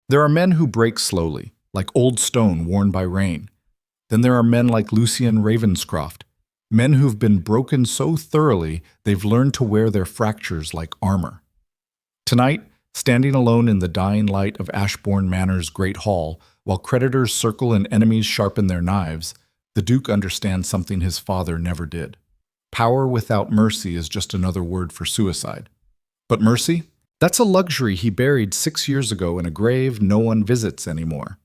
There are men who break slowly, like old stone worn by rain. Then there are men like Lucian Ravenscroft, men who've been broken so thoroughly they've learned to wear their fractures like armor. Tonight, standing alone in the dying light of Ashbourne Manor's great hall, while creditors circle and enemies sharpen their knives, the Duke understands something his father never did. Power without mercy is just another word for suicide. But mercy? That's a luxury he buried 6 years ago in a grave no one visits anymore.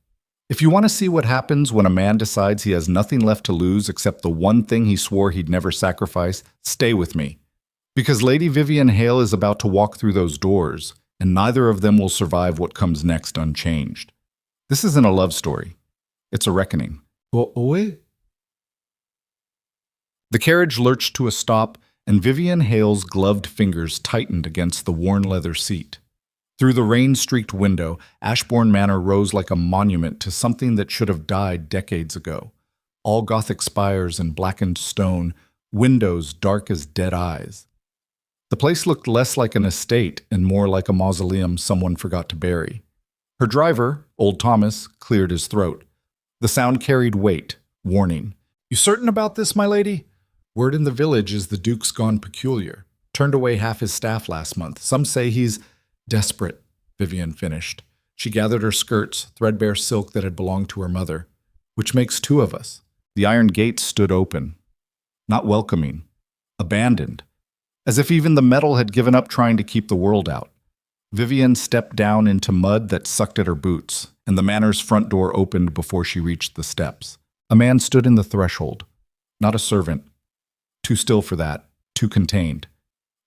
If you want to see what happens when a man decides he has nothing left to lose except the one thing he swore he'd never sacrifice, stay with me. Because Lady Vivian Hale is about to walk through those doors, and neither of them will survive what comes next unchanged. This isn't a love story. It's a reckoning. Wait. The carriage lurched to a stop, and Vivian Hale's gloved fingers tightened against the worn leather seat. Through the rain-streaked window, Ashbourne Manor rose like a monument to something that should have died decades ago. All Gothic spires and blackened stone, windows dark as dead eyes. The place looked less like an estate and more like a mausoleum someone forgot to bury. Her driver, old Thomas, cleared his throat. The sound carried weight, warning. "You certain about this, my lady? Word in the village is the Duke's gone peculiar. Turned away half his staff last month. Some say he's desperate," Vivian finished. She gathered her skirts, threadbare silk that had belonged to her mother. "Which makes two of us." The iron gates stood open. Not welcoming. Abandoned. As if even the metal had given up trying to keep the world out. Vivian stepped down into mud that sucked at her boots, and the manor's front door opened before she reached the steps. A man stood in the threshold. Not a servant. Too still for that. Too contained.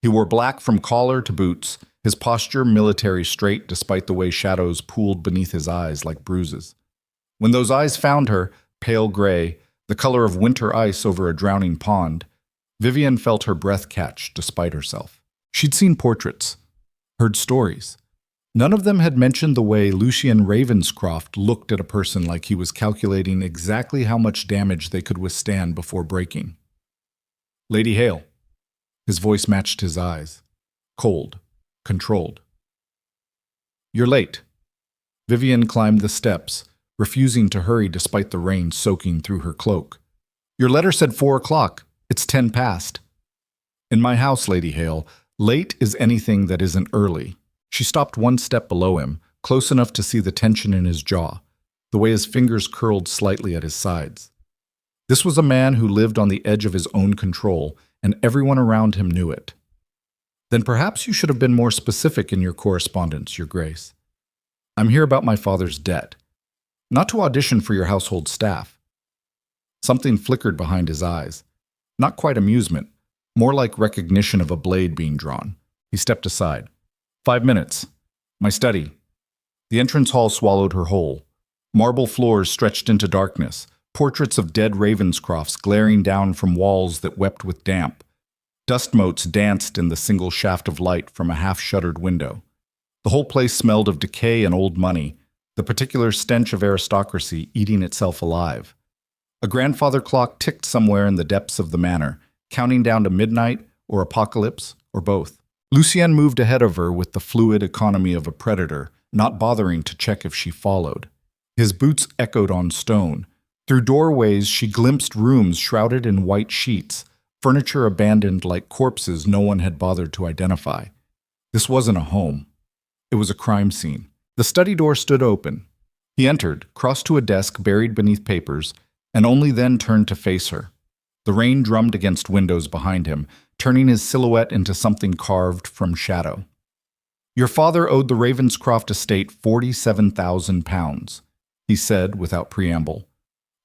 He wore black from collar to boots, his posture military straight despite the way shadows pooled beneath his eyes like bruises. When those eyes found her, pale gray, the color of winter ice over a drowning pond, Vivian felt her breath catch despite herself. She'd seen portraits, heard stories. None of them had mentioned the way Lucian Ravenscroft looked at a person like he was calculating exactly how much damage they could withstand before breaking. "Lady Hale." His voice matched his eyes. Cold. Controlled. "You're late." Vivian climbed the steps, refusing to hurry despite the rain soaking through her cloak. "Your letter said 4 o'clock. It's 10 past." "In my house, Lady Hale, late is anything that isn't early." She stopped one step below him, close enough to see the tension in his jaw, the way his fingers curled slightly at his sides. This was a man who lived on the edge of his own control, and everyone around him knew it. "Then perhaps you should have been more specific in your correspondence, Your Grace. I'm here about my father's debt. Not to audition for your household staff." Something flickered behind his eyes. Not quite amusement, more like recognition of a blade being drawn. He stepped aside. 5 minutes. My study." The entrance hall swallowed her whole. Marble floors stretched into darkness, portraits of dead Ravenscrofts glaring down from walls that wept with damp. Dust motes danced in the single shaft of light from a half-shuttered window. The whole place smelled of decay and old money, the particular stench of aristocracy eating itself alive. A grandfather clock ticked somewhere in the depths of the manor, counting down to midnight or apocalypse or both. Lucien moved ahead of her with the fluid economy of a predator, not bothering to check if she followed. His boots echoed on stone. Through doorways she glimpsed rooms shrouded in white sheets, furniture abandoned like corpses no one had bothered to identify. This wasn't a home. It was a crime scene. The study door stood open. He entered, crossed to a desk buried beneath papers, and only then turned to face her. The rain drummed against windows behind him, turning his silhouette into something carved from shadow. "Your father owed the Ravenscroft estate £47,000, he said without preamble,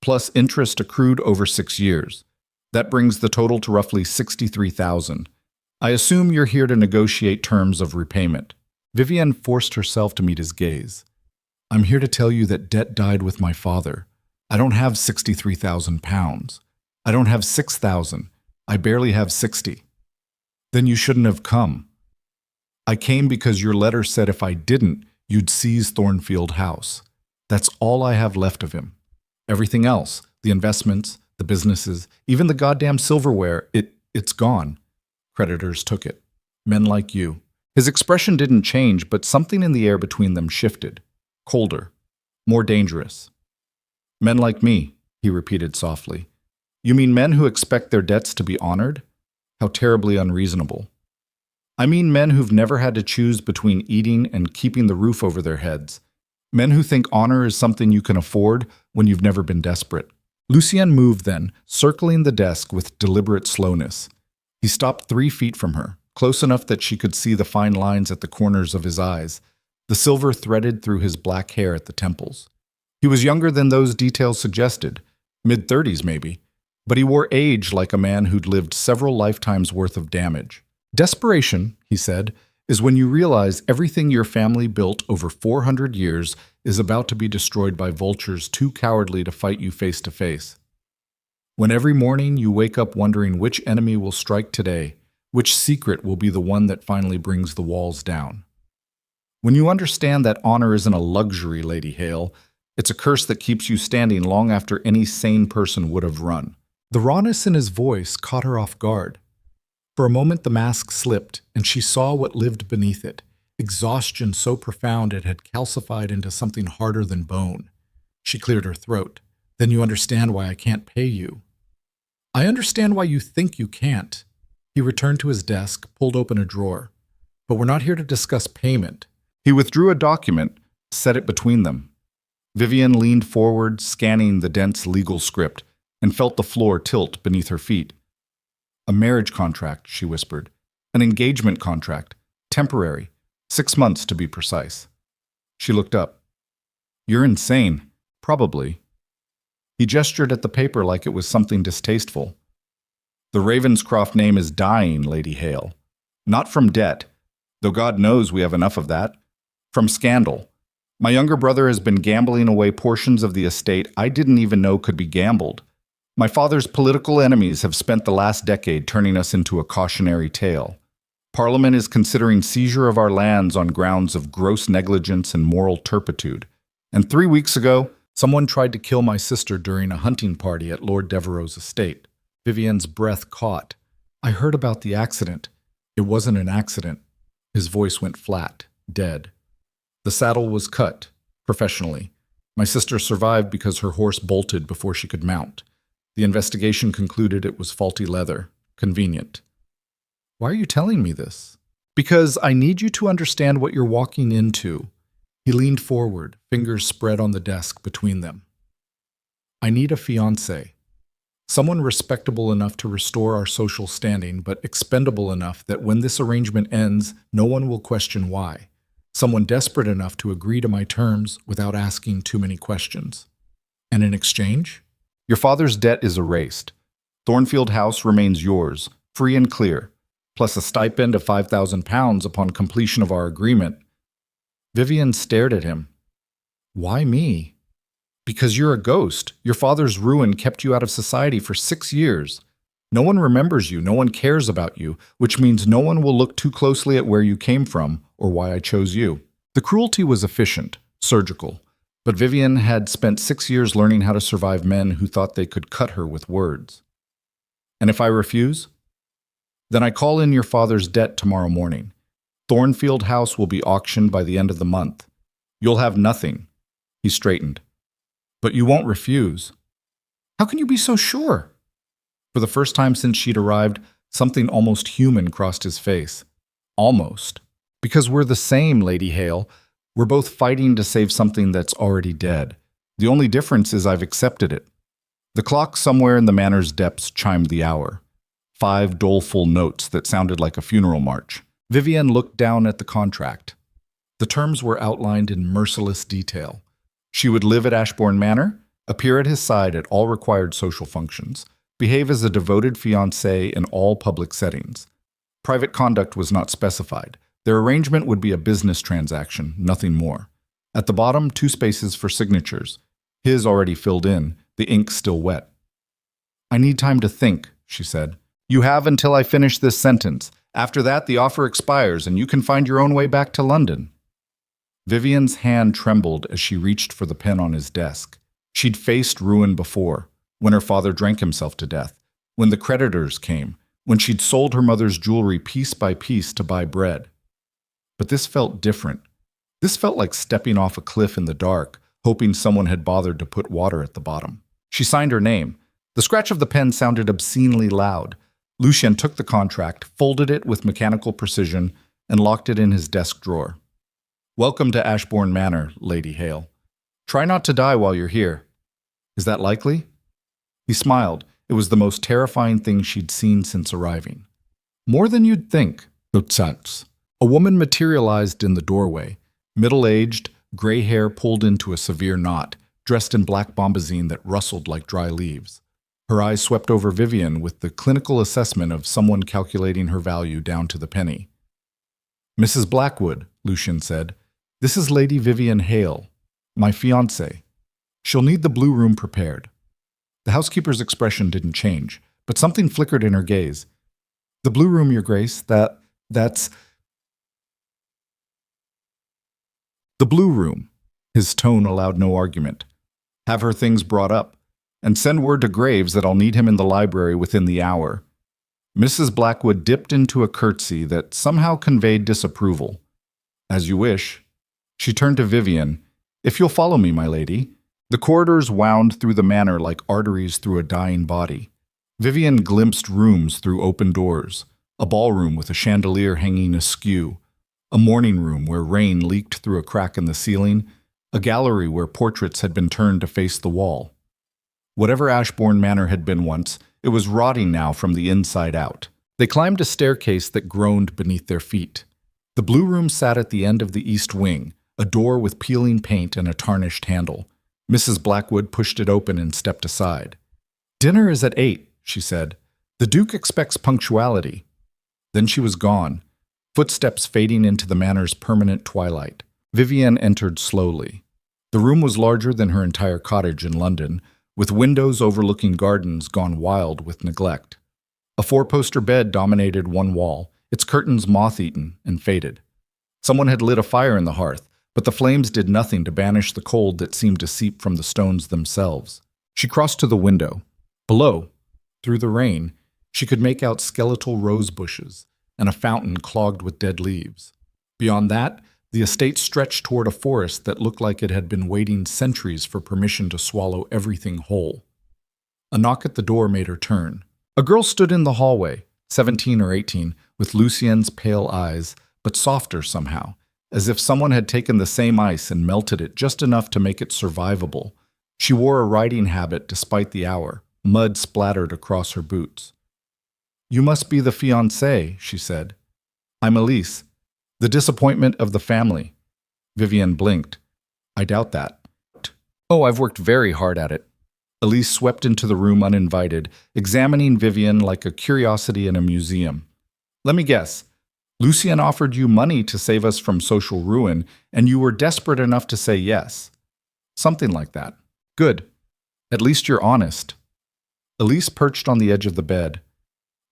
plus interest accrued over 6 years. That brings the total to roughly 63,000. I assume you're here to negotiate terms of repayment." Vivian forced herself to meet his gaze. "I'm here to tell you that debt died with my father. I don't have £63,000. I don't have 6,000. I barely have 60. "Then you shouldn't have come." "I came because your letter said if I didn't, you'd seize Thornfield House. That's all I have left of him. Everything else, the investments, the businesses, even the goddamn silverware, it's gone. Creditors took it. Men like you." His expression didn't change, but something in the air between them shifted. colder, more dangerous. Men like me, he repeated softly. You mean men who expect their debts to be honored? How terribly unreasonable. I mean men who've never had to choose between eating and keeping the roof over their heads. Men who think honor is something you can afford when you've never been desperate. Lucien moved then, circling the desk with deliberate slowness. He stopped 3 feet from her, close enough that she could see the fine lines at the corners of his eyes, the silver threaded through his black hair at the temples. He was younger than those details suggested, mid-30s maybe, but he wore age like a man who'd lived several lifetimes' worth of damage. Desperation, he said, is when you realize everything your family built over 400 years is about to be destroyed by vultures too cowardly to fight you face to face. When every morning you wake up wondering which enemy will strike today, which secret will be the one that finally brings the walls down. When you understand that honor isn't a luxury, Lady Hale, it's a curse that keeps you standing long after any sane person would have run. The rawness in his voice caught her off guard. For a moment the mask slipped, and she saw what lived beneath it, exhaustion so profound it had calcified into something harder than bone. She cleared her throat. Then you understand why I can't pay you. I understand why you think you can't. He returned to his desk, pulled open a drawer. But we're not here to discuss payment. He withdrew a document, set it between them. Vivian leaned forward, scanning the dense legal script, and felt the floor tilt beneath her feet. A marriage contract, she whispered. An engagement contract. Temporary. 6 months to be precise. She looked up. You're insane. Probably. He gestured at the paper like it was something distasteful. The Ravenscroft name is dying, Lady Hale. Not from debt, though God knows we have enough of that. From scandal. My younger brother has been gambling away portions of the estate I didn't even know could be gambled. My father's political enemies have spent the last decade turning us into a cautionary tale. Parliament is considering seizure of our lands on grounds of gross negligence and moral turpitude. And 3 weeks ago, someone tried to kill my sister during a hunting party at Lord Devereux's estate. Vivian's breath caught. I heard about the accident. It wasn't an accident. His voice went flat, dead. The saddle was cut, professionally. My sister survived because her horse bolted before she could mount. The investigation concluded it was faulty leather. Convenient. Why are you telling me this? Because I need you to understand what you're walking into. He leaned forward, fingers spread on the desk between them. I need a fiancé. Someone respectable enough to restore our social standing, but expendable enough that when this arrangement ends, no one will question why. Someone desperate enough to agree to my terms without asking too many questions. And in exchange? Your father's debt is erased. Thornfield House remains yours, free and clear, plus a stipend of £5,000 upon completion of our agreement. Vivian stared at him. Why me? Because you're a ghost. Your father's ruin kept you out of society for 6 years. No one remembers you, no one cares about you, which means no one will look too closely at where you came from or why I chose you. The cruelty was efficient, surgical, but Vivian had spent 6 years learning how to survive men who thought they could cut her with words. And if I refuse? Then I call in your father's debt tomorrow morning. Thornfield House will be auctioned by the end of the month. You'll have nothing. He straightened. But you won't refuse. How can you be so sure? For the first time since she'd arrived, something almost human crossed his face. Almost. Because we're the same, Lady Hale. We're both fighting to save something that's already dead. The only difference is I've accepted it. The clock somewhere in the manor's depths chimed the hour. 5 doleful notes that sounded like a funeral march. Vivian looked down at the contract. The terms were outlined in merciless detail. She would live at Ashbourne Manor, appear at his side at all required social functions, behave as a devoted fiancée in all public settings. Private conduct was not specified. Their arrangement would be a business transaction, nothing more. At the bottom, 2 spaces for signatures. His already filled in, the ink still wet. I need time to think, she said. You have until I finish this sentence. After that, the offer expires and you can find your own way back to London. Vivian's hand trembled as she reached for the pen on his desk. She'd faced ruin before, when her father drank himself to death, when the creditors came, when she'd sold her mother's jewelry piece by piece to buy bread. But this felt different. This felt like stepping off a cliff in the dark, hoping someone had bothered to put water at the bottom. She signed her name. The scratch of the pen sounded obscenely loud. Lucien took the contract, folded it with mechanical precision, and locked it in his desk drawer. "Welcome to Ashbourne Manor, Lady Hale. Try not to die while you're here. Is that likely?" He smiled. It was the most terrifying thing she'd seen since arriving. "More than you'd think, Lutz." A woman materialized in the doorway, middle-aged, gray hair pulled into a severe knot, dressed in black bombazine that rustled like dry leaves. Her eyes swept over Vivian with the clinical assessment of someone calculating her value down to the penny. "Mrs. Blackwood," Lucien said, "this is Lady Vivian Hale, my fiancée. She'll need the blue room prepared." The housekeeper's expression didn't change, but something flickered in her gaze. "The blue room, Your Grace, that's... The blue room." His tone allowed no argument. "Have her things brought up, and send word to Graves that I'll need him in the library within the hour." Mrs. Blackwood dipped into a curtsy that somehow conveyed disapproval. "As you wish." She turned to Vivian. "If you'll follow me, my lady." The corridors wound through the manor like arteries through a dying body. Vivian glimpsed rooms through open doors, a ballroom with a chandelier hanging askew, a morning room where rain leaked through a crack in the ceiling, a gallery where portraits had been turned to face the wall. Whatever Ashbourne Manor had been once, it was rotting now from the inside out. They climbed a staircase that groaned beneath their feet. The blue room sat at the end of the east wing, a door with peeling paint and a tarnished handle. Mrs. Blackwood pushed it open and stepped aside. "Dinner is at 8, she said. "The Duke expects punctuality." Then she was gone, footsteps fading into the manor's permanent twilight. Vivian entered slowly. The room was larger than her entire cottage in London, with windows overlooking gardens gone wild with neglect. A four-poster bed dominated one wall, its curtains moth-eaten and faded. Someone had lit a fire in the hearth, but the flames did nothing to banish the cold that seemed to seep from the stones themselves. She crossed to the window. Below, through the rain, she could make out skeletal rose bushes and a fountain clogged with dead leaves. Beyond that, the estate stretched toward a forest that looked like it had been waiting centuries for permission to swallow everything whole. A knock at the door made her turn. A girl stood in the hallway, 17 or 18, with Lucien's pale eyes, but softer somehow, as if someone had taken the same ice and melted it just enough to make it survivable. She wore a riding habit despite the hour, mud splattered across her boots. "You must be the fiancée," she said. "I'm Elise. The disappointment of the family." Vivian blinked. "I doubt that." "Oh, I've worked very hard at it." Elise swept into the room uninvited, examining Vivian like a curiosity in a museum. "Let me guess. Lucien offered you money to save us from social ruin, and you were desperate enough to say yes." "Something like that." "Good. At least you're honest." Elise perched on the edge of the bed.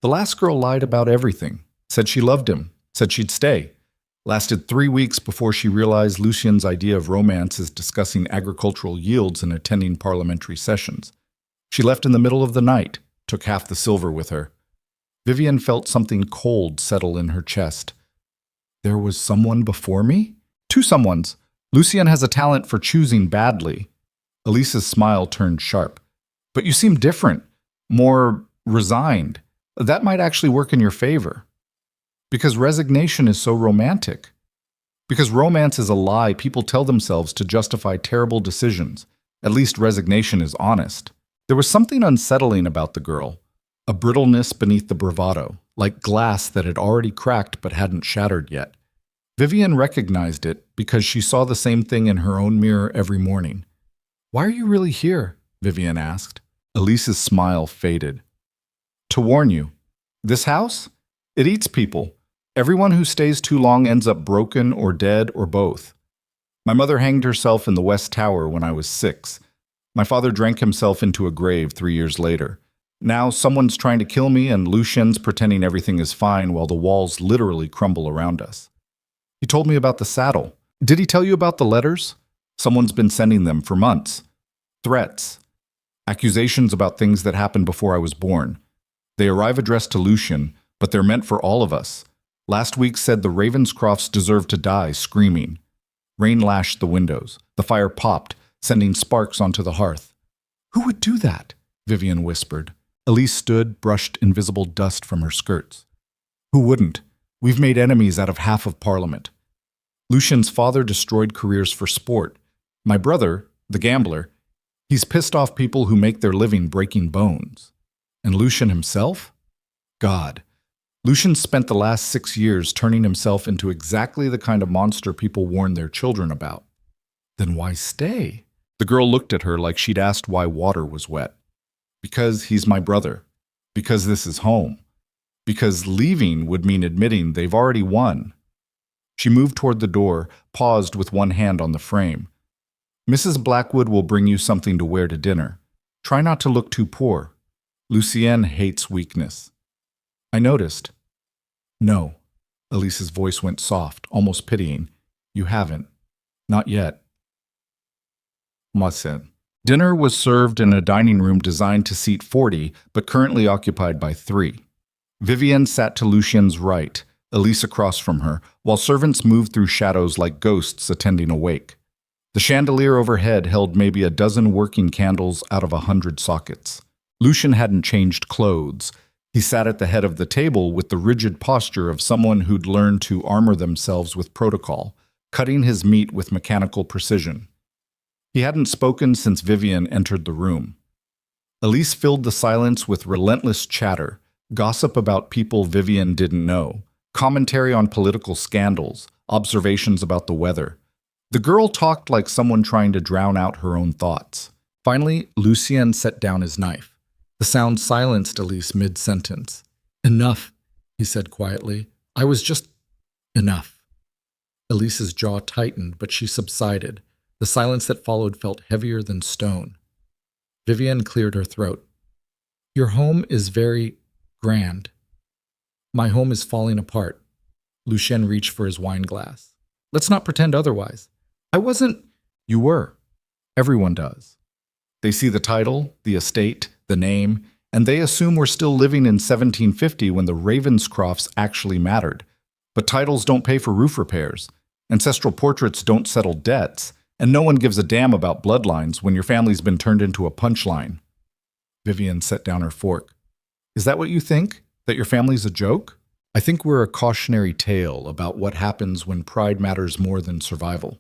"The last girl lied about everything. Said she loved him. Said she'd stay. Lasted 3 weeks before she realized Lucien's idea of romance is discussing agricultural yields and attending parliamentary sessions. She left in the middle of the night, took half the silver with her." Vivian felt something cold settle in her chest. "There was someone before me?" "Two someones. Lucien has a talent for choosing badly." Elise's smile turned sharp. "But you seem different, more resigned. That might actually work in your favor." "Because resignation is so romantic." "Because romance is a lie people tell themselves to justify terrible decisions. At least resignation is honest." There was something unsettling about the girl, a brittleness beneath the bravado, like glass that had already cracked but hadn't shattered yet. Vivian recognized it because she saw the same thing in her own mirror every morning. "Why are you really here?" Vivian asked. Elise's smile faded. "To warn you. This house? It eats people. Everyone who stays too long ends up broken or dead or both. My mother hanged herself in the West Tower when I was 6. My father drank himself into a grave 3 years later. Now someone's trying to kill me and Lucien's pretending everything is fine while the walls literally crumble around us." "He told me about the saddle. Did he tell you about the letters?" "Someone's been sending them for months. Threats. Accusations about things that happened before I was born. They arrive addressed to Lucien, but they're meant for all of us. Last week said the Ravenscrofts deserve to die screaming." Rain lashed the windows. The fire popped, sending sparks onto the hearth. "Who would do that?" Vivian whispered. Elise stood, brushed invisible dust from her skirts. "Who wouldn't? We've made enemies out of half of Parliament. Lucian's father destroyed careers for sport. My brother, the gambler, he's pissed off people who make their living breaking bones. And Lucian himself? God. Lucian spent the last 6 years turning himself into exactly the kind of monster people warn their children about. Then why stay?" The girl looked at her like she'd asked why water was wet. "Because he's my brother. Because this is home. Because leaving would mean admitting they've already won." She moved toward the door, paused with one hand on the frame. "Mrs. Blackwood will bring you something to wear to dinner. Try not to look too poor. Lucienne hates weakness." "I noticed." "No." Elise's voice went soft, almost pitying. "You haven't. Not yet." Masen. Dinner was served in a dining room designed to seat 40, but currently occupied by 3. Vivienne sat to Lucien's right, Elise across from her, while servants moved through shadows like ghosts attending a wake. The chandelier overhead held maybe a dozen working candles out of 100 sockets. Lucian hadn't changed clothes. He sat at the head of the table with the rigid posture of someone who'd learned to armor themselves with protocol, cutting his meat with mechanical precision. He hadn't spoken since Vivienne entered the room. Elise filled the silence with relentless chatter, gossip about people Vivienne didn't know, commentary on political scandals, observations about the weather. The girl talked like someone trying to drown out her own thoughts. Finally, Lucien set down his knife. The sound silenced Elise mid-sentence. "Enough," he said quietly. "I was just... enough." Elise's jaw tightened, but she subsided. The silence that followed felt heavier than stone. Vivienne cleared her throat. "Your home is very grand. My home is falling apart." Lucien reached for his wine glass. "Let's not pretend otherwise. I wasn't..." "You were. Everyone does. They see the title, the estate, the name, and they assume we're still living in 1750 when the Ravenscrofts actually mattered. But titles don't pay for roof repairs. Ancestral portraits don't settle debts. And no one gives a damn about bloodlines when your family's been turned into a punchline." Vivienne set down her fork. "Is that what you think? That your family's a joke? I think we're a cautionary tale about what happens when pride matters more than survival.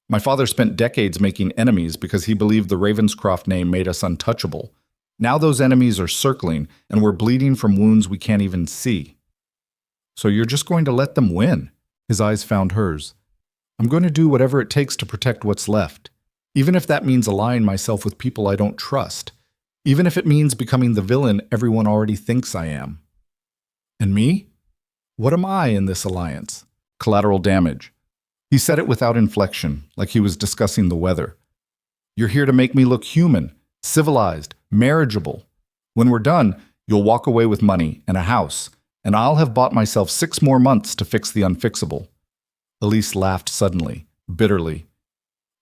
My father spent decades making enemies because he believed the Ravenscroft name made us untouchable. Now those enemies are circling, and we're bleeding from wounds we can't even see." "So you're just going to let them win?" His eyes found hers. "I'm going to do whatever it takes to protect what's left, even if that means allying myself with people I don't trust, even if it means becoming the villain everyone already thinks I am." "And me? What am I in this alliance?" "Collateral damage." He said it without inflection, like he was discussing the weather. "You're here to make me look human, civilized, marriageable. When we're done, you'll walk away with money and a house, and I'll have bought myself 6 more months to fix the unfixable." Elise laughed suddenly, bitterly.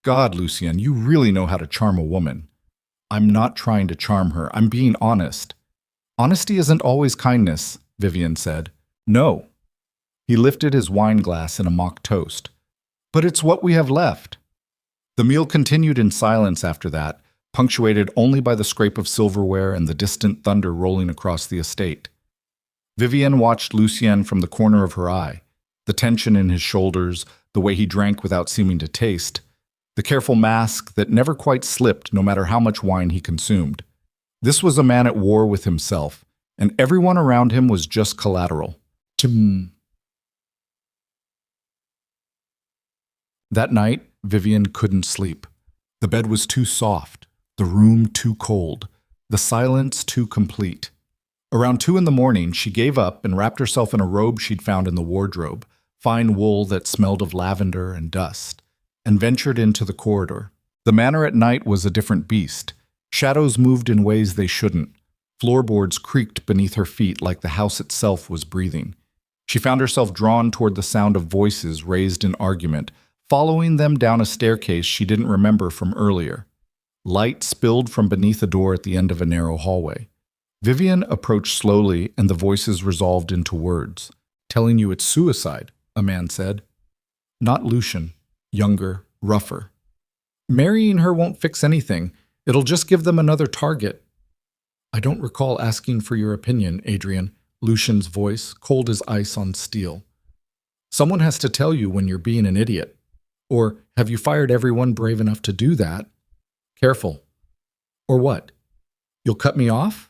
"God, Lucien, you really know how to charm a woman." "I'm not trying to charm her. I'm being honest." "Honesty isn't always kindness," Vivienne said. "No." He lifted his wine glass in a mock toast. "But it's what we have left." The meal continued in silence after that, punctuated only by the scrape of silverware and the distant thunder rolling across the estate. Vivienne watched Lucien from the corner of her eye. The tension in his shoulders, the way he drank without seeming to taste, the careful mask that never quite slipped no matter how much wine he consumed. This was a man at war with himself, and everyone around him was just collateral. That night, Vivienne couldn't sleep. The bed was too soft, the room too cold, the silence too complete. Around 2 in the morning, she gave up and wrapped herself in a robe she'd found in the wardrobe, fine wool that smelled of lavender and dust, and ventured into the corridor. The manor at night was a different beast. Shadows moved in ways they shouldn't. Floorboards creaked beneath her feet like the house itself was breathing. She found herself drawn toward the sound of voices raised in argument, following them down a staircase she didn't remember from earlier. Light spilled from beneath a door at the end of a narrow hallway. Vivienne approached slowly, and the voices resolved into words. "Telling you it's suicide," a man said. "Not Lucian." younger, rougher. Marrying her won't fix anything. It'll just give them another target. I don't recall asking for your opinion, Adrian, Lucian's voice, cold as ice on steel. Someone has to tell you when you're being an idiot. Or have you fired everyone brave enough to do that? Careful. Or what? You'll cut me off?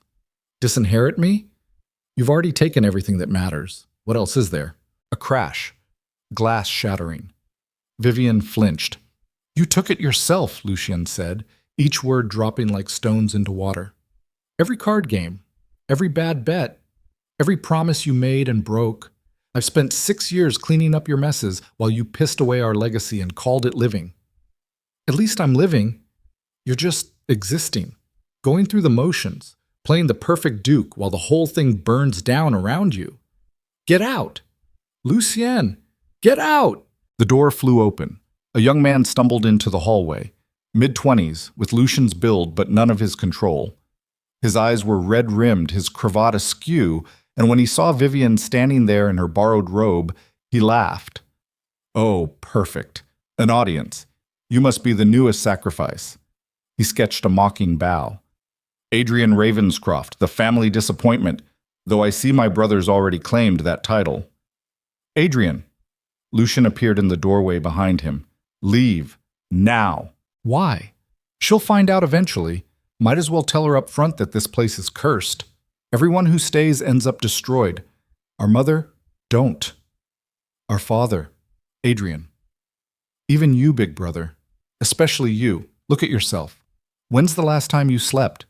Disinherit me? You've already taken everything that matters. What else is there? A crash. Glass shattering. Vivian flinched. You took it yourself, Lucian said, each word dropping like stones into water. Every card game, every bad bet, every promise you made and broke. I've spent 6 years cleaning up your messes while you pissed away our legacy and called it living. At least I'm living. You're just existing, going through the motions, playing the perfect duke while the whole thing burns down around you. Get out! Lucien, get out! The door flew open. A young man stumbled into the hallway, mid-20s, with Lucian's build but none of his control. His eyes were red-rimmed, his cravat askew, and when he saw Vivian standing there in her borrowed robe, he laughed. Oh, perfect. An audience. You must be the newest sacrifice. He sketched a mocking bow. Adrian Ravenscroft, the family disappointment, though I see my brother's already claimed that title. Adrian. Lucian appeared in the doorway behind him. Leave. Now. Why? She'll find out eventually. Might as well tell her up front that this place is cursed. Everyone who stays ends up destroyed. Our mother, don't. Our father, Adrian. Even you, big brother. Especially you. Look at yourself. When's the last time you slept?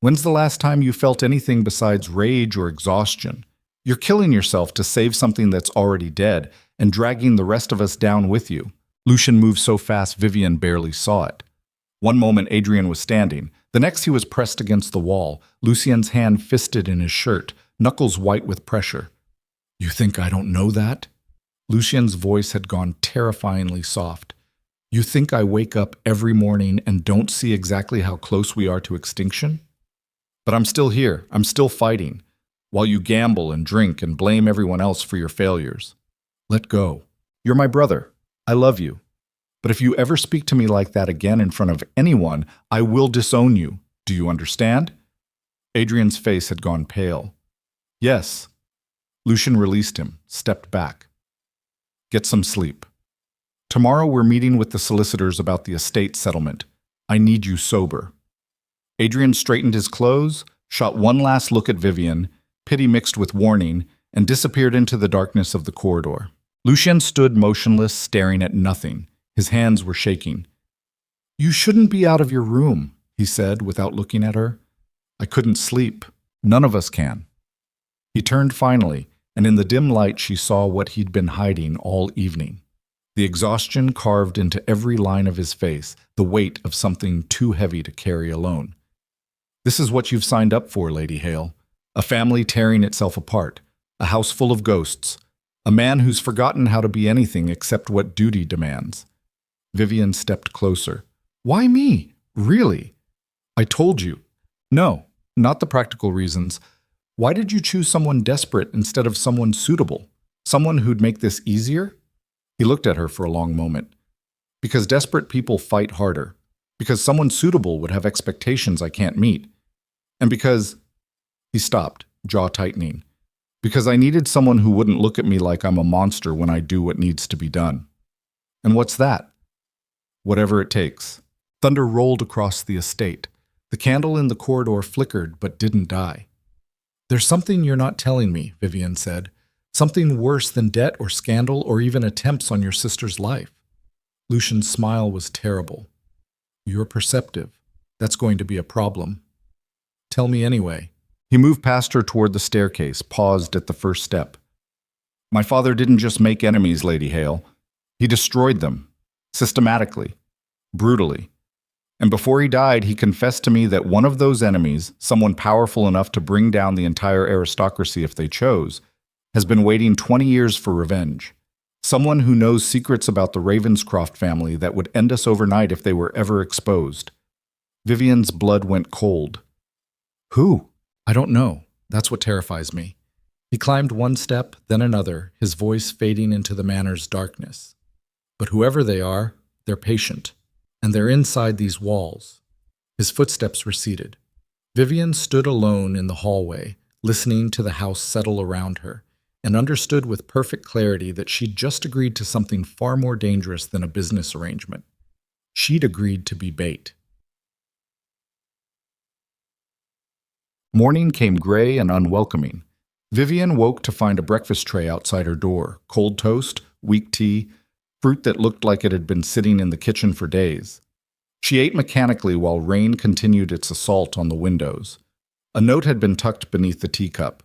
When's the last time you felt anything besides rage or exhaustion? You're killing yourself to save something that's already dead and dragging the rest of us down with you. Lucian moved so fast Vivian barely saw it. One moment Adrian was standing, the next he was pressed against the wall, Lucien's hand fisted in his shirt, knuckles white with pressure. You think I don't know that? Lucien's voice had gone terrifyingly soft. You think I wake up every morning and don't see exactly how close we are to extinction? But I'm still here, I'm still fighting, while you gamble and drink and blame everyone else for your failures. Let go. You're my brother. I love you. But if you ever speak to me like that again in front of anyone, I will disown you. Do you understand? Adrian's face had gone pale. Yes. Lucian released him, stepped back. Get some sleep. Tomorrow we're meeting with the solicitors about the estate settlement. I need you sober. Adrian straightened his clothes, shot one last look at Vivian, pity mixed with warning, and disappeared into the darkness of the corridor. Lucien stood motionless, staring at nothing. His hands were shaking. You shouldn't be out of your room, he said without looking at her. I couldn't sleep. None of us can. He turned finally, and in the dim light she saw what he'd been hiding all evening. The exhaustion carved into every line of his face, the weight of something too heavy to carry alone. This is what you've signed up for, Lady Hale. A family tearing itself apart, a house full of ghosts, a man who's forgotten how to be anything except what duty demands. Vivian stepped closer. Why me? Really? I told you. No, not the practical reasons. Why did you choose someone desperate instead of someone suitable? Someone who'd make this easier? He looked at her for a long moment. Because desperate people fight harder. Because someone suitable would have expectations I can't meet. And because... He stopped, jaw tightening. Because I needed someone who wouldn't look at me like I'm a monster when I do what needs to be done. And what's that? Whatever it takes. Thunder rolled across the estate. The candle in the corridor flickered but didn't die. There's something you're not telling me, Vivian said. Something worse than debt or scandal or even attempts on your sister's life. Lucian's smile was terrible. You're perceptive. That's going to be a problem. Tell me anyway. He moved past her toward the staircase, paused at the first step. My father didn't just make enemies, Lady Hale. He destroyed them. Systematically. Brutally. And before he died, he confessed to me that one of those enemies, someone powerful enough to bring down the entire aristocracy if they chose, has been waiting 20 years for revenge. Someone who knows secrets about the Ravenscroft family that would end us overnight if they were ever exposed. Vivian's blood went cold. Who? I don't know. That's what terrifies me. He climbed one step, then another, his voice fading into the manor's darkness. But whoever they are, they're patient, and they're inside these walls. His footsteps receded. Vivian stood alone in the hallway, listening to the house settle around her, and understood with perfect clarity that she'd just agreed to something far more dangerous than a business arrangement. She'd agreed to be bait. Morning came gray and unwelcoming. Vivian woke to find a breakfast tray outside her door, cold toast, weak tea, fruit that looked like it had been sitting in the kitchen for days. She ate mechanically while rain continued its assault on the windows. A note had been tucked beneath the teacup.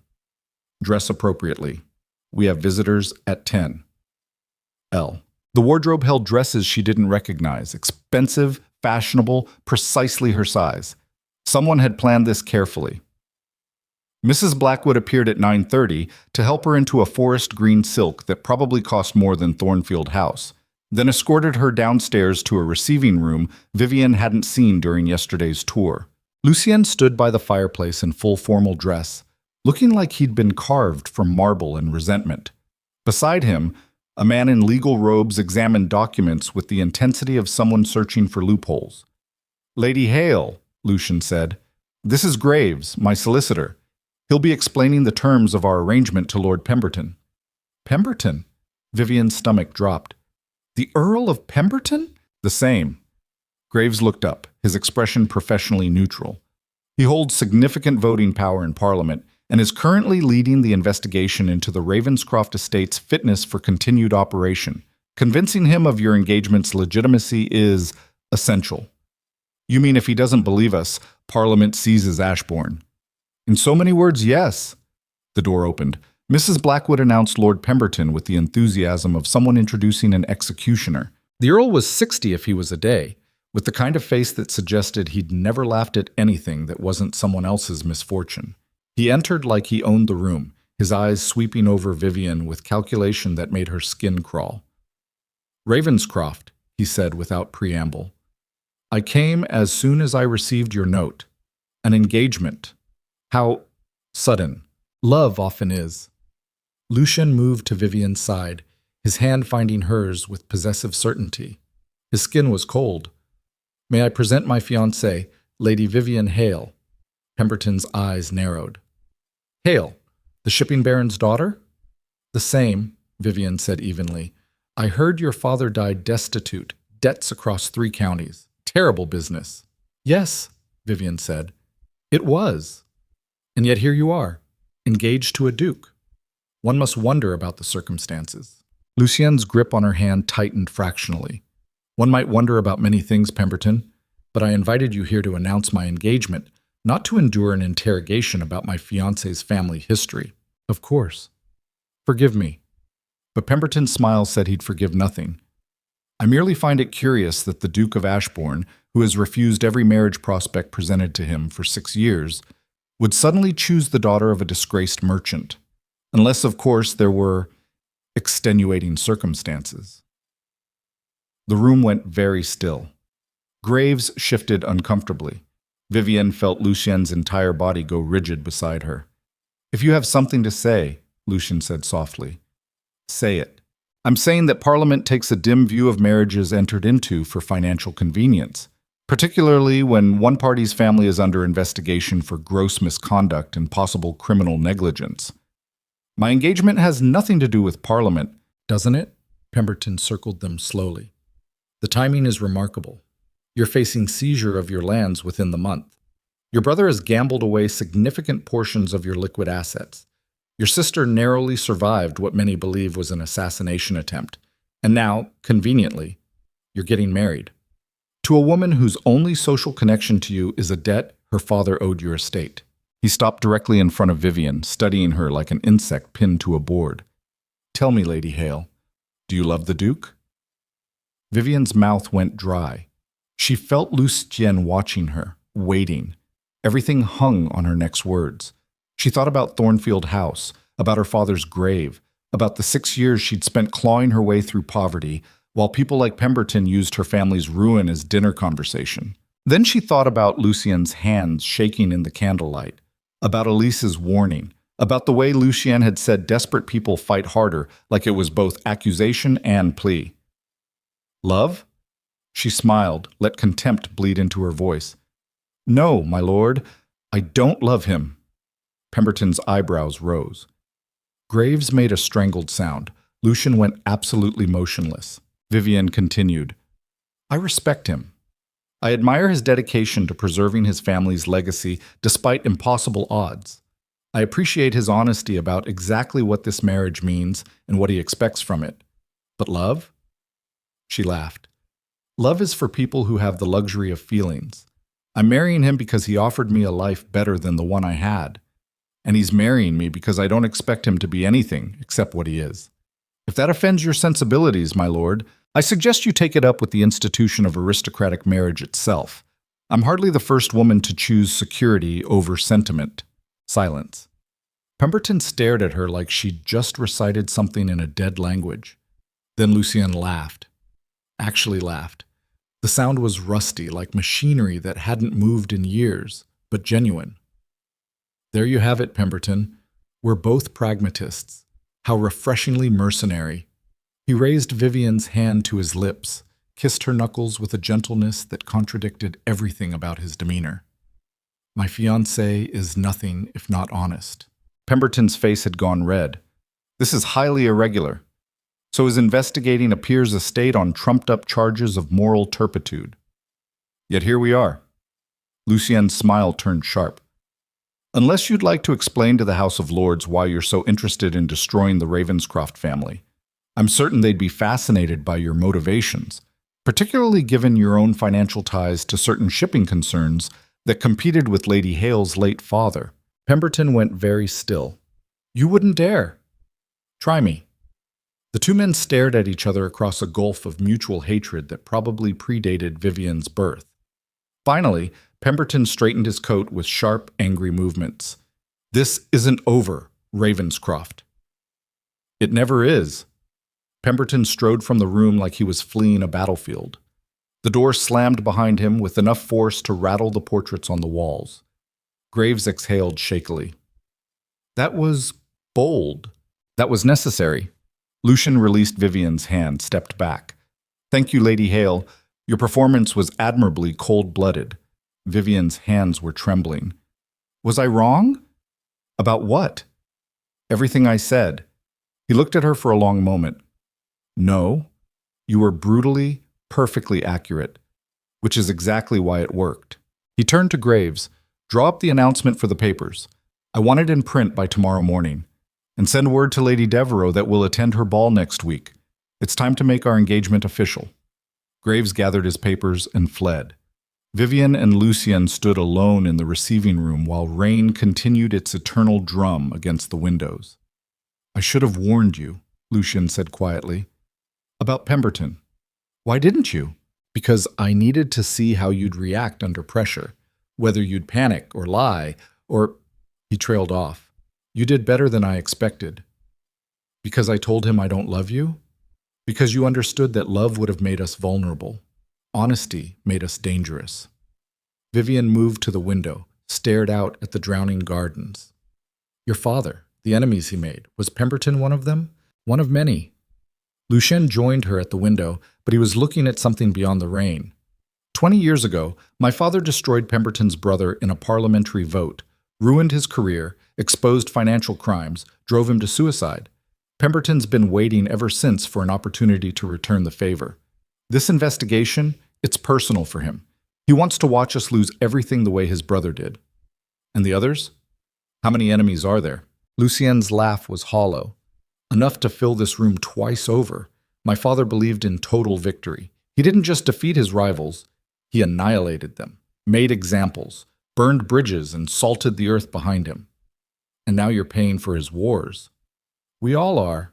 Dress appropriately. We have visitors at 10. L. The wardrobe held dresses she didn't recognize, expensive, fashionable, precisely her size. Someone had planned this carefully. Mrs. Blackwood appeared at 9:30 to help her into a forest green silk that probably cost more than Thornfield House, then escorted her downstairs to a receiving room Vivian hadn't seen during yesterday's tour. Lucien stood by the fireplace in full formal dress, looking like he'd been carved from marble and resentment. Beside him, a man in legal robes examined documents with the intensity of someone searching for loopholes. "Lady Hale," Lucien said, "this is Graves, my solicitor. He'll be explaining the terms of our arrangement to Lord Pemberton." "Pemberton?" Vivian's stomach dropped. "The Earl of Pemberton?" "The same." Graves looked up, his expression professionally neutral. He holds significant voting power in Parliament and is currently leading the investigation into the Ravenscroft estate's fitness for continued operation. Convincing him of your engagement's legitimacy is essential. You mean if he doesn't believe us, Parliament seizes Ashbourne? In so many words, yes. The door opened. Mrs. Blackwood announced Lord Pemberton with the enthusiasm of someone introducing an executioner. The Earl was 60 if he was a day, with the kind of face that suggested he'd never laughed at anything that wasn't someone else's misfortune. He entered like he owned the room, his eyes sweeping over Vivian with calculation that made her skin crawl. "Ravenscroft," he said without preamble. "I came as soon as I received your note. An engagement. How sudden. Love often is." Lucien moved to Vivian's side, his hand finding hers with possessive certainty. His skin was cold. "May I present my fiancée, Lady Vivian Hale?" Pemberton's eyes narrowed. "Hale, the shipping baron's daughter?" "The same," Vivian said evenly. "I heard your father died destitute, debts across 3 counties. Terrible business." "Yes," Vivian said. "It was. And yet here you are, engaged to a duke. One must wonder about the circumstances." Lucien's grip on her hand tightened fractionally. "One might wonder about many things, Pemberton, but I invited you here to announce my engagement, not to endure an interrogation about my fiancé's family history." "Of course. Forgive me." But Pemberton's smile said he'd forgive nothing. "I merely find it curious that the Duke of Ashbourne, who has refused every marriage prospect presented to him for 6 years, would suddenly choose the daughter of a disgraced merchant, unless, of course, there were extenuating circumstances." The room went very still. Graves shifted uncomfortably. Vivian felt Lucien's entire body go rigid beside her. "If you have something to say," Lucien said softly, "say it. I'm saying that Parliament takes a dim view of marriages entered into for financial convenience, particularly when one party's family is under investigation for gross misconduct and possible criminal negligence. My engagement has nothing to do with Parliament, doesn't it?" Pemberton circled them slowly. "The timing is remarkable. You're facing seizure of your lands within the month. Your brother has gambled away significant portions of your liquid assets. Your sister narrowly survived what many believe was an assassination attempt. And now, conveniently, you're getting married to a woman whose only social connection to you is a debt her father owed your estate." He stopped directly in front of Vivian, studying her like an insect pinned to a board. "Tell me, Lady Hale, do you love the Duke?" Vivian's mouth went dry. She felt Lucien watching her, waiting. Everything hung on her next words. She thought about Thornfield House, about her father's grave, about the 6 years she'd spent clawing her way through poverty, while people like Pemberton used her family's ruin as dinner conversation. Then she thought about Lucien's hands shaking in the candlelight, about Elise's warning, about the way Lucien had said desperate people fight harder, like it was both accusation and plea. Love? She smiled, let contempt bleed into her voice. No, my lord, I don't love him. Pemberton's eyebrows rose. Graves made a strangled sound. Lucian went absolutely motionless. Vivian continued. I respect him. I admire his dedication to preserving his family's legacy despite impossible odds. I appreciate his honesty about exactly what this marriage means and what he expects from it. But love? She laughed. Love is for people who have the luxury of feelings. I'm marrying him because he offered me a life better than the one I had. And he's marrying me because I don't expect him to be anything except what he is. If that offends your sensibilities, my lord, I suggest you take it up with the institution of aristocratic marriage itself. I'm hardly the first woman to choose security over sentiment. Silence. Pemberton stared at her like she'd just recited something in a dead language. Then Lucian laughed. Actually laughed. The sound was rusty, like machinery that hadn't moved in years, but genuine. There you have it, Pemberton. We're both pragmatists. How refreshingly mercenary. He raised Vivian's hand to his lips, kissed her knuckles with a gentleness that contradicted everything about his demeanor. My fiancé is nothing if not honest. Pemberton's face had gone red. This is highly irregular. So is investigating a peer's estate on trumped-up charges of moral turpitude. Yet here we are. Lucien's smile turned sharp. Unless you'd like to explain to the House of Lords why you're so interested in destroying the Ravenscroft family, I'm certain they'd be fascinated by your motivations, particularly given your own financial ties to certain shipping concerns that competed with Lady Hale's late father. Pemberton went very still. You wouldn't dare. Try me. The two men stared at each other across a gulf of mutual hatred that probably predated Vivian's birth. Finally, Pemberton straightened his coat with sharp, angry movements. This isn't over, Ravenscroft. It never is. Pemberton strode from the room like he was fleeing a battlefield. The door slammed behind him with enough force to rattle the portraits on the walls. Graves exhaled shakily. That was bold. That was necessary. Lucian released Vivian's hand, stepped back. Thank you, Lady Hale. Your performance was admirably cold-blooded. Vivian's hands were trembling. Was I wrong? About what? Everything I said. He looked at her for a long moment. No, you were brutally, perfectly accurate, which is exactly why it worked. He turned to Graves. Draw up the announcement for the papers. I want it in print by tomorrow morning. And send word to Lady Devereux that we'll attend her ball next week. It's time to make our engagement official. Graves gathered his papers and fled. Vivian and Lucian stood alone in the receiving room while rain continued its eternal drum against the windows. I should have warned you, Lucian said quietly. About Pemberton. Why didn't you? Because I needed to see how you'd react under pressure, whether you'd panic or lie, or... He trailed off. You did better than I expected. Because I told him I don't love you? Because you understood that love would have made us vulnerable. Honesty made us dangerous. Vivian moved to the window, stared out at the drowning gardens. Your father, the enemies he made, was Pemberton one of them? One of many. Lucien joined her at the window, but he was looking at something beyond the rain. 20 years ago, my father destroyed Pemberton's brother in a parliamentary vote, ruined his career, exposed financial crimes, drove him to suicide. Pemberton's been waiting ever since for an opportunity to return the favor. This investigation, it's personal for him. He wants to watch us lose everything the way his brother did. And the others? How many enemies are there? Lucien's laugh was hollow. Enough to fill this room twice over. My father believed in total victory. He didn't just defeat his rivals, he annihilated them, made examples, burned bridges, and salted the earth behind him. And now you're paying for his wars. We all are.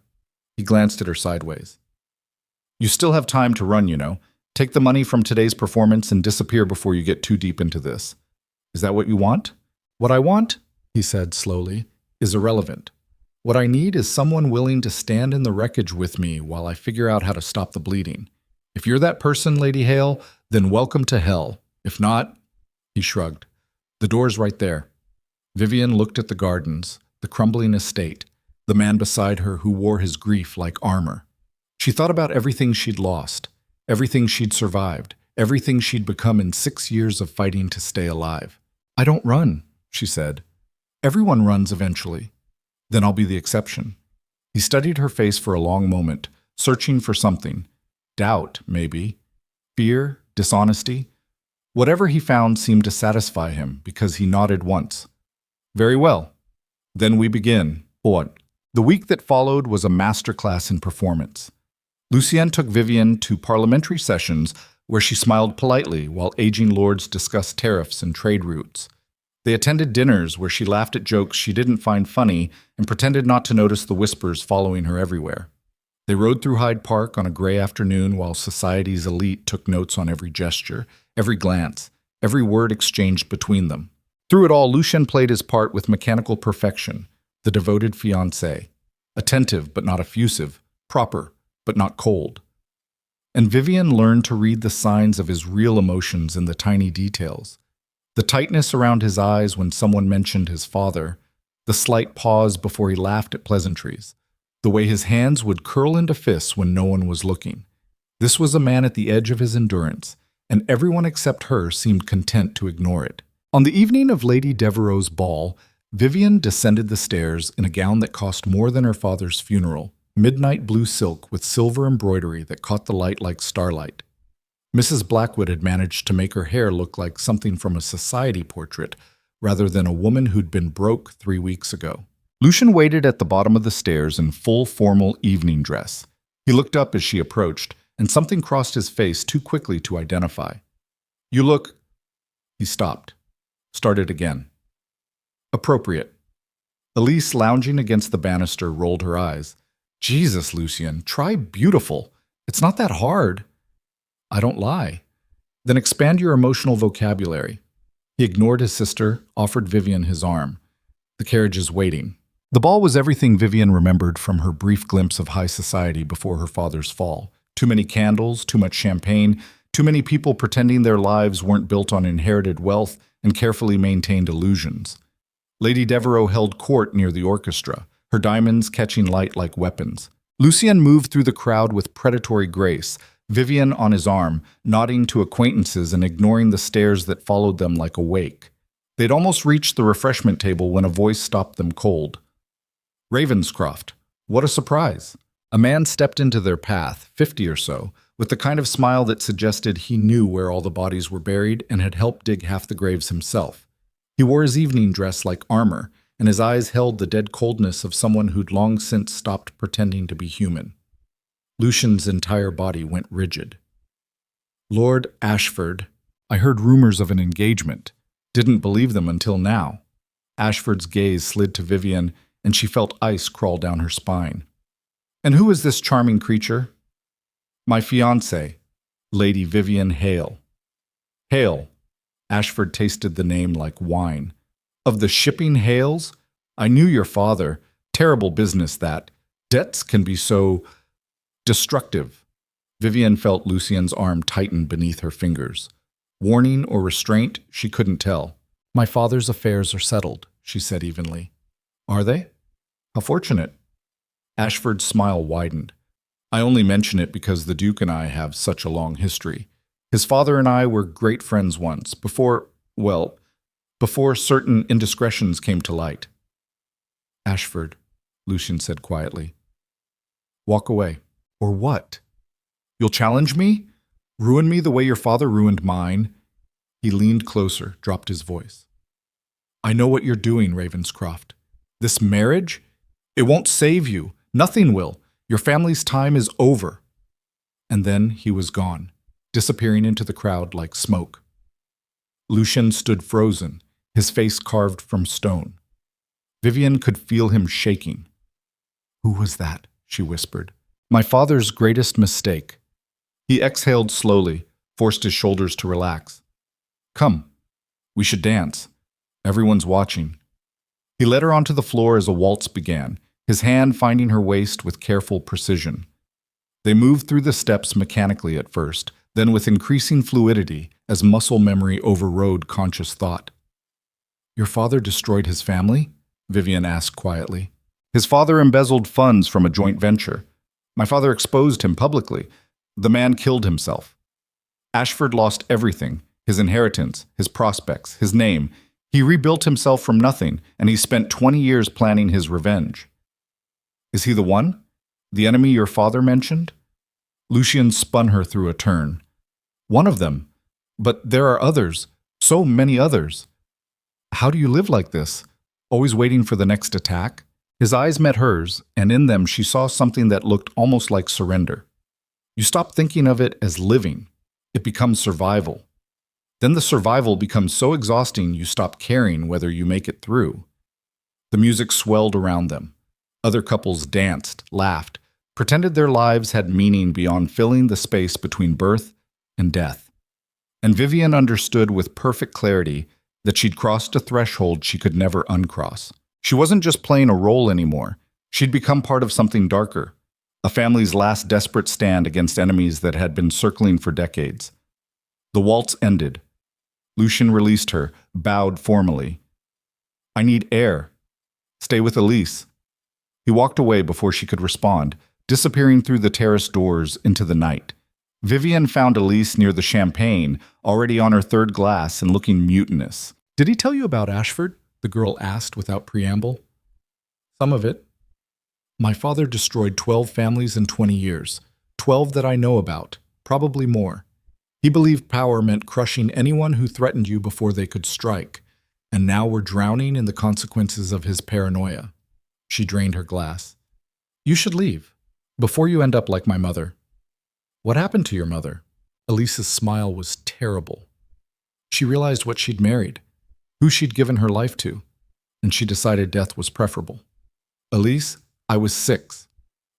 He glanced at her sideways. You still have time to run, you know. Take the money from today's performance and disappear before you get too deep into this. Is that what you want? What I want, he said slowly, is irrelevant. What I need is someone willing to stand in the wreckage with me while I figure out how to stop the bleeding. If you're that person, Lady Hale, then welcome to hell. If not, he shrugged. The door's right there. Vivian looked at the gardens, the crumbling estate, the man beside her who wore his grief like armor. She thought about everything she'd lost, Everything she'd survived, everything she'd become in 6 years of fighting to stay alive. "I don't run," she said. "Everyone runs eventually. Then I'll be the exception." He studied her face for a long moment, searching for something. Doubt, maybe. Fear, dishonesty. Whatever he found seemed to satisfy him because he nodded once. "Very well. Then we begin." What? The week that followed was a masterclass in performance. Lucien took Vivienne to parliamentary sessions where she smiled politely while aging lords discussed tariffs and trade routes. They attended dinners where she laughed at jokes she didn't find funny and pretended not to notice the whispers following her everywhere. They rode through Hyde Park on a gray afternoon while society's elite took notes on every gesture, every glance, every word exchanged between them. Through it all, Lucien played his part with mechanical perfection, the devoted fiancé, attentive but not effusive, proper but not cold. And Vivienne learned to read the signs of his real emotions in the tiny details. The tightness around his eyes when someone mentioned his father, the slight pause before he laughed at pleasantries, the way his hands would curl into fists when no one was looking. This was a man at the edge of his endurance, and everyone except her seemed content to ignore it. On the evening of Lady Devereux's ball, Vivienne descended the stairs in a gown that cost more than her father's funeral, midnight blue silk with silver embroidery that caught the light like starlight. Mrs. Blackwood had managed to make her hair look like something from a society portrait, rather than a woman who'd been broke 3 weeks ago. Lucien waited at the bottom of the stairs in full formal evening dress. He looked up as she approached, and something crossed his face too quickly to identify. "You look—" He stopped. Started again. "Appropriate." Elise, lounging against the banister, rolled her eyes. "Jesus, Lucien, try beautiful. It's not that hard." "I don't lie." "Then expand your emotional vocabulary." He ignored his sister, offered Vivienne his arm. "The carriage is waiting." The ball was everything Vivienne remembered from her brief glimpse of high society before her father's fall. Too many candles, too much champagne, too many people pretending their lives weren't built on inherited wealth and carefully maintained illusions. Lady Devereux held court near the orchestra, her diamonds catching light like weapons. Lucien moved through the crowd with predatory grace, Vivienne on his arm, nodding to acquaintances and ignoring the stares that followed them like a wake. They'd almost reached the refreshment table when a voice stopped them cold. "Ravenscroft, what a surprise." A man stepped into their path, 50 or so, with the kind of smile that suggested he knew where all the bodies were buried and had helped dig half the graves himself. He wore his evening dress like armor, and his eyes held the dead coldness of someone who'd long since stopped pretending to be human. Lucien's entire body went rigid. "Lord Ashford, I heard rumors of an engagement. Didn't believe them until now." Ashford's gaze slid to Vivienne, and she felt ice crawl down her spine. "And who is this charming creature?" "My fiancée, Lady Vivienne Hale." "Hale." Ashford tasted the name like wine. "Of the shipping Hales? I knew your father. Terrible business, that. Debts can be so destructive." Vivienne felt Lucien's arm tighten beneath her fingers. Warning or restraint, she couldn't tell. "My father's affairs are settled," she said evenly. "Are they? How fortunate." Ashford's smile widened. "I only mention it because the Duke and I have such a long history. His father and I were great friends once, before certain indiscretions came to light." "Ashford," Lucien said quietly. "Walk away." "Or what? You'll challenge me? Ruin me the way your father ruined mine?" He leaned closer, dropped his voice. "I know what you're doing, Ravenscroft. This marriage? It won't save you. Nothing will. Your family's time is over." And then he was gone, disappearing into the crowd like smoke. Lucien stood frozen, his face carved from stone. Vivienne could feel him shaking. "Who was that?" she whispered. "My father's greatest mistake." He exhaled slowly, forced his shoulders to relax. "Come, we should dance. Everyone's watching." He led her onto the floor as a waltz began, his hand finding her waist with careful precision. They moved through the steps mechanically at first, then with increasing fluidity as muscle memory overrode conscious thought. "Your father destroyed his family?" Vivienne asked quietly. "His father embezzled funds from a joint venture. My father exposed him publicly. The man killed himself. Ashford lost everything, his inheritance, his prospects, his name. He rebuilt himself from nothing, and he spent 20 years planning his revenge. Is he the one? The enemy your father mentioned? Lucian spun her through a turn. One of them. But there are others. So many others. How do you live like this? Always waiting for the next attack? His eyes met hers, and in them she saw something that looked almost like surrender. You stop thinking of it as living. It becomes survival. Then the survival becomes so exhausting you stop caring whether you make it through. The music swelled around them. Other couples danced, laughed, pretended their lives had meaning beyond filling the space between birth and death. And Vivian understood with perfect clarity that she'd crossed a threshold she could never uncross. She wasn't just playing a role anymore. She'd become part of something darker, a family's last desperate stand against enemies that had been circling for decades. The waltz ended. Lucian released her, bowed formally. I need air. Stay with Elise. He walked away before she could respond, disappearing through the terrace doors into the night. Vivian found Elise near the champagne, already on her third glass and looking mutinous. Did he tell you about Ashford? The girl asked without preamble. Some of it. My father destroyed 12 families in 20 years. 12 that I know about, probably more. He believed power meant crushing anyone who threatened you before they could strike, and now we're drowning in the consequences of his paranoia. She drained her glass. You should leave, before you end up like my mother. What happened to your mother? Elise's smile was terrible. She realized what she'd married, who she'd given her life to, and she decided death was preferable. Elise, I was 6.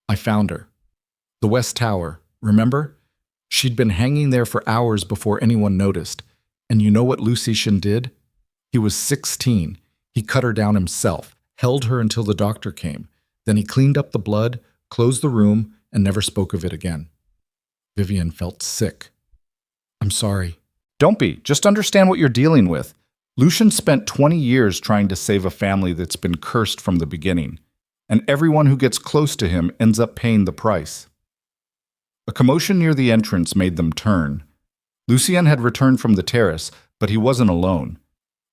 I found her. The West Tower, remember? She'd been hanging there for hours before anyone noticed. And you know what Lucetian did? He was 16. He cut her down himself, held her until the doctor came. Then he cleaned up the blood, closed the room, and never spoke of it again. Vivian felt sick. I'm sorry. Don't be. Just understand what you're dealing with. Lucian spent 20 years trying to save a family that's been cursed from the beginning. And everyone who gets close to him ends up paying the price. A commotion near the entrance made them turn. Lucien had returned from the terrace, but he wasn't alone.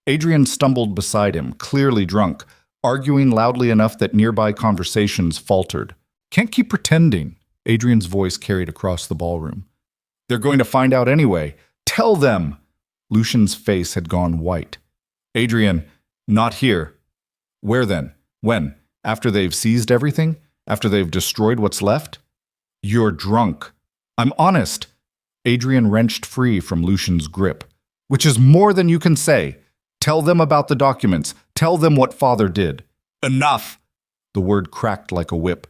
Adrian stumbled beside him, clearly drunk, arguing loudly enough that nearby conversations faltered. Can't keep pretending, Adrian's voice carried across the ballroom. They're going to find out anyway. Tell them! Lucian's face had gone white. Adrian, not here. Where then? When? After they've seized everything? After they've destroyed what's left? You're drunk. I'm honest. Adrian wrenched free from Lucian's grip. Which is more than you can say. Tell them about the documents. Tell them what father did. Enough! The word cracked like a whip.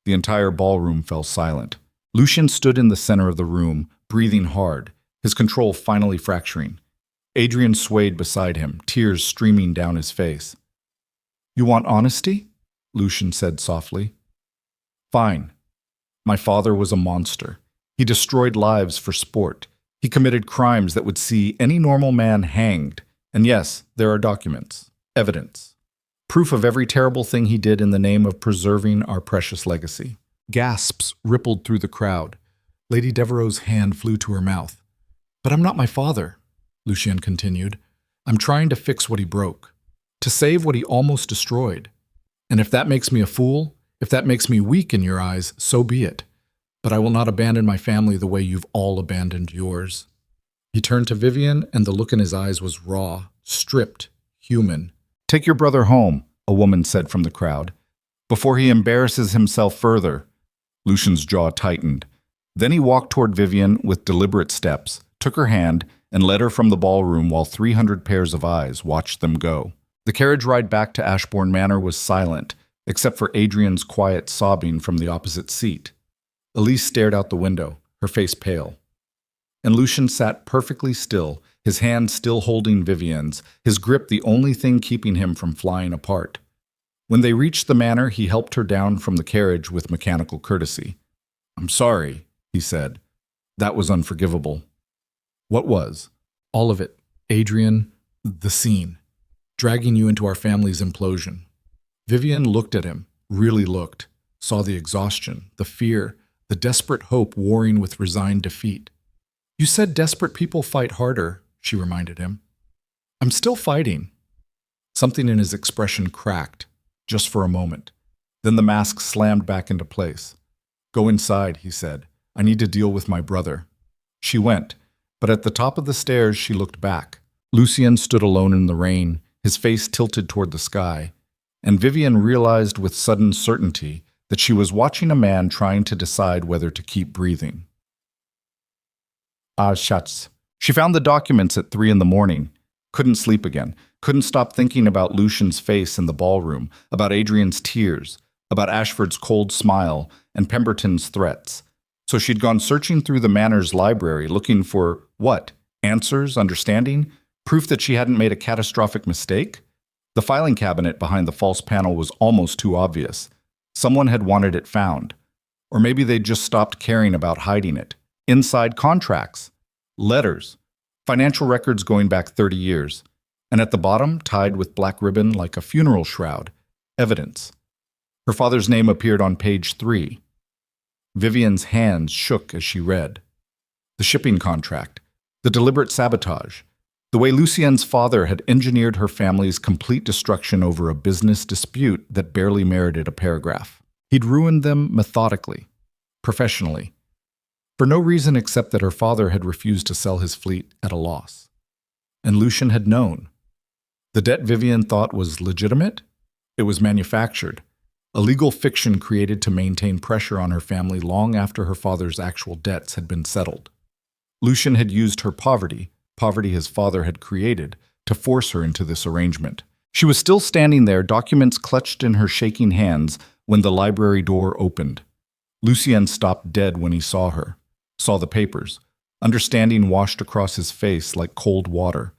The entire ballroom fell silent. Lucian stood in the center of the room, breathing hard, his control finally fracturing. Adrian swayed beside him, tears streaming down his face. You want honesty? Lucian said softly. Fine. My father was a monster. He destroyed lives for sport. He committed crimes that would see any normal man hanged. And yes, there are documents, evidence, proof of every terrible thing he did in the name of preserving our precious legacy. Gasps rippled through the crowd. Lady Devereux's hand flew to her mouth. But I'm not my father, Lucien continued. I'm trying to fix what he broke, to save what he almost destroyed. And if that makes me a fool, if that makes me weak in your eyes, so be it. But I will not abandon my family the way you've all abandoned yours. He turned to Vivian, and the look in his eyes was raw, stripped, human. Take your brother home, a woman said from the crowd. Before he embarrasses himself further. Lucian's jaw tightened. Then he walked toward Vivian with deliberate steps, took her hand, and led her from the ballroom while 300 pairs of eyes watched them go. The carriage ride back to Ashbourne Manor was silent, except for Adrian's quiet sobbing from the opposite seat. Elise stared out the window, her face pale. And Lucian sat perfectly still, his hand still holding Vivian's, his grip the only thing keeping him from flying apart. When they reached the manor, he helped her down from the carriage with mechanical courtesy. I'm sorry, he said. That was unforgivable. What was? All of it. Adrian, the scene. Dragging you into our family's implosion. Vivian looked at him, really looked, saw the exhaustion, the fear, the desperate hope warring with resigned defeat. You said desperate people fight harder, she reminded him. I'm still fighting. Something in his expression cracked, just for a moment. Then the mask slammed back into place. Go inside, he said. I need to deal with my brother. She went, but at the top of the stairs she looked back. Lucien stood alone in the rain, his face tilted toward the sky, and Vivian realized with sudden certainty that she was watching a man trying to decide whether to keep breathing. Shucks. She found the documents at 3 a.m. Couldn't sleep again. Couldn't stop thinking about Lucian's face in the ballroom, about Adrian's tears, about Ashford's cold smile, and Pemberton's threats. So she'd gone searching through the Manor's library looking for, what? Answers, understanding, proof that she hadn't made a catastrophic mistake? The filing cabinet behind the false panel was almost too obvious. Someone had wanted it found. Or maybe they'd just stopped caring about hiding it. Inside contracts, letters, financial records going back 30 years. And at the bottom, tied with black ribbon like a funeral shroud, evidence. Her father's name appeared on page 3. Vivian's hands shook as she read. The shipping contract, the deliberate sabotage, the way Lucien's father had engineered her family's complete destruction over a business dispute that barely merited a paragraph. He'd ruined them methodically, professionally, for no reason except that her father had refused to sell his fleet at a loss. And Lucien had known. The debt Vivian thought was legitimate? It was manufactured, a legal fiction created to maintain pressure on her family long after her father's actual debts had been settled. Lucien had used her poverty his father had created, to force her into this arrangement. She was still standing there, documents clutched in her shaking hands, when the library door opened. Lucien stopped dead when he saw her, saw the papers. Understanding washed across his face like cold water.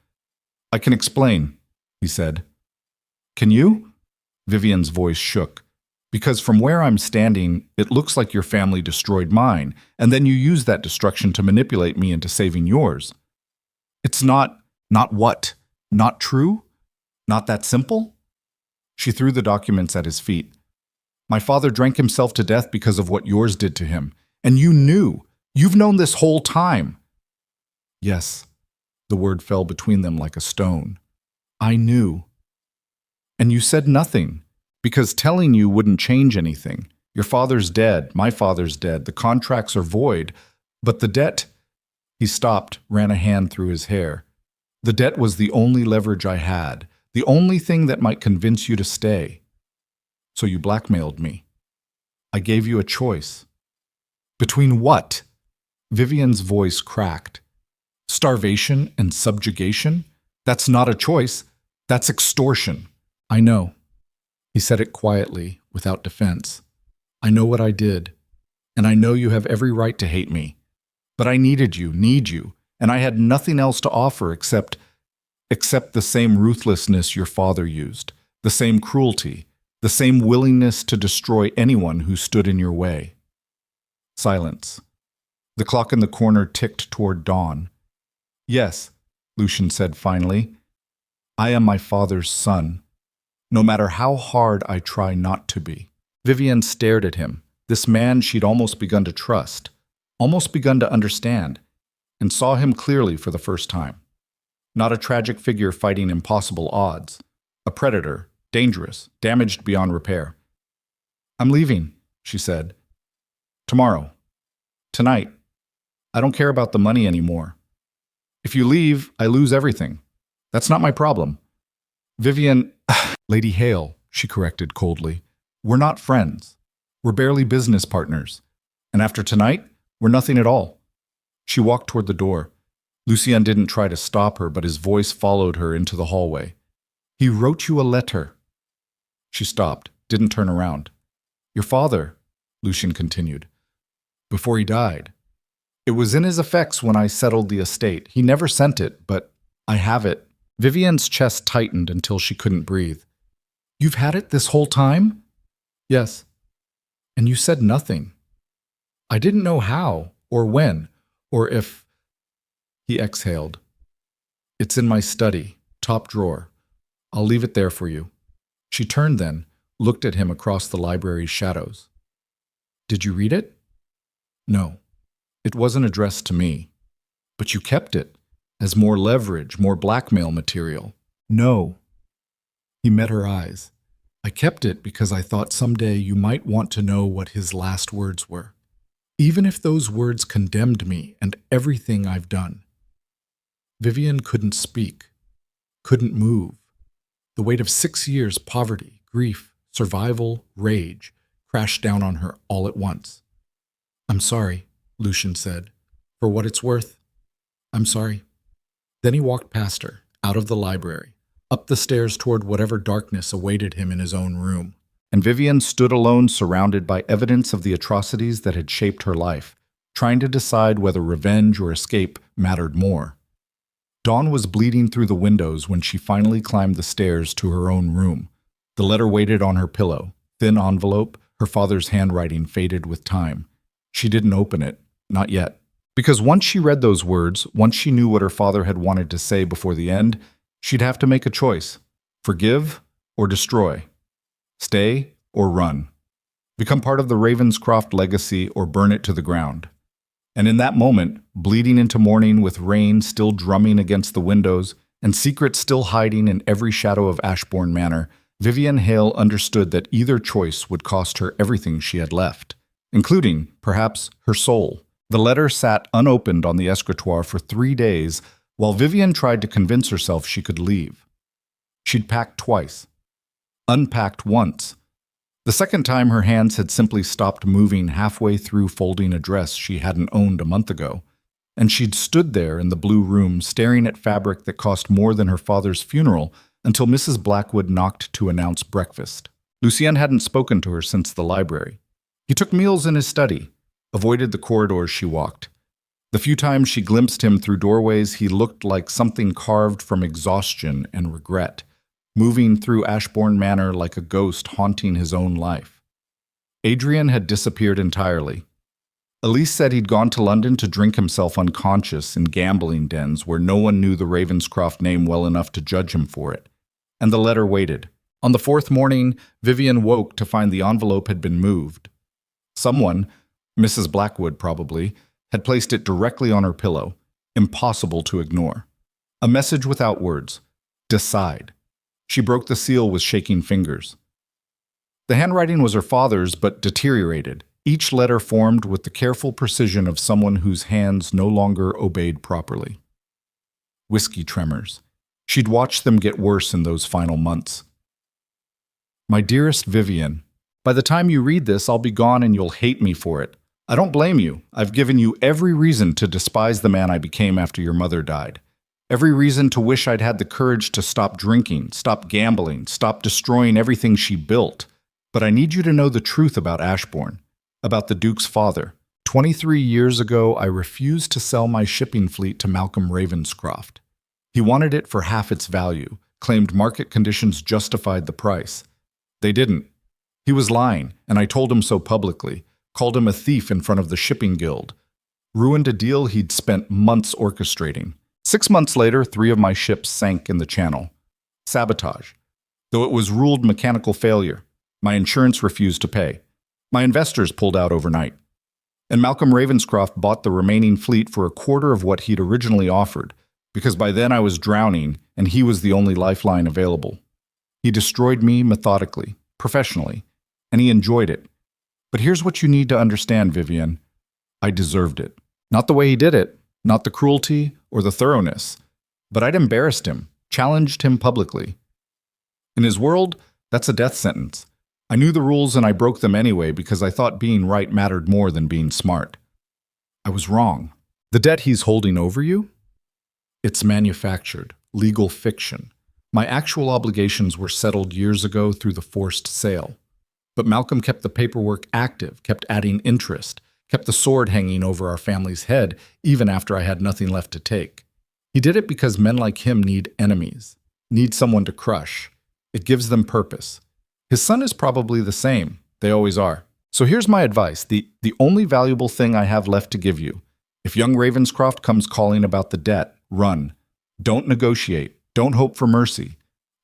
I can explain, he said. Can you? Vivian's voice shook. Because from where I'm standing, it looks like your family destroyed mine, and then you used that destruction to manipulate me into saving yours. It's not what? Not true? Not that simple? She threw the documents at his feet. My father drank himself to death because of what yours did to him. And you knew. You've known this whole time. Yes. The word fell between them like a stone. I knew. And you said nothing, because telling you wouldn't change anything. Your father's dead, my father's dead, the contracts are void, but the debt... He stopped, ran a hand through his hair. The debt was the only leverage I had, the only thing that might convince you to stay. So you blackmailed me. I gave you a choice. Between what? Vivian's voice cracked. Starvation and subjugation? That's not a choice. That's extortion. I know. He said it quietly, without defense. I know what I did, and I know you have every right to hate me. But I need you, and I had nothing else to offer except the same ruthlessness your father used, the same cruelty, the same willingness to destroy anyone who stood in your way. Silence. The clock in the corner ticked toward dawn. Yes, Lucien said finally, I am my father's son, no matter how hard I try not to be. Vivian stared at him, this man she'd almost begun to trust, almost begun to understand, and saw him clearly for the first time. Not a tragic figure fighting impossible odds. A predator, dangerous, damaged beyond repair. I'm leaving, she said. Tomorrow. Tonight. I don't care about the money anymore. If you leave, I lose everything. That's not my problem. Vivian, Lady Hale, she corrected coldly. We're not friends. We're barely business partners. And after tonight, we're nothing at all. She walked toward the door. Lucien didn't try to stop her, but his voice followed her into the hallway. He wrote you a letter. She stopped, didn't turn around. Your father, Lucien continued, before he died. It was in his effects when I settled the estate. He never sent it, but I have it. Vivian's chest tightened until she couldn't breathe. You've had it this whole time? Yes. And you said nothing. I didn't know how, or when, or if... He exhaled. It's in my study, top drawer. I'll leave it there for you. She turned then, looked at him across the library's shadows. Did you read it? No, it wasn't addressed to me. But you kept it, as more leverage, more blackmail material. No. He met her eyes. I kept it because I thought someday you might want to know what his last words were. Even if those words condemned me and everything I've done. Vivian couldn't speak, couldn't move. The weight of 6 years' poverty, grief, survival, rage crashed down on her all at once. I'm sorry, Lucian said. For what it's worth, I'm sorry. Then he walked past her, out of the library, up the stairs toward whatever darkness awaited him in his own room. And Vivian stood alone, surrounded by evidence of the atrocities that had shaped her life, trying to decide whether revenge or escape mattered more. Dawn was bleeding through the windows when she finally climbed the stairs to her own room. The letter waited on her pillow, thin envelope, her father's handwriting faded with time. She didn't open it, not yet. Because once she read those words, once she knew what her father had wanted to say before the end, she'd have to make a choice. Forgive or destroy. Stay or run. Become part of the Ravenscroft legacy or burn it to the ground. And in that moment, bleeding into morning with rain still drumming against the windows and secrets still hiding in every shadow of Ashbourne Manor, Vivian Hale understood that either choice would cost her everything she had left, including, perhaps, her soul. The letter sat unopened on the escritoire for 3 days while Vivian tried to convince herself she could leave. She'd packed twice. Unpacked once. The second time her hands had simply stopped moving halfway through folding a dress she hadn't owned a month ago, and she'd stood there in the blue room staring at fabric that cost more than her father's funeral until Mrs. Blackwood knocked to announce breakfast. Lucien hadn't spoken to her since the library. He took meals in his study, avoided the corridors she walked. The few times she glimpsed him through doorways, he looked like something carved from exhaustion and regret, moving through Ashbourne Manor like a ghost haunting his own life. Adrian had disappeared entirely. Elise said he'd gone to London to drink himself unconscious in gambling dens where no one knew the Ravenscroft name well enough to judge him for it. And the letter waited. On the 4th morning, Vivian woke to find the envelope had been moved. Someone, Mrs. Blackwood probably, had placed it directly on her pillow, impossible to ignore. A message without words. Decide. She broke the seal with shaking fingers. The handwriting was her father's, but deteriorated, each letter formed with the careful precision of someone whose hands no longer obeyed properly. Whiskey tremors. She'd watched them get worse in those final months. My dearest Vivian, by the time you read this, I'll be gone and you'll hate me for it. I don't blame you. I've given you every reason to despise the man I became after your mother died. Every reason to wish I'd had the courage to stop drinking, stop gambling, stop destroying everything she built. But I need you to know the truth about Ashbourne, about the Duke's father. 23 years ago, I refused to sell my shipping fleet to Malcolm Ravenscroft. He wanted it for half its value, claimed market conditions justified the price. They didn't. He was lying, and I told him so publicly, called him a thief in front of the shipping guild. Ruined a deal he'd spent months orchestrating. 6 months later, 3 of my ships sank in the channel. Sabotage. Though it was ruled mechanical failure, my insurance refused to pay. My investors pulled out overnight. And Malcolm Ravenscroft bought the remaining fleet for a quarter of what he'd originally offered, because by then I was drowning and he was the only lifeline available. He destroyed me methodically, professionally, and he enjoyed it. But here's what you need to understand, Vivian. I deserved it. Not the way he did it, not the cruelty or the thoroughness, but I'd embarrassed him, challenged him publicly. In his world, that's a death sentence. I knew the rules and I broke them anyway because I thought being right mattered more than being smart. I was wrong. The debt he's holding over you? It's manufactured, legal fiction. My actual obligations were settled years ago through the forced sale. But Malcolm kept the paperwork active, kept adding interest, kept the sword hanging over our family's head even after I had nothing left to take. He did it because men like him need enemies, need someone to crush. It gives them purpose. His son is probably the same. They always are. So here's my advice, the only valuable thing I have left to give you. If young Ravenscroft comes calling about the debt, run. Don't negotiate. Don't hope for mercy.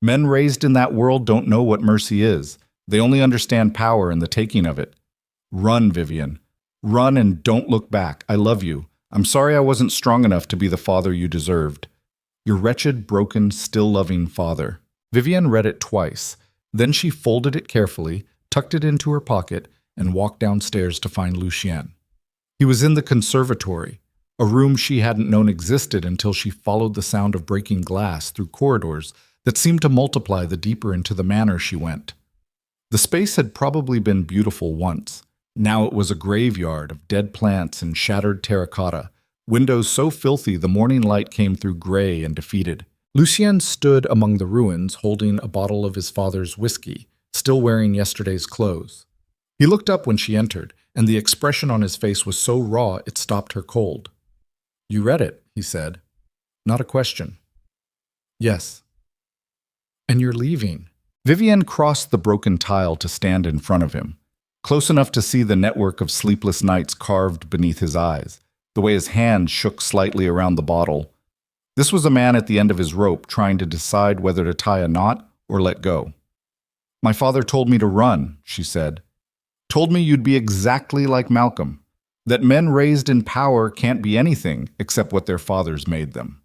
Men raised in that world don't know what mercy is. They only understand power and the taking of it. Run, Vivian. Run and don't look back. I love you. I'm sorry I wasn't strong enough to be the father you deserved. Your wretched, broken, still-loving father. Vivienne read it twice. Then she folded it carefully, tucked it into her pocket, and walked downstairs to find Lucien. He was in the conservatory, a room she hadn't known existed until she followed the sound of breaking glass through corridors that seemed to multiply the deeper into the manor she went. The space had probably been beautiful once. Now it was a graveyard of dead plants and shattered terracotta, windows so filthy the morning light came through gray and defeated. Lucien stood among the ruins holding a bottle of his father's whiskey, still wearing yesterday's clothes. He looked up when she entered, and the expression on his face was so raw it stopped her cold. "You read it," he said. "Not a question." "Yes." "And you're leaving." Vivienne crossed the broken tile to stand in front of him, close enough to see the network of sleepless nights carved beneath his eyes, the way his hand shook slightly around the bottle. This was a man at the end of his rope trying to decide whether to tie a knot or let go. "My father told me to run," she said. "Told me you'd be exactly like Malcolm, that men raised in power can't be anything except what their fathers made them."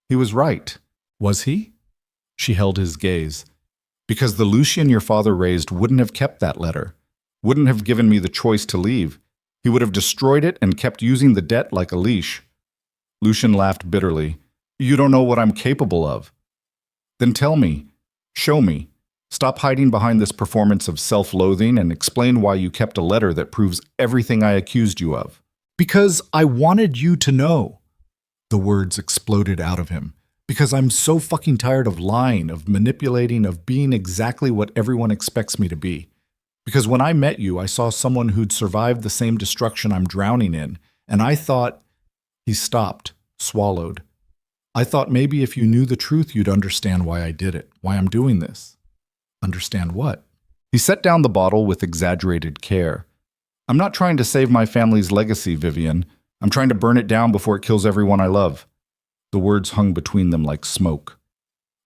He was right. Was he? She held his gaze. "Because the Lucien your father raised wouldn't have kept that letter, wouldn't have given me the choice to leave. He would have destroyed it and kept using the debt like a leash." Lucien laughed bitterly. "You don't know what I'm capable of." "Then tell me. Show me. Stop hiding behind this performance of self-loathing and explain why you kept a letter that proves everything I accused you of." "Because I wanted you to know." The words exploded out of him. "Because I'm so fucking tired of lying, of manipulating, of being exactly what everyone expects me to be. Because when I met you, I saw someone who'd survived the same destruction I'm drowning in, and I thought—" He stopped, swallowed. "I thought maybe if you knew the truth, you'd understand why I did it, why I'm doing this." "Understand what?" He set down the bottle with exaggerated care. "I'm not trying to save my family's legacy, Vivienne. I'm trying to burn it down before it kills everyone I love." The words hung between them like smoke.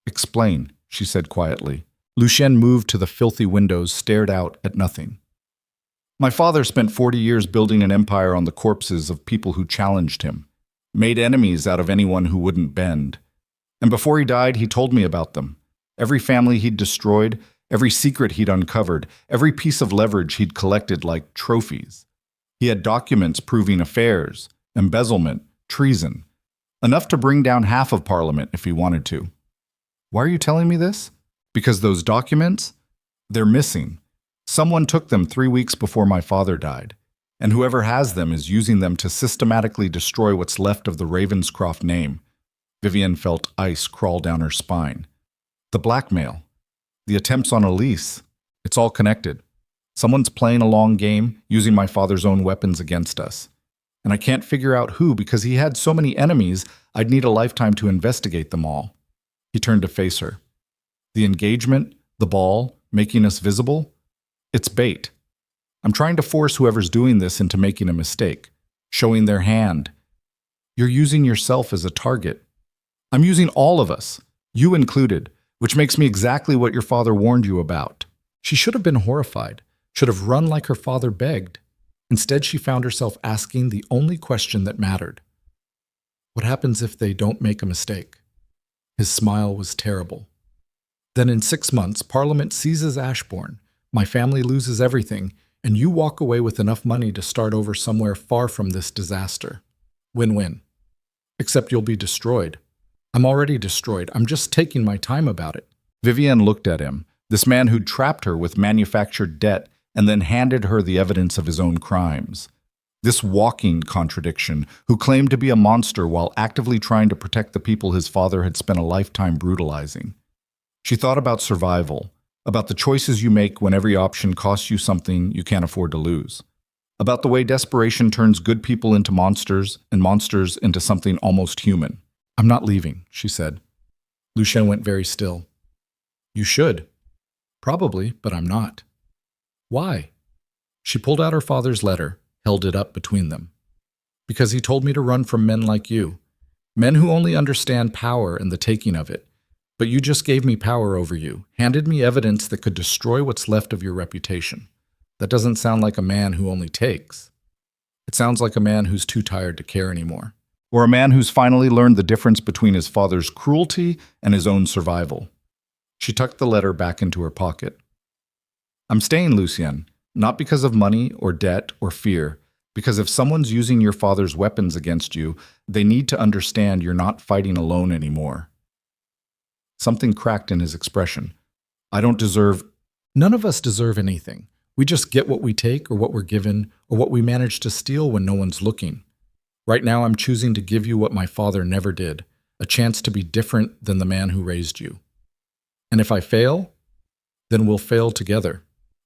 "Explain," she said quietly. Lucien moved to the filthy windows, stared out at nothing. "My father spent 40 years building an empire on the corpses of people who challenged him, made enemies out of anyone who wouldn't bend. And before he died, he told me about them. Every family he'd destroyed, every secret he'd uncovered, every piece of leverage he'd collected like trophies. He had documents proving affairs, embezzlement, treason, enough to bring down half of Parliament if he wanted to. Why are you telling me this? Because those documents, they're missing. Someone took them 3 weeks before my father died, and whoever has them is using them to systematically destroy what's left of the Ravenscroft name." Vivienne felt ice crawl down her spine. "The blackmail, the attempts on a lease, it's all connected. Someone's playing a long game, using my father's own weapons against us. And I can't figure out who because he had so many enemies, I'd need a lifetime to investigate them all." He turned to face her. "The engagement, the ball, making us visible? It's bait. I'm trying to force whoever's doing this into making a mistake, showing their hand. You're using yourself as a target. I'm using all of us, you included, which makes me exactly what your father warned you about." She should have been horrified, should have run like her father begged. Instead, she found herself asking the only question that mattered. What happens if they don't make a mistake? His smile was terrible. "Then in 6 months, Parliament seizes Ashbourne, my family loses everything, and you walk away with enough money to start over somewhere far from this disaster. Win-win. Except you'll be destroyed. I'm already destroyed. I'm just taking my time about it." Vivienne looked at him, this man who'd trapped her with manufactured debt and then handed her the evidence of his own crimes. This walking contradiction, who claimed to be a monster while actively trying to protect the people his father had spent a lifetime brutalizing. She thought about survival, about the choices you make when every option costs you something you can't afford to lose, about the way desperation turns good people into monsters and monsters into something almost human. "I'm not leaving," she said. Lucien went very still. "You should." "Probably, but I'm not." "Why?" She pulled out her father's letter, held it up between them. "Because he told me to run from men like you, men who only understand power and the taking of it. But you just gave me power over you, handed me evidence that could destroy what's left of your reputation. That doesn't sound like a man who only takes." It sounds like a man who's too tired to care anymore. Or a man who's finally learned the difference between his father's cruelty and his own survival. She tucked the letter back into her pocket. I'm staying, Lucien, not because of money or debt or fear, because if someone's using your father's weapons against you, they need to understand you're not fighting alone anymore. Something cracked in his expression. None of us deserve anything. We just get what we take or what we're given or what we manage to steal when no one's looking. Right now I'm choosing to give you what my father never did, a chance to be different than the man who raised you. And if I fail, then we'll fail together.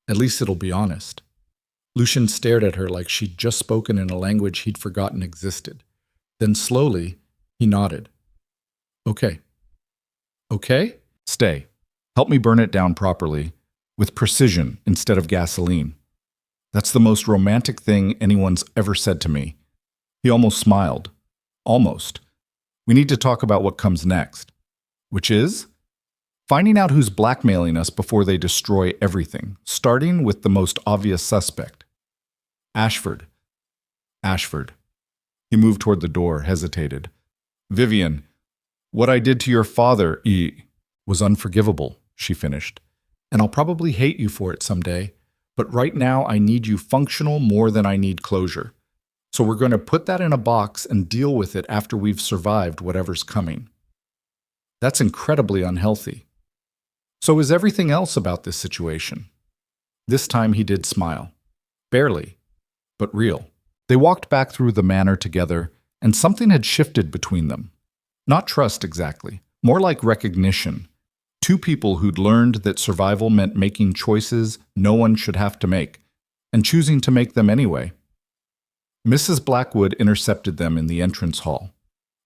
At least it'll be honest. Lucien stared at her like she'd just spoken in a language he'd forgotten existed. Then slowly, he nodded. Okay. Okay? Stay. Help me burn it down properly, with precision instead of gasoline. That's the most romantic thing anyone's ever said to me. He almost smiled. Almost. We need to talk about what comes next. Which is? Finding out who's blackmailing us before they destroy everything, starting with the most obvious suspect. Ashford. Ashford. He moved toward the door, hesitated. Vivian, what I did to your father, was unforgivable, she finished. And I'll probably hate you for it someday, but right now I need you functional more than I need closure. So we're going to put that in a box and deal with it after we've survived whatever's coming. That's incredibly unhealthy. So is everything else about this situation? This time he did smile. Barely, but real. They walked back through the manor together, and something had shifted between them. Not trust exactly, more like recognition. Two people who'd learned that survival meant making choices no one should have to make, and choosing to make them anyway. Mrs. Blackwood intercepted them in the entrance hall.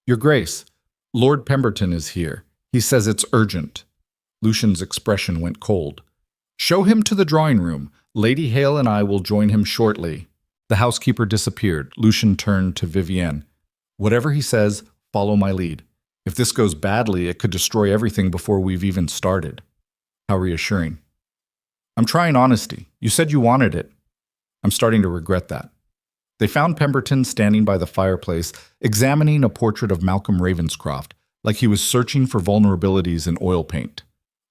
Your Grace, Lord Pemberton is here. He says it's urgent. Lucian's expression went cold. Show him to the drawing room. Lady Hale and I will join him shortly. The housekeeper disappeared. Lucian turned to Vivienne. Whatever he says, follow my lead. If this goes badly, it could destroy everything before we've even started. How reassuring. I'm trying honesty. You said you wanted it. I'm starting to regret that. They found Pemberton standing by the fireplace, examining a portrait of Malcolm Ravenscroft, like he was searching for vulnerabilities in oil paint.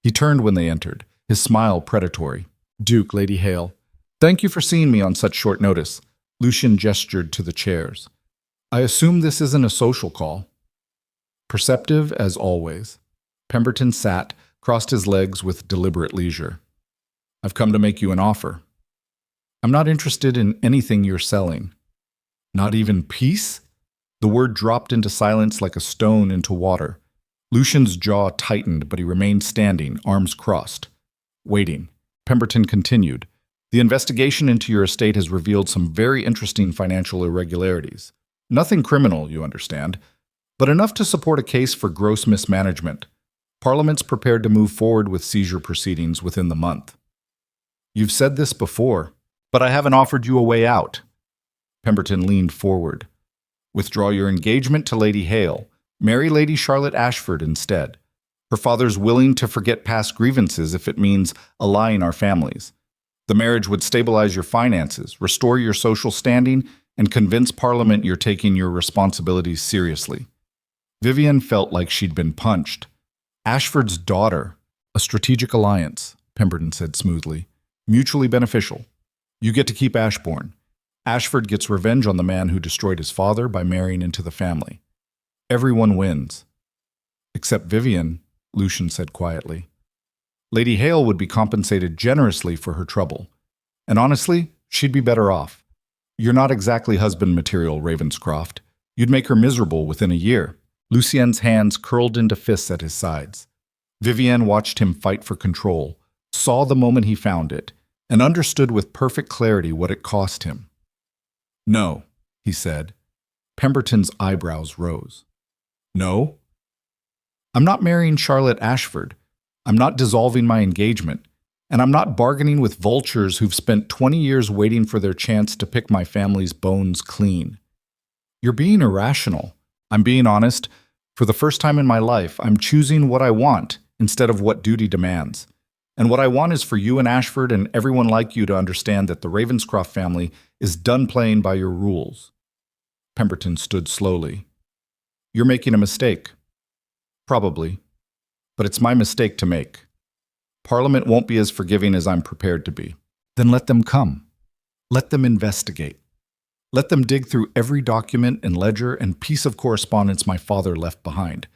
He turned when they entered, his smile predatory. Duke, Lady Hale, thank you for seeing me on such short notice. Lucien gestured to the chairs. I assume this isn't a social call. Perceptive as always. Pemberton sat, crossed his legs with deliberate leisure. I've come to make you an offer. I'm not interested in anything you're selling. Not even peace? The word dropped into silence like a stone into water. Lucian's jaw tightened, but he remained standing, arms crossed. Waiting. Pemberton continued. The investigation into your estate has revealed some very interesting financial irregularities. Nothing criminal, you understand, but enough to support a case for gross mismanagement. Parliament's prepared to move forward with seizure proceedings within the month. You've said this before, but I haven't offered you a way out. Pemberton leaned forward. Withdraw your engagement to Lady Hale. Marry Lady Charlotte Ashford instead. Her father's willing to forget past grievances if it means allying our families. The marriage would stabilize your finances, restore your social standing, and convince Parliament you're taking your responsibilities seriously. Vivian felt like she'd been punched. Ashford's daughter. A strategic alliance, Pemberton said smoothly. Mutually beneficial. You get to keep Ashbourne. Ashford gets revenge on the man who destroyed his father by marrying into the family. Everyone wins. Except Vivian, Lucien said quietly. Lady Hale would be compensated generously for her trouble. And honestly, she'd be better off. You're not exactly husband material, Ravenscroft. You'd make her miserable within a year. Lucien's hands curled into fists at his sides. Vivienne watched him fight for control, saw the moment he found it, and understood with perfect clarity what it cost him. No, he said. Pemberton's eyebrows rose. No? I'm not marrying Charlotte Ashford. I'm not dissolving my engagement. And I'm not bargaining with vultures who've spent 20 years waiting for their chance to pick my family's bones clean. You're being irrational. I'm being honest. For the first time in my life, I'm choosing what I want instead of what duty demands. And what I want is for you and Ashford and everyone like you to understand that the Ravenscroft family is done playing by your rules. Pemberton stood slowly. You're making a mistake. Probably. But it's my mistake to make. Parliament won't be as forgiving as I'm prepared to be. Then let them come. Let them investigate. Let them dig through every document and ledger and piece of correspondence my father left behind.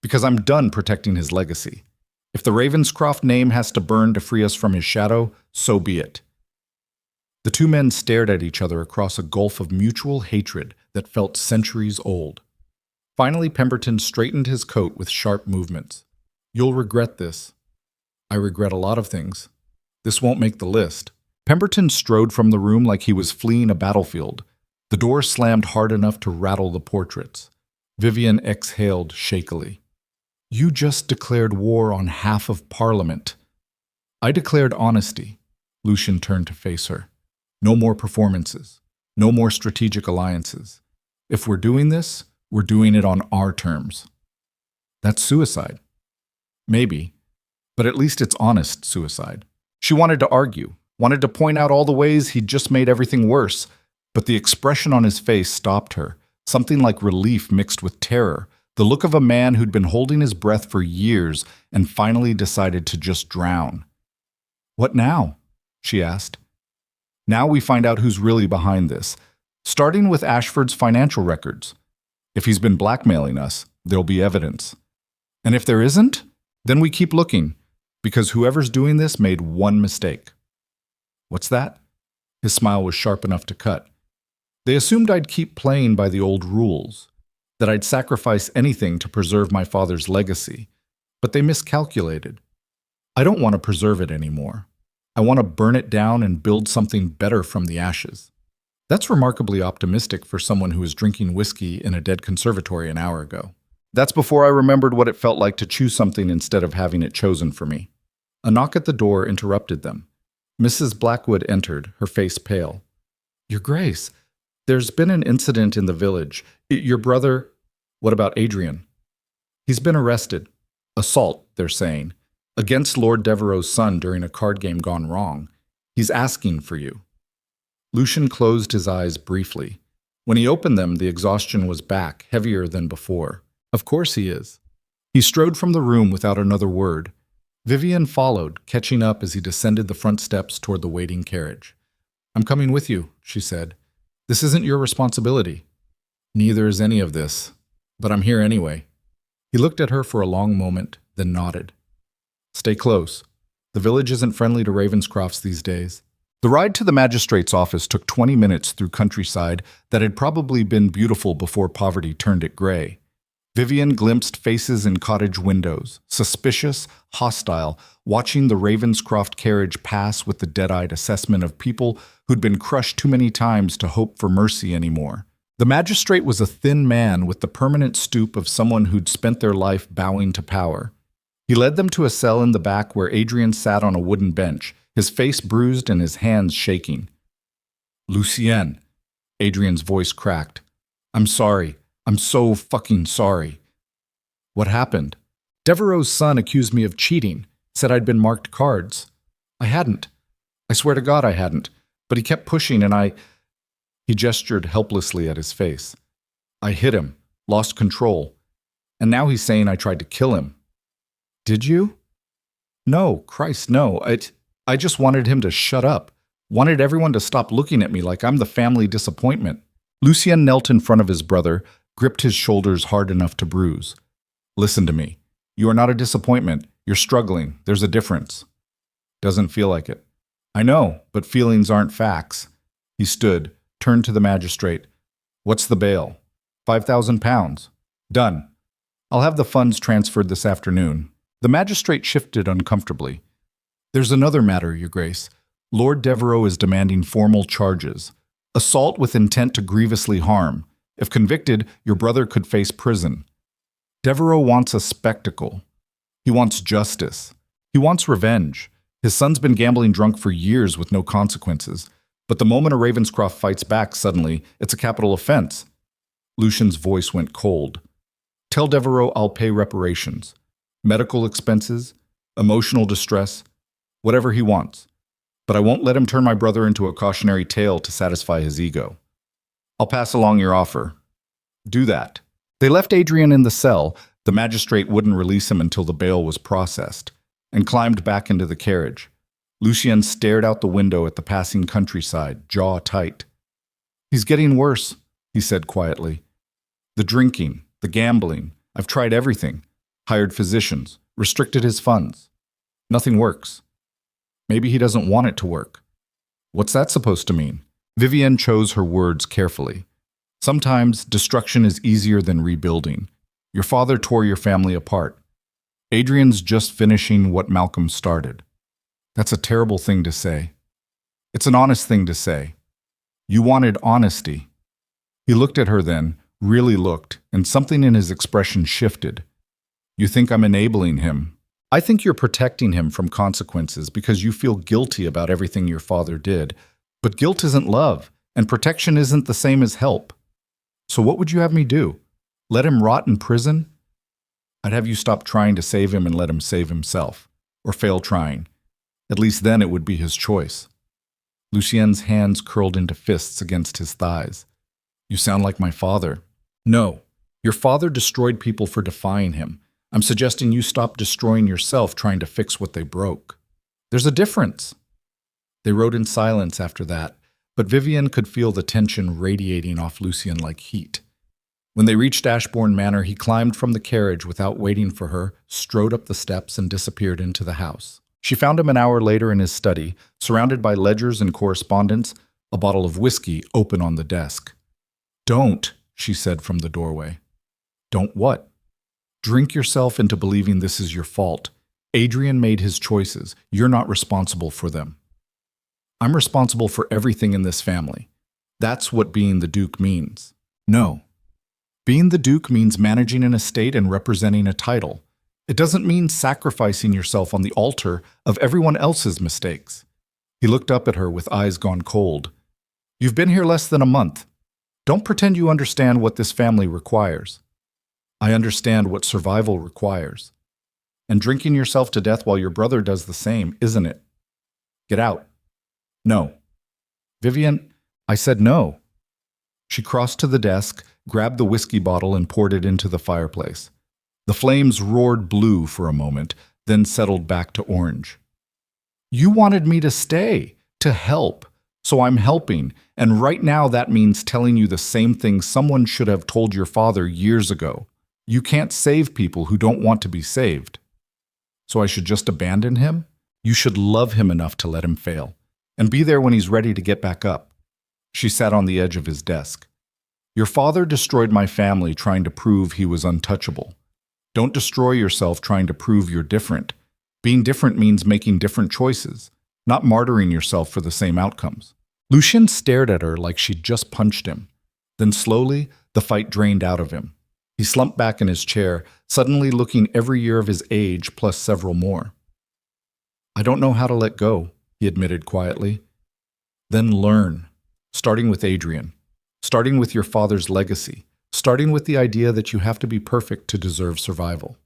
Because I'm done protecting his legacy. If the Ravenscroft name has to burn to free us from his shadow, so be it. The two men stared at each other across a gulf of mutual hatred that felt centuries old. Finally, Pemberton straightened his coat with sharp movements. You'll regret this. I regret a lot of things. This won't make the list. Pemberton strode from the room like he was fleeing a battlefield. The door slammed hard enough to rattle the portraits. Vivian exhaled shakily. You just declared war on half of Parliament. I declared honesty. Lucian turned to face her. No more performances. No more strategic alliances. If we're doing this, we're doing it on our terms. That's suicide. Maybe, but at least it's honest suicide. She wanted to argue, wanted to point out all the ways he'd just made everything worse, but the expression on his face stopped her, something like relief mixed with terror, the look of a man who'd been holding his breath for years and finally decided to just drown. What now? She asked. Now we find out who's really behind this, starting with Ashford's financial records. If he's been blackmailing us, there'll be evidence. And if there isn't, then we keep looking, because whoever's doing this made one mistake. What's that? His smile was sharp enough to cut. They assumed I'd keep playing by the old rules, that I'd sacrifice anything to preserve my father's legacy, but they miscalculated. I don't want to preserve it anymore. I want to burn it down and build something better from the ashes. That's remarkably optimistic for someone who was drinking whiskey in a dead conservatory an hour ago. That's before I remembered what it felt like to choose something instead of having it chosen for me. A knock at the door interrupted them. Mrs. Blackwood entered, her face pale. Your Grace, there's been an incident in the village. Your brother... What about Adrian? He's been arrested. Assault, they're saying. Against Lord Devereux's son during a card game gone wrong. He's asking for you. Lucian closed his eyes briefly. When he opened them, the exhaustion was back, heavier than before. Of course he is. He strode from the room without another word. Vivian followed, catching up as he descended the front steps toward the waiting carriage. I'm coming with you, she said. This isn't your responsibility. Neither is any of this. But I'm here anyway. He looked at her for a long moment, then nodded. Stay close. The village isn't friendly to Ravenscrofts these days. The ride to the magistrate's office took 20 minutes through countryside that had probably been beautiful before poverty turned it gray. Vivian glimpsed faces in cottage windows, suspicious, hostile, watching the Ravenscroft carriage pass with the dead-eyed assessment of people who'd been crushed too many times to hope for mercy anymore. The magistrate was a thin man with the permanent stoop of someone who'd spent their life bowing to power. He led them to a cell in the back where Adrian sat on a wooden bench, his face bruised and his hands shaking. Lucienne, Adrian's voice cracked. I'm sorry. I'm so fucking sorry. What happened? Devereux's son accused me of cheating, said I'd been marked cards. I hadn't. I swear to God I hadn't. But he kept pushing and He gestured helplessly at his face. I hit him, lost control. And now he's saying I tried to kill him. Did you? No, Christ, no. I just wanted him to shut up. Wanted everyone to stop looking at me like I'm the family disappointment. Lucien knelt in front of his brother, gripped his shoulders hard enough to bruise. Listen to me. You are not a disappointment. You're struggling. There's a difference. Doesn't feel like it. I know, but feelings aren't facts. He stood, turned to the magistrate. What's the bail? £5,000. Done. I'll have the funds transferred this afternoon. The magistrate shifted uncomfortably. There's another matter, Your Grace. Lord Devereux is demanding formal charges. Assault with intent to grievously harm. If convicted, your brother could face prison. Devereux wants a spectacle. He wants justice. He wants revenge. His son's been gambling drunk for years with no consequences. But the moment a Ravenscroft fights back suddenly, it's a capital offense. Lucian's voice went cold. Tell Devereux I'll pay reparations. Medical expenses, emotional distress. Whatever he wants. But I won't let him turn my brother into a cautionary tale to satisfy his ego. I'll pass along your offer. Do that. They left Adrian in the cell. The magistrate wouldn't release him until the bail was processed, and climbed back into the carriage. Lucien stared out the window at the passing countryside, jaw tight. He's getting worse, he said quietly. The drinking, the gambling, I've tried everything. Hired physicians, restricted his funds. Nothing works. Maybe he doesn't want it to work. What's that supposed to mean? Vivienne chose her words carefully. Sometimes destruction is easier than rebuilding. Your father tore your family apart. Adrian's just finishing what Malcolm started. That's a terrible thing to say. It's an honest thing to say. You wanted honesty. He looked at her then, really looked, and something in his expression shifted. You think I'm enabling him. I think you're protecting him from consequences because you feel guilty about everything your father did. But guilt isn't love, and protection isn't the same as help. So what would you have me do? Let him rot in prison? I'd have you stop trying to save him and let him save himself, or fail trying. At least then it would be his choice. Lucien's hands curled into fists against his thighs. You sound like my father. No, your father destroyed people for defying him. I'm suggesting you stop destroying yourself trying to fix what they broke. There's a difference. They rode in silence after that, but Vivienne could feel the tension radiating off Lucien like heat. When they reached Ashbourne Manor, he climbed from the carriage without waiting for her, strode up the steps, and disappeared into the house. She found him an hour later in his study, surrounded by ledgers and correspondence, a bottle of whiskey open on the desk. Don't, she said from the doorway. Don't what? Drink yourself into believing this is your fault. Adrian made his choices. You're not responsible for them. I'm responsible for everything in this family. That's what being the Duke means. No. Being the Duke means managing an estate and representing a title. It doesn't mean sacrificing yourself on the altar of everyone else's mistakes. He looked up at her with eyes gone cold. You've been here less than a month. Don't pretend you understand what this family requires. I understand what survival requires. And drinking yourself to death while your brother does the same, isn't it? Get out. No. Vivienne, I said no. She crossed to the desk, grabbed the whiskey bottle, and poured it into the fireplace. The flames roared blue for a moment, then settled back to orange. You wanted me to stay, to help, so I'm helping, and right now that means telling you the same thing someone should have told your father years ago. You can't save people who don't want to be saved. So I should just abandon him? You should love him enough to let him fail, and be there when he's ready to get back up. She sat on the edge of his desk. Your father destroyed my family trying to prove he was untouchable. Don't destroy yourself trying to prove you're different. Being different means making different choices, not martyring yourself for the same outcomes. Lucien stared at her like she'd just punched him. Then slowly, the fight drained out of him. He slumped back in his chair, suddenly looking every year of his age plus several more. I don't know how to let go, he admitted quietly. Then learn, starting with Adrian, starting with your father's legacy, starting with the idea that you have to be perfect to deserve survival.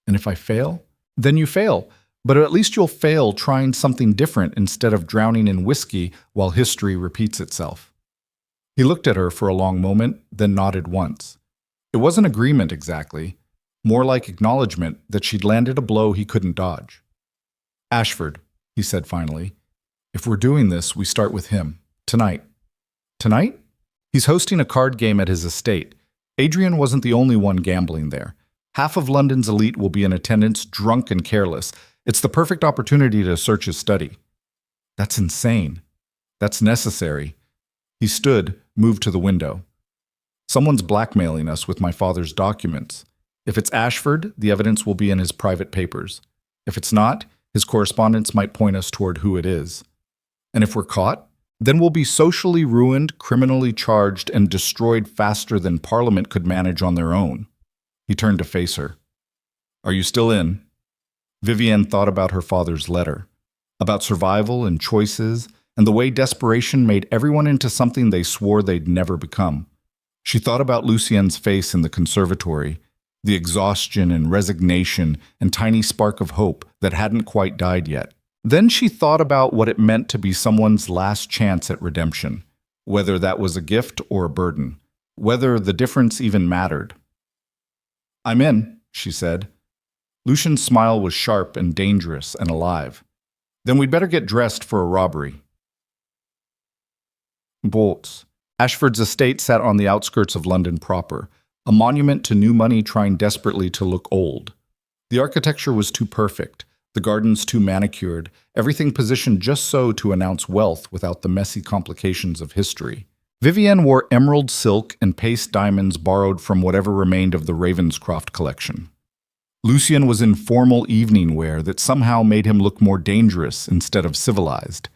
And if I fail, then you fail, but at least you'll fail trying something different instead of drowning in whiskey while history repeats itself. He looked at her for a long moment, then nodded once. It wasn't agreement exactly, more like acknowledgement that she'd landed a blow he couldn't dodge. Ashford, he said finally, if we're doing this, we start with him. Tonight. Tonight? He's hosting a card game at his estate. Adrian wasn't the only one gambling there. Half of London's elite will be in attendance, drunk and careless. It's the perfect opportunity to search his study. That's insane. That's necessary. He stood, moved to the window. Someone's blackmailing us with my father's documents. If it's Ashford, the evidence will be in his private papers. If it's not, his correspondence might point us toward who it is. And if we're caught, then we'll be socially ruined, criminally charged, and destroyed faster than Parliament could manage on their own. He turned to face her. Are you still in? Vivienne thought about her father's letter, about survival and choices, and the way desperation made everyone into something they swore they'd never become. She thought about Lucien's face in the conservatory, the exhaustion and resignation and tiny spark of hope that hadn't quite died yet. Then she thought about what it meant to be someone's last chance at redemption, whether that was a gift or a burden, whether the difference even mattered. "I'm in," she said. Lucian's smile was sharp and dangerous and alive. "Then we'd better get dressed for a robbery." Bolts. Ashford's estate sat on the outskirts of London proper, a monument to new money trying desperately to look old. The architecture was too perfect, the gardens too manicured, everything positioned just so to announce wealth without the messy complications of history. Vivienne wore emerald silk and paste diamonds borrowed from whatever remained of the Ravenscroft collection. Lucian was in formal evening wear that somehow made him look more dangerous instead of civilized.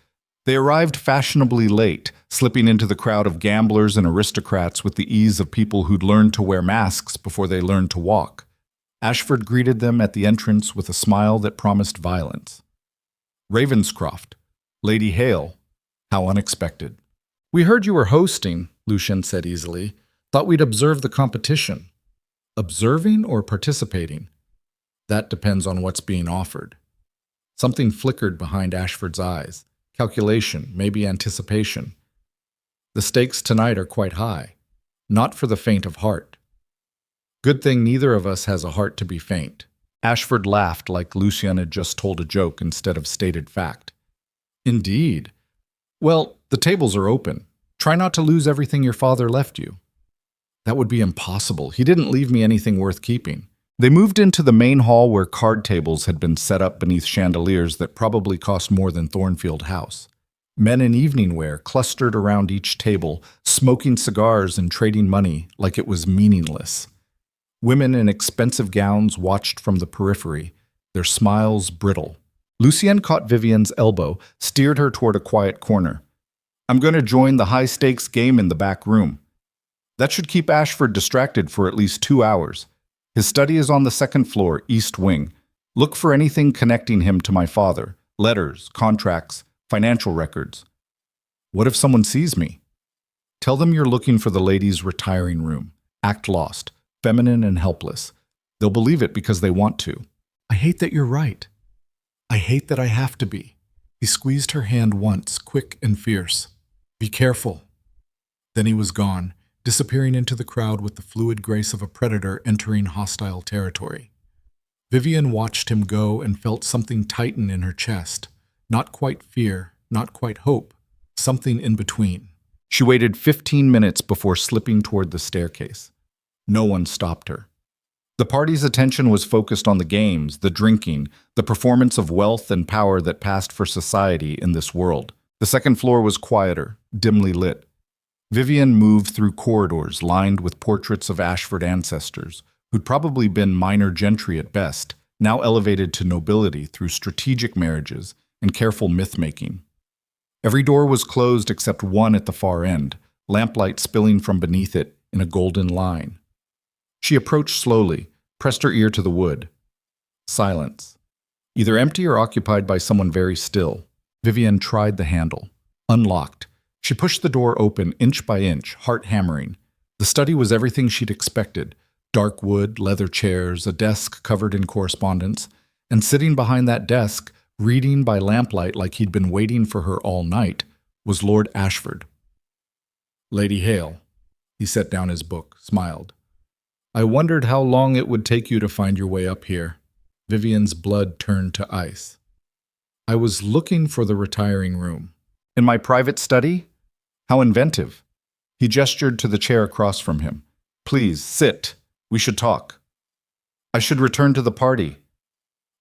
They arrived fashionably late, slipping into the crowd of gamblers and aristocrats with the ease of people who'd learned to wear masks before they learned to walk. Ashford greeted them at the entrance with a smile that promised violence. "Ravenscroft, Lady Hale, how unexpected." "We heard you were hosting," Lucian said easily. "Thought we'd observe the competition." "Observing or participating?" "That depends on what's being offered." Something flickered behind Ashford's eyes. Calculation, maybe anticipation. "The stakes tonight are quite high. Not for the faint of heart." "Good thing neither of us has a heart to be faint." Ashford laughed like Lucian had just told a joke instead of stated fact. "Indeed. Well, the tables are open. Try not to lose everything your father left you." "That would be impossible. He didn't leave me anything worth keeping." They moved into the main hall where card tables had been set up beneath chandeliers that probably cost more than Thornfield House. Men in evening wear clustered around each table, smoking cigars and trading money like it was meaningless. Women in expensive gowns watched from the periphery, their smiles brittle. Lucienne caught Vivienne's elbow, steered her toward a quiet corner. "I'm going to join the high-stakes game in the back room. That should keep Ashford distracted for at least 2 hours. His study is on the second floor, east wing. Look for anything connecting him to my father. Letters, contracts, financial records. What if someone sees me? Tell them you're looking for the ladies' retiring room. Act lost, feminine and helpless. They'll believe it because they want to." "I hate that you're right. I hate that I have to be." He squeezed her hand once, quick and fierce. "Be careful." Then he was gone, disappearing into the crowd with the fluid grace of a predator entering hostile territory. Vivienne watched him go and felt something tighten in her chest. Not quite fear, not quite hope, something in between. She waited 15 minutes before slipping toward the staircase. No one stopped her. The party's attention was focused on the games, the drinking, the performance of wealth and power that passed for society in this world. The second floor was quieter, dimly lit. Vivienne moved through corridors lined with portraits of Ashford ancestors, who'd probably been minor gentry at best, now elevated to nobility through strategic marriages and careful myth-making. Every door was closed except one at the far end, lamplight spilling from beneath it in a golden line. She approached slowly, pressed her ear to the wood. Silence. Either empty or occupied by someone very still. Vivienne tried the handle. Unlocked. She pushed the door open inch by inch, heart hammering. The study was everything she'd expected. Dark wood, leather chairs, a desk covered in correspondence, and sitting behind that desk, reading by lamplight like he'd been waiting for her all night, was Lord Ashford. "Lady Hale." He set down his book, smiled. "I wondered how long it would take you to find your way up here." Vivienne's blood turned to ice. "I was looking for the retiring room." "In my private study? How inventive." He gestured to the chair across from him. "Please, sit. We should talk." "I should return to the party."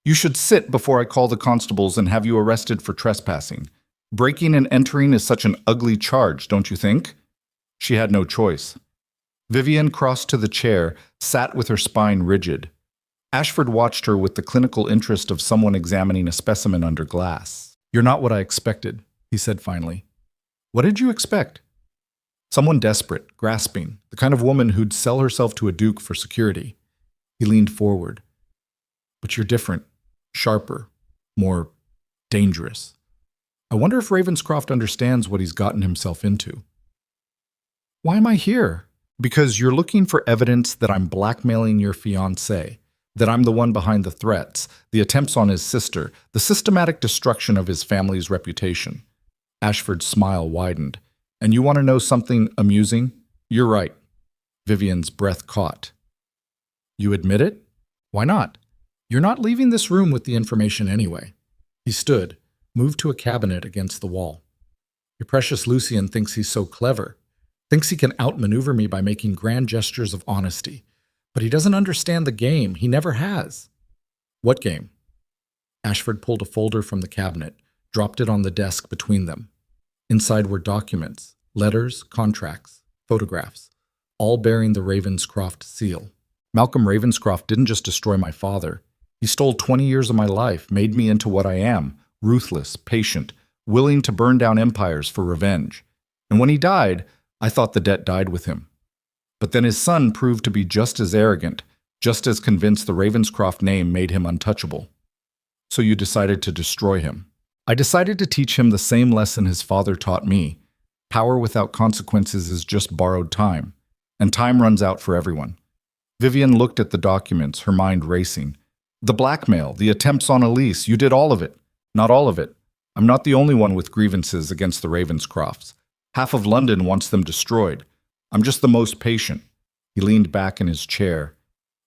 "You should sit before I call the constables and have you arrested for trespassing. Breaking and entering is such an ugly charge, don't you think?" She had no choice. Vivienne crossed to the chair, sat with her spine rigid. Ashford watched her with the clinical interest of someone examining a specimen under glass. "You're not what I expected," he said finally. "What did you expect?" "Someone desperate, grasping, the kind of woman who'd sell herself to a duke for security." He leaned forward. "But you're different, sharper, more dangerous. I wonder if Ravenscroft understands what he's gotten himself into." "Why am I here?" "Because you're looking for evidence that I'm blackmailing your fiancé. That I'm the one behind the threats, the attempts on his sister, the systematic destruction of his family's reputation. Ashford's smile widened. And you want to know something amusing? You're right. Vivian's breath caught. You admit it? Why not? You're not leaving this room with the information anyway. He stood, moved to a cabinet against the wall. Your precious Lucien thinks he's so clever, thinks he can outmaneuver me by making grand gestures of honesty. But he doesn't understand the game. He never has. What game? Ashford pulled a folder from the cabinet, dropped it on the desk between them. Inside were documents, letters, contracts, photographs, all bearing the Ravenscroft seal. Malcolm Ravenscroft didn't just destroy my father. He stole 20 years of my life, made me into what I am, ruthless, patient, willing to burn down empires for revenge. And when he died, I thought the debt died with him. But then his son proved to be just as arrogant, just as convinced the Ravenscroft name made him untouchable. So you decided to destroy him. I decided to teach him the same lesson his father taught me. Power without consequences is just borrowed time, and time runs out for everyone. Vivian looked at the documents, her mind racing. The blackmail, the attempts on Elise, you did all of it. Not all of it. I'm not the only one with grievances against the Ravenscrofts. Half of London wants them destroyed. I'm just the most patient. He leaned back in his chair.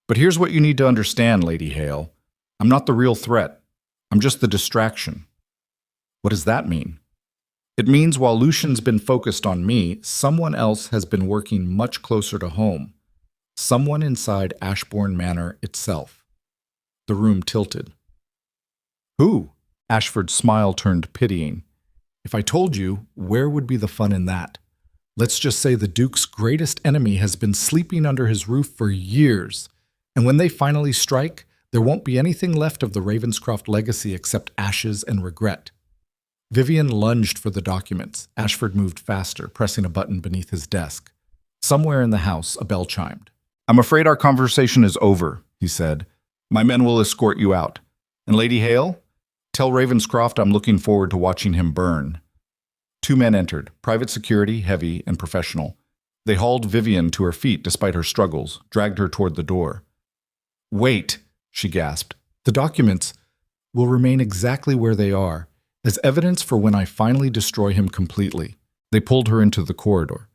But here's what you need to understand, Lady Hale. I'm not the real threat. I'm just the distraction. What does that mean? It means while Lucian's been focused on me, someone else has been working much closer to home. Someone inside Ashbourne Manor itself. The room tilted. Who? Ashford's smile turned pitying. If I told you, where would be the fun in that? Let's just say the Duke's greatest enemy has been sleeping under his roof for years, and when they finally strike, there won't be anything left of the Ravenscroft legacy except ashes and regret. Vivian lunged for the documents. Ashford moved faster, pressing a button beneath his desk. Somewhere in the house, a bell chimed. I'm afraid our conversation is over, he said. My men will escort you out. And Lady Hale? Tell Ravenscroft I'm looking forward to watching him burn. 2 men entered, private security, heavy and professional. They hauled Vivian to her feet despite her struggles, dragged her toward the door. Wait, she gasped. The documents will remain exactly where they are, as evidence for when I finally destroy him completely. They pulled her into the corridor.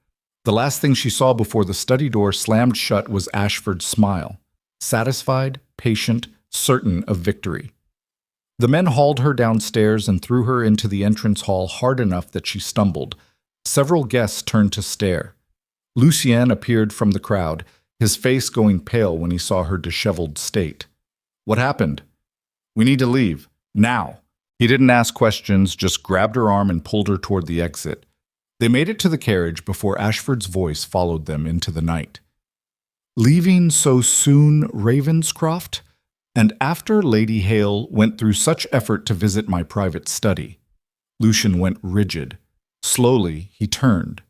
The last thing she saw before the study door slammed shut was Ashford's smile. Satisfied, patient, certain of victory. The men hauled her downstairs and threw her into the entrance hall hard enough that she stumbled. Several guests turned to stare. Lucien appeared from the crowd, his face going pale when he saw her disheveled state. What happened? We need to leave. Now. He didn't ask questions, just grabbed her arm and pulled her toward the exit. They made it to the carriage before Ashford's voice followed them into the night. Leaving so soon, Ravenscroft? And after Lady Hale went through such effort to visit my private study. Lucian went rigid. Slowly, he turned.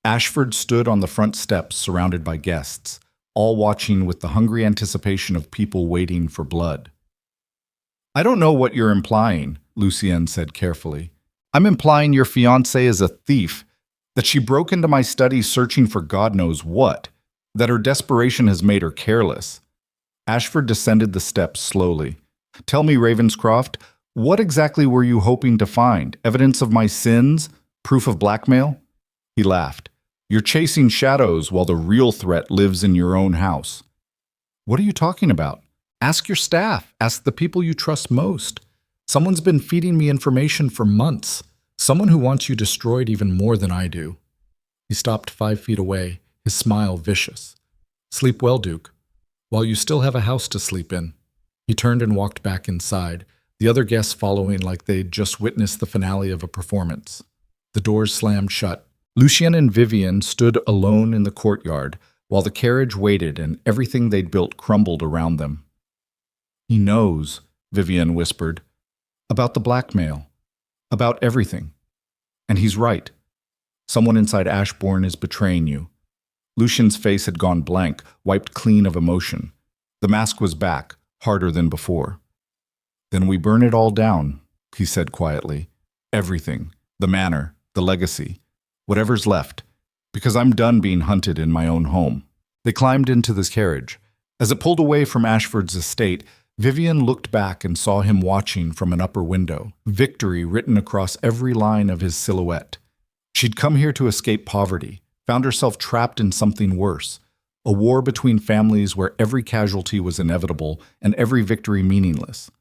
Ashford stood on the front steps surrounded by guests, all watching with the hungry anticipation of people waiting for blood. I don't know what you're implying, Lucien said carefully. I'm implying your fiancée is a thief, that she broke into my study searching for God knows what, that her desperation has made her careless. Ashford descended the steps slowly. Tell me, Ravenscroft, what exactly were you hoping to find? Evidence of my sins? Proof of blackmail? He laughed. You're chasing shadows while the real threat lives in your own house. What are you talking about? Ask your staff. Ask the people you trust most. Someone's been feeding me information for months. Someone who wants you destroyed even more than I do. He stopped 5 feet away, his smile vicious. Sleep well, Duke. While you still have a house to sleep in. He turned and walked back inside, the other guests following like they'd just witnessed the finale of a performance. The doors slammed shut. Lucien and Vivian stood alone in the courtyard while the carriage waited and everything they'd built crumbled around them. He knows, Vivian whispered, about the blackmail, about everything. And he's right. Someone inside Ashbourne is betraying you. Lucian's face had gone blank, wiped clean of emotion. The mask was back, harder than before. Then we burn it all down, he said quietly. Everything, the manor, the legacy, whatever's left, because I'm done being hunted in my own home. They climbed into this carriage. As it pulled away from Ashford's estate, Vivian looked back and saw him watching from an upper window, victory written across every line of his silhouette. She'd come here to escape poverty, found herself trapped in something worse, a war between families where every casualty was inevitable and every victory meaningless.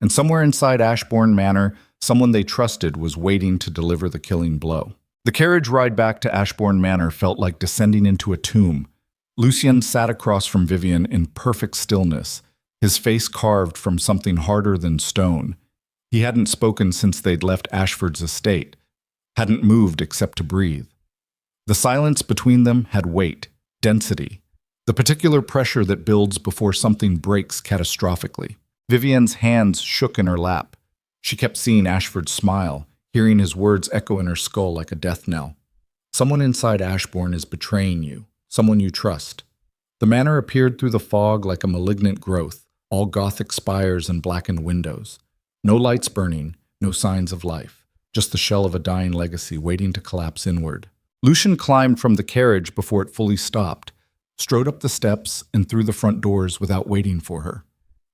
And somewhere inside Ashbourne Manor, someone they trusted was waiting to deliver the killing blow. The carriage ride back to Ashbourne Manor felt like descending into a tomb. Lucien sat across from Vivian in perfect stillness, his face carved from something harder than stone. He hadn't spoken since they'd left Ashford's estate, hadn't moved except to breathe. The silence between them had weight, density, the particular pressure that builds before something breaks catastrophically. Vivian's hands shook in her lap. She kept seeing Ashford smile, hearing his words echo in her skull like a death knell. Someone inside Ashbourne is betraying you, someone you trust. The manor appeared through the fog like a malignant growth, all Gothic spires and blackened windows. No lights burning, no signs of life, just the shell of a dying legacy waiting to collapse inward. Lucien climbed from the carriage before it fully stopped, strode up the steps and through the front doors without waiting for her.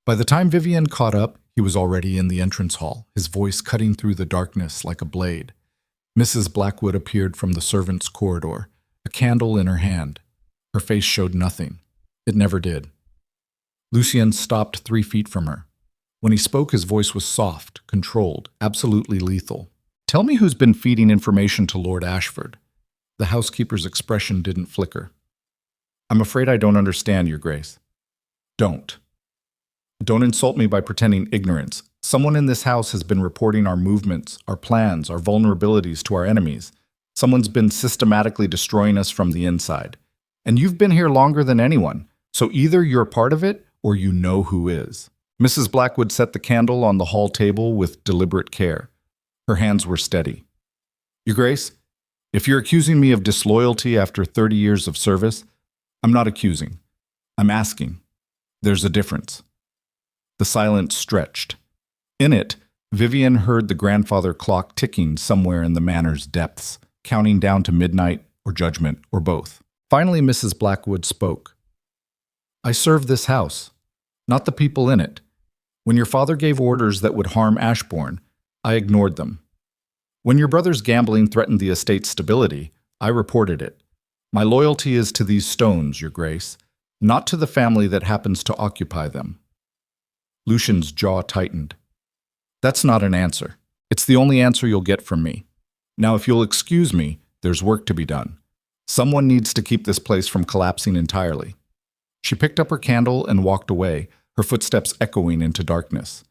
By the time Vivian caught up, he was already in the entrance hall, his voice cutting through the darkness like a blade. Mrs. Blackwood appeared from the servants' corridor, a candle in her hand. Her face showed nothing. It never did. Lucien stopped 3 feet from her. When he spoke, his voice was soft, controlled, absolutely lethal. "Tell me who's been feeding information to Lord Ashford." The housekeeper's expression didn't flicker. "I'm afraid I don't understand, Your Grace." "Don't. Don't insult me by pretending ignorance. Someone in this house has been reporting our movements, our plans, our vulnerabilities to our enemies. Someone's been systematically destroying us from the inside. And you've been here longer than anyone, so either you're part of it or you know who is." Mrs. Blackwood set the candle on the hall table with deliberate care. Her hands were steady. "Your Grace, if you're accusing me of disloyalty after 30 years of service, I'm not accusing. I'm asking. There's a difference." The silence stretched. In it, Vivian heard the grandfather clock ticking somewhere in the manor's depths, counting down to midnight or judgment or both. Finally, Mrs. Blackwood spoke. "I serve this house, not the people in it. When your father gave orders that would harm Ashbourne, I ignored them. When your brother's gambling threatened the estate's stability, I reported it. My loyalty is to these stones, Your Grace, not to the family that happens to occupy them." Lucien's jaw tightened. "That's not an answer. It's the only answer you'll get from me. Now, if you'll excuse me, there's work to be done. Someone needs to keep this place from collapsing entirely." She picked up her candle and walked away, her footsteps echoing into darkness.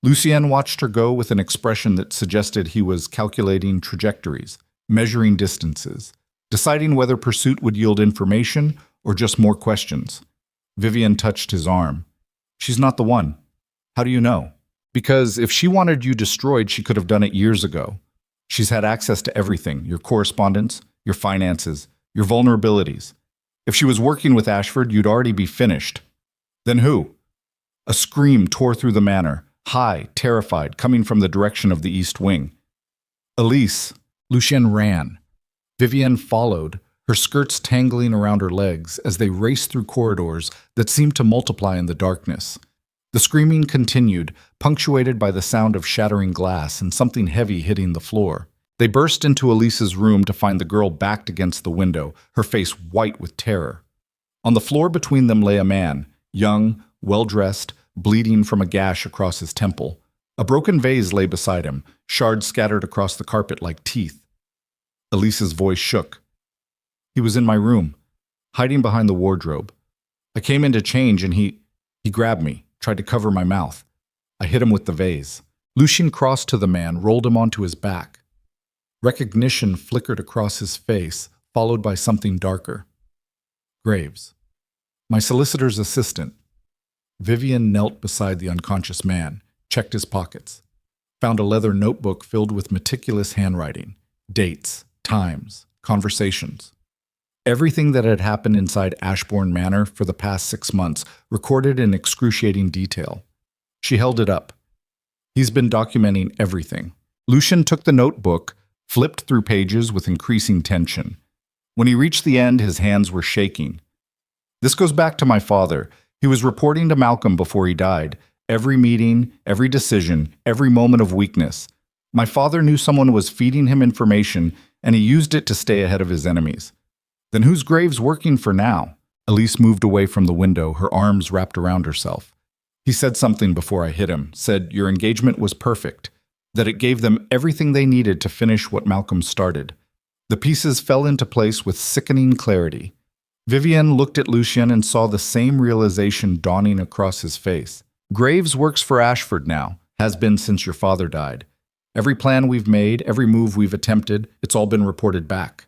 Lucien watched her go with an expression that suggested he was calculating trajectories, measuring distances, deciding whether pursuit would yield information or just more questions. Vivian touched his arm. "She's not the one." "How do you know?" "Because if she wanted you destroyed, she could have done it years ago. She's had access to everything, your correspondence, your finances, your vulnerabilities. If she was working with Ashford, you'd already be finished." "Then who?" A scream tore through the manor, high, terrified, coming from the direction of the east wing. "Elise!" Lucien ran. Vivian followed, her skirts tangling around her legs as they raced through corridors that seemed to multiply in the darkness. The screaming continued, punctuated by the sound of shattering glass and something heavy hitting the floor. They burst into Elise's room to find the girl backed against the window, her face white with terror. On the floor between them lay a man, young, well-dressed, bleeding from a gash across his temple. A broken vase lay beside him, shards scattered across the carpet like teeth. Elise's voice shook. "He was in my room, hiding behind the wardrobe. I came in to change and he grabbed me, tried to cover my mouth. I hit him with the vase." Lucien crossed to the man, rolled him onto his back. Recognition flickered across his face, followed by something darker. "Graves. My solicitor's assistant." Vivian knelt beside the unconscious man, checked his pockets, found a leather notebook filled with meticulous handwriting, dates, times, conversations. Everything that had happened inside Ashbourne Manor for the past 6 months, recorded in excruciating detail. She held it up. "He's been documenting everything." Lucien took the notebook, flipped through pages with increasing tension. When he reached the end, his hands were shaking. "This goes back to my father. He was reporting to Malcolm before he died. Every meeting, every decision, every moment of weakness. My father knew someone was feeding him information, and he used it to stay ahead of his enemies. Then who's Graves working for now? Elise moved away from the window, her arms wrapped around herself. He said something before I hit him, said your engagement was perfect, that it gave them everything they needed to finish what Malcolm started. The pieces fell into place with sickening clarity. Vivienne looked at Lucien and saw the same realization dawning across his face. Graves works for Ashford now, has been since your father died. Every plan we've made, every move we've attempted, it's all been reported back.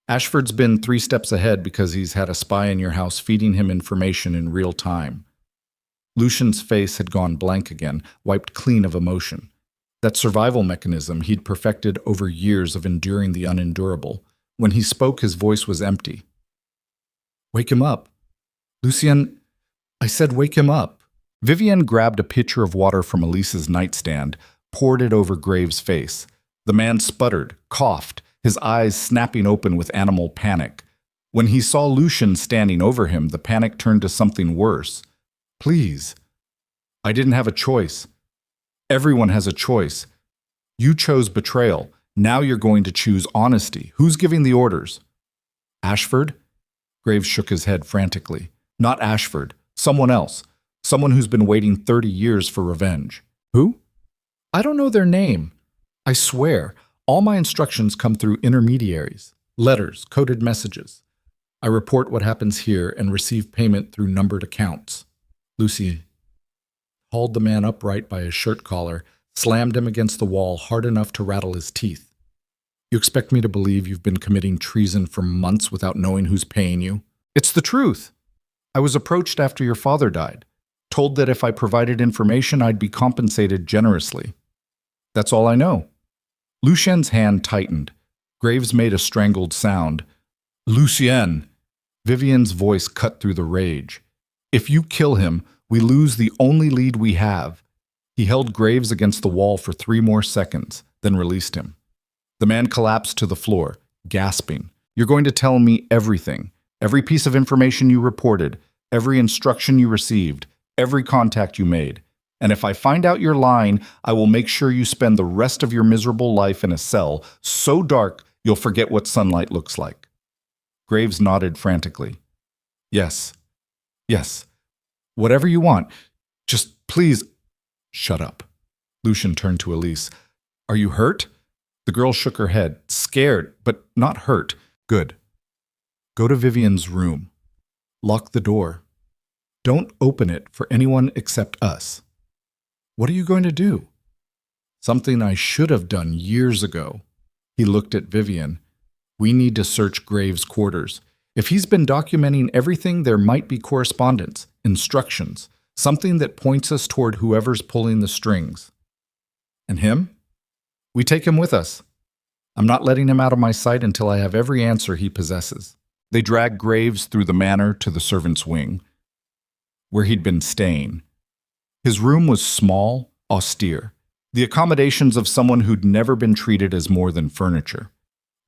Ashford's been 3 steps ahead because he's had a spy in your house feeding him information in real time. Lucian's face had gone blank again, wiped clean of emotion. That survival mechanism he'd perfected over years of enduring the unendurable. When he spoke, his voice was empty. Wake him up. Lucien, I said wake him up. Vivienne grabbed a pitcher of water from Elise's nightstand, poured it over Graves' face. The man sputtered, coughed, his eyes snapping open with animal panic. When he saw Lucien standing over him, the panic turned to something worse. Please. I didn't have a choice. Everyone has a choice. You chose betrayal. Now you're going to choose honesty. Who's giving the orders? Ashford? Graves shook his head frantically. Not Ashford. Someone else. Someone who's been waiting 30 years for revenge. Who? I don't know their name. I swear, all my instructions come through intermediaries. Letters, coded messages. I report what happens here and receive payment through numbered accounts. Lucy hauled the man upright by his shirt collar, slammed him against the wall hard enough to rattle his teeth. You expect me to believe you've been committing treason for months without knowing who's paying you? It's the truth. I was approached after your father died, told that if I provided information, I'd be compensated generously. That's all I know. Lucien's hand tightened. Graves made a strangled sound. Lucien! Vivienne's voice cut through the rage. If you kill him, we lose the only lead we have. He held Graves against the wall for 3 more seconds, then released him. The man collapsed to the floor, gasping. You're going to tell me everything. Every piece of information you reported, every instruction you received, every contact you made. And if I find out you're lying, I will make sure you spend the rest of your miserable life in a cell so dark you'll forget what sunlight looks like. Graves nodded frantically. Yes. Yes. Whatever you want. Just please. Shut up. Lucien turned to Elise. Are you hurt? The girl shook her head, scared, but not hurt. Good. Go to Vivienne's room. Lock the door. Don't open it for anyone except us. What are you going to do? Something I should have done years ago. He looked at Vivienne. We need to search Graves' quarters. If he's been documenting everything, there might be correspondence, instructions, something that points us toward whoever's pulling the strings. And him? We take him with us. I'm not letting him out of my sight until I have every answer he possesses. They dragged Graves through the manor to the servants' wing, where he'd been staying. His room was small, austere, the accommodations of someone who'd never been treated as more than furniture.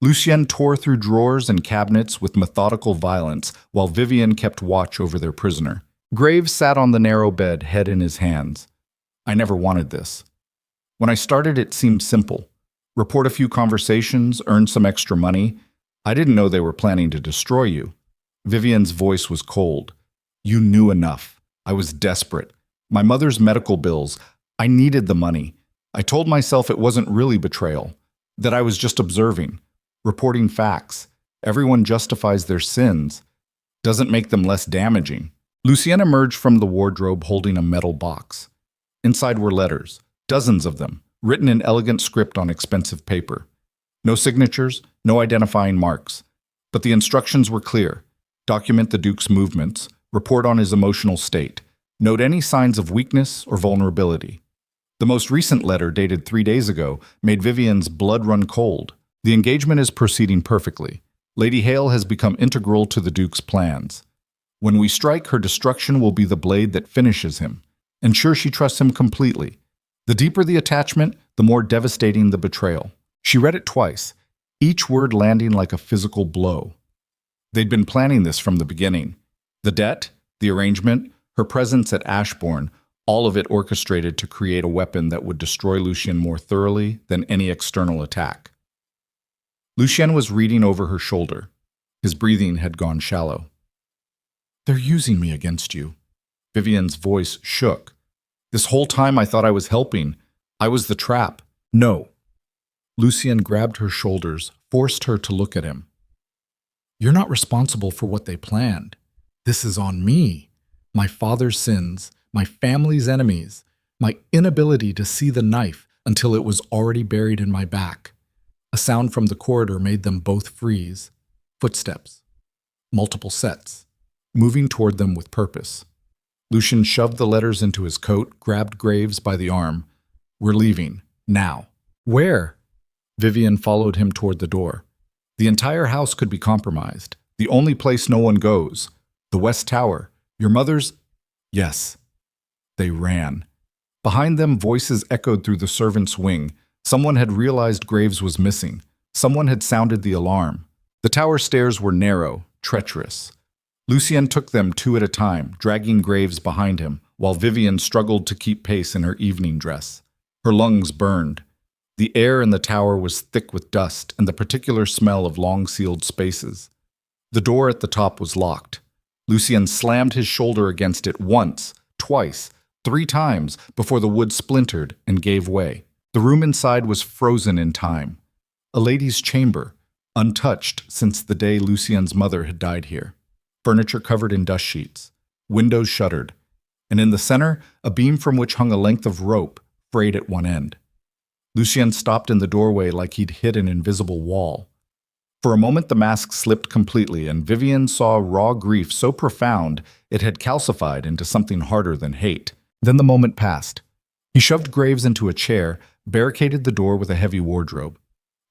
Lucien tore through drawers and cabinets with methodical violence, while Vivienne kept watch over their prisoner. Graves sat on the narrow bed, head in his hands. I never wanted this. When I started, it seemed simple. Report a few conversations, earn some extra money. I didn't know they were planning to destroy you. Vivienne's voice was cold. You knew enough. I was desperate. My mother's medical bills. I needed the money. I told myself it wasn't really betrayal, that I was just observing, reporting facts. Everyone justifies their sins. Doesn't make them less damaging. Lucien emerged from the wardrobe holding a metal box. Inside were letters, dozens of them, written in elegant script on expensive paper. No signatures, no identifying marks. But the instructions were clear. Document the Duke's movements, report on his emotional state, note any signs of weakness or vulnerability. The most recent letter, dated 3 days ago, made Vivienne's blood run cold. The engagement is proceeding perfectly. Lady Hale has become integral to the Duke's plans. When we strike, her destruction will be the blade that finishes him. Ensure she trusts him completely. The deeper the attachment, the more devastating the betrayal. She read it twice, each word landing like a physical blow. They'd been planning this from the beginning. The debt, the arrangement, Her presence at Ashbourne, all of it orchestrated to create a weapon that would destroy Lucien more thoroughly than any external attack. Lucien was reading over her shoulder. His breathing had gone shallow. "They're using me against you." Vivian's voice shook. "This whole time I thought I was helping. I was the trap." "No." Lucien grabbed her shoulders, forced her to look at him. "You're not responsible for what they planned. This is on me. My father's sins, my family's enemies, my inability to see the knife until it was already buried in my back." A sound from the corridor made them both freeze. Footsteps. Multiple sets. Moving toward them with purpose. Lucien shoved the letters into his coat, grabbed Graves by the arm. "We're leaving. Now." "Where?" Vivian followed him toward the door. "The entire house could be compromised. The only place no one goes. The West Tower. Your mother's—" "Yes." They ran. Behind them, voices echoed through the servants' wing. Someone had realized Graves was missing. Someone had sounded the alarm. The tower stairs were narrow, treacherous. Lucien took them two at a time, dragging Graves behind him, while Vivian struggled to keep pace in her evening dress. Her lungs burned. The air in the tower was thick with dust and the particular smell of long-sealed spaces. The door at the top was locked. Lucien slammed his shoulder against it once, twice, 3 times before the wood splintered and gave way. The room inside was frozen in time. A lady's chamber, untouched since the day Lucien's mother had died here. Furniture covered in dust sheets, windows shuttered, and in the center, a beam from which hung a length of rope, frayed at one end. Lucien stopped in the doorway like he'd hit an invisible wall. For a moment the mask slipped completely, and Vivian saw raw grief so profound it had calcified into something harder than hate. Then the moment passed. He shoved Graves into a chair, barricaded the door with a heavy wardrobe.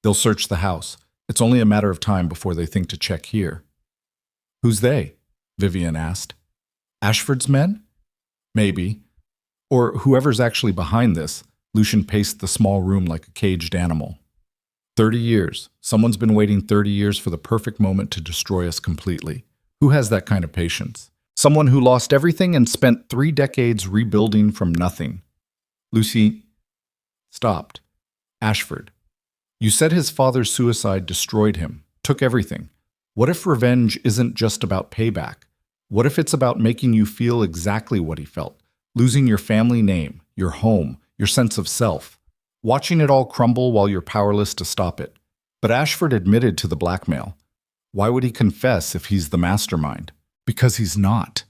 "They'll search the house. It's only a matter of time before they think to check here." "Who's they?" Vivian asked. "Ashford's men?" "Maybe. Or whoever's actually behind this." Lucien paced the small room like a caged animal. 30 years. Someone's been waiting 30 years for the perfect moment to destroy us completely. Who has that kind of patience? Someone who lost everything and spent 3 decades rebuilding from nothing. Lucy stopped. "Ashford. You said his father's suicide destroyed him, took everything. What if revenge isn't just about payback? What if it's about making you feel exactly what he felt? Losing your family name, your home, your sense of self. Watching it all crumble while you're powerless to stop it." But Ashford admitted to the blackmail. Why would he confess if he's the mastermind? Because he's not.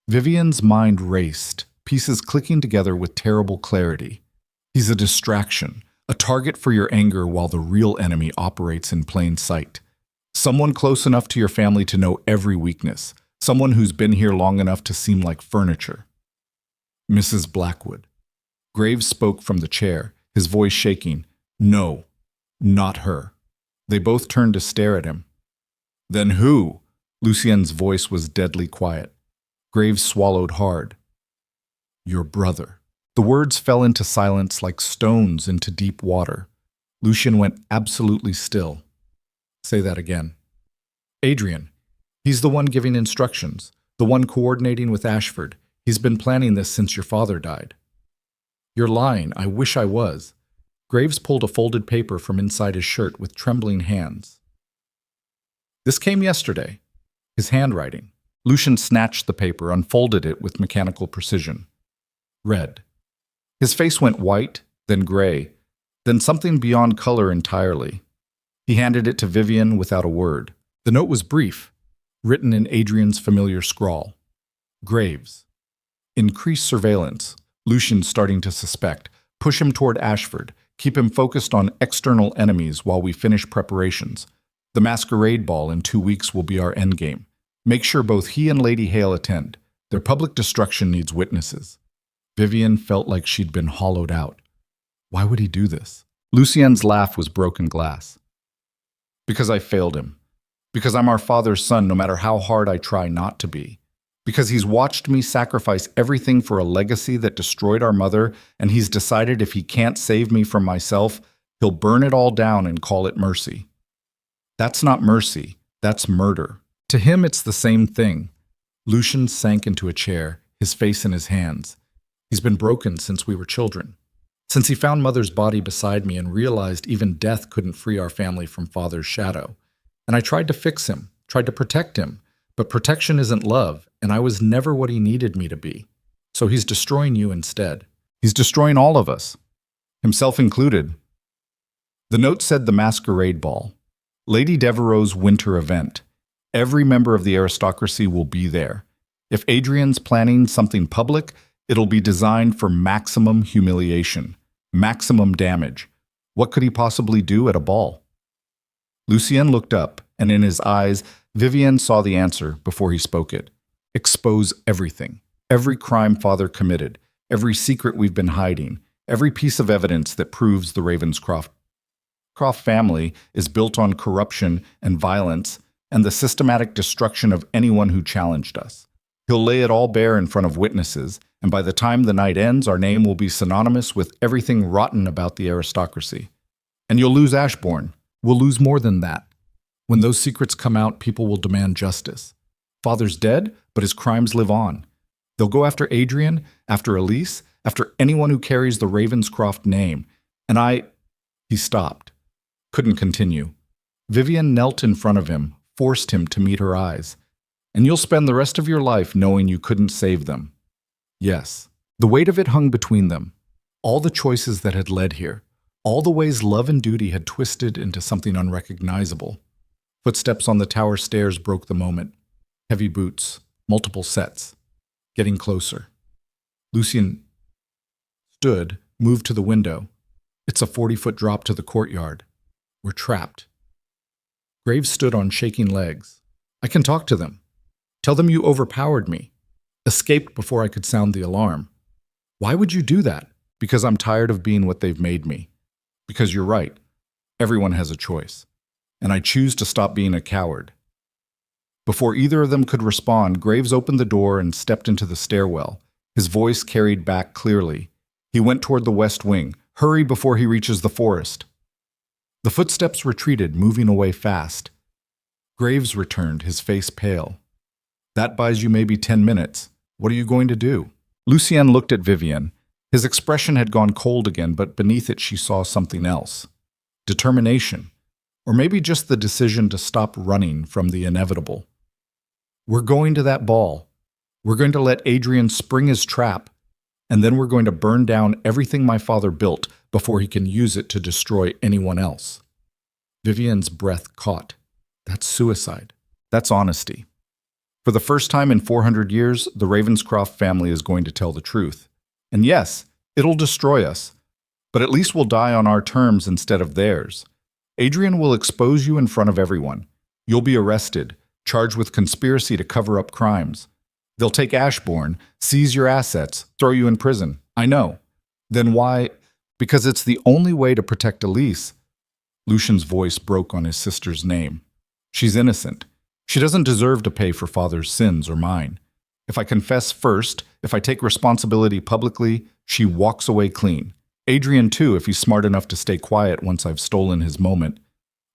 Vivian's mind raced, pieces clicking together with terrible clarity. He's a distraction, a target for your anger while the real enemy operates in plain sight. Someone close enough to your family to know every weakness. Someone who's been here long enough to seem like furniture. "Mrs. Blackwood." Graves spoke from the chair, his voice shaking. "No, not her." They both turned to stare at him. "Then who?" Lucien's voice was deadly quiet. Graves swallowed hard. "Your brother." The words fell into silence like stones into deep water. Lucien went absolutely still. "Say that again." "Adrian. He's the one giving instructions, the one coordinating with Ashford. He's been planning this since your father died." "You're lying. I wish I was." Graves pulled a folded paper from inside his shirt with trembling hands. "This came yesterday." His handwriting. Lucien snatched the paper, unfolded it with mechanical precision. Read. His face went white, then gray, then something beyond color entirely. He handed it to Vivian without a word. The note was brief, written in Adrian's familiar scrawl. Graves. Increase surveillance. Lucien starting to suspect. Push him toward Ashford. Keep him focused on external enemies while we finish preparations. The masquerade ball in 2 weeks will be our endgame. Make sure both he and Lady Hale attend. Their public destruction needs witnesses. Vivian felt like she'd been hollowed out. Why would he do this? Lucien's laugh was broken glass. Because I failed him. Because I'm our father's son no matter how hard I try not to be. Because he's watched me sacrifice everything for a legacy that destroyed our mother, and he's decided if he can't save me from myself, he'll burn it all down and call it mercy. That's not mercy, that's murder. To him, it's the same thing. Lucian sank into a chair, his face in his hands. He's been broken since we were children. Since he found Mother's body beside me and realized even death couldn't free our family from Father's shadow. And I tried to fix him, tried to protect him, but protection isn't love, and I was never what he needed me to be. So he's destroying you instead. He's destroying all of us, himself included. The note said the masquerade ball, Lady Devereux's winter event. Every member of the aristocracy will be there. If Adrian's planning something public, it'll be designed for maximum humiliation, maximum damage. What could he possibly do at a ball? Lucien looked up, and in his eyes, Vivienne saw the answer before he spoke it. Expose everything. Every crime Father committed, every secret we've been hiding, every piece of evidence that proves the Ravenscroft family is built on corruption and violence and the systematic destruction of anyone who challenged us. He'll lay it all bare in front of witnesses, and by the time the night ends, our name will be synonymous with everything rotten about the aristocracy. And you'll lose Ashbourne. We'll lose more than that. When those secrets come out, people will demand justice. Father's dead, but his crimes live on. They'll go after Adrian, after Elise, after anyone who carries the Ravenscroft name. And He stopped. Couldn't continue. Vivienne knelt in front of him, forced him to meet her eyes. And you'll spend the rest of your life knowing you couldn't save them. Yes, the weight of it hung between them. All the choices that had led here. All the ways love and duty had twisted into something unrecognizable. Footsteps on the tower stairs broke the moment. Heavy boots, multiple sets. Getting closer. Lucien stood, moved to the window. It's a 40-foot drop to the courtyard. We're trapped. Graves stood on shaking legs. I can talk to them. Tell them you overpowered me. Escaped before I could sound the alarm. Why would you do that? Because I'm tired of being what they've made me. Because you're right. Everyone has a choice. And I choose to stop being a coward. Before either of them could respond, Graves opened the door and stepped into the stairwell. His voice carried back clearly. He went toward the west wing. Hurry before he reaches the forest. The footsteps retreated, moving away fast. Graves returned, his face pale. That buys you maybe 10 minutes. What are you going to do? Lucien looked at Vivienne. His expression had gone cold again, but beneath it she saw something else. Determination. Or maybe just the decision to stop running from the inevitable. We're going to that ball. We're going to let Adrian spring his trap, and then we're going to burn down everything my father built before he can use it to destroy anyone else. Vivienne's breath caught. That's suicide. That's honesty. For the first time in 400 years, the Ravenscroft family is going to tell the truth. And yes, it'll destroy us, but at least we'll die on our terms instead of theirs. Adrian will expose you in front of everyone. You'll be arrested, charged with conspiracy to cover up crimes. They'll take Ashbourne, seize your assets, throw you in prison. I know. Then why? Because it's the only way to protect Elise. Lucian's voice broke on his sister's name. She's innocent. She doesn't deserve to pay for Father's sins or mine. If I confess first, if I take responsibility publicly, she walks away clean. Adrian too, if he's smart enough to stay quiet once I've stolen his moment.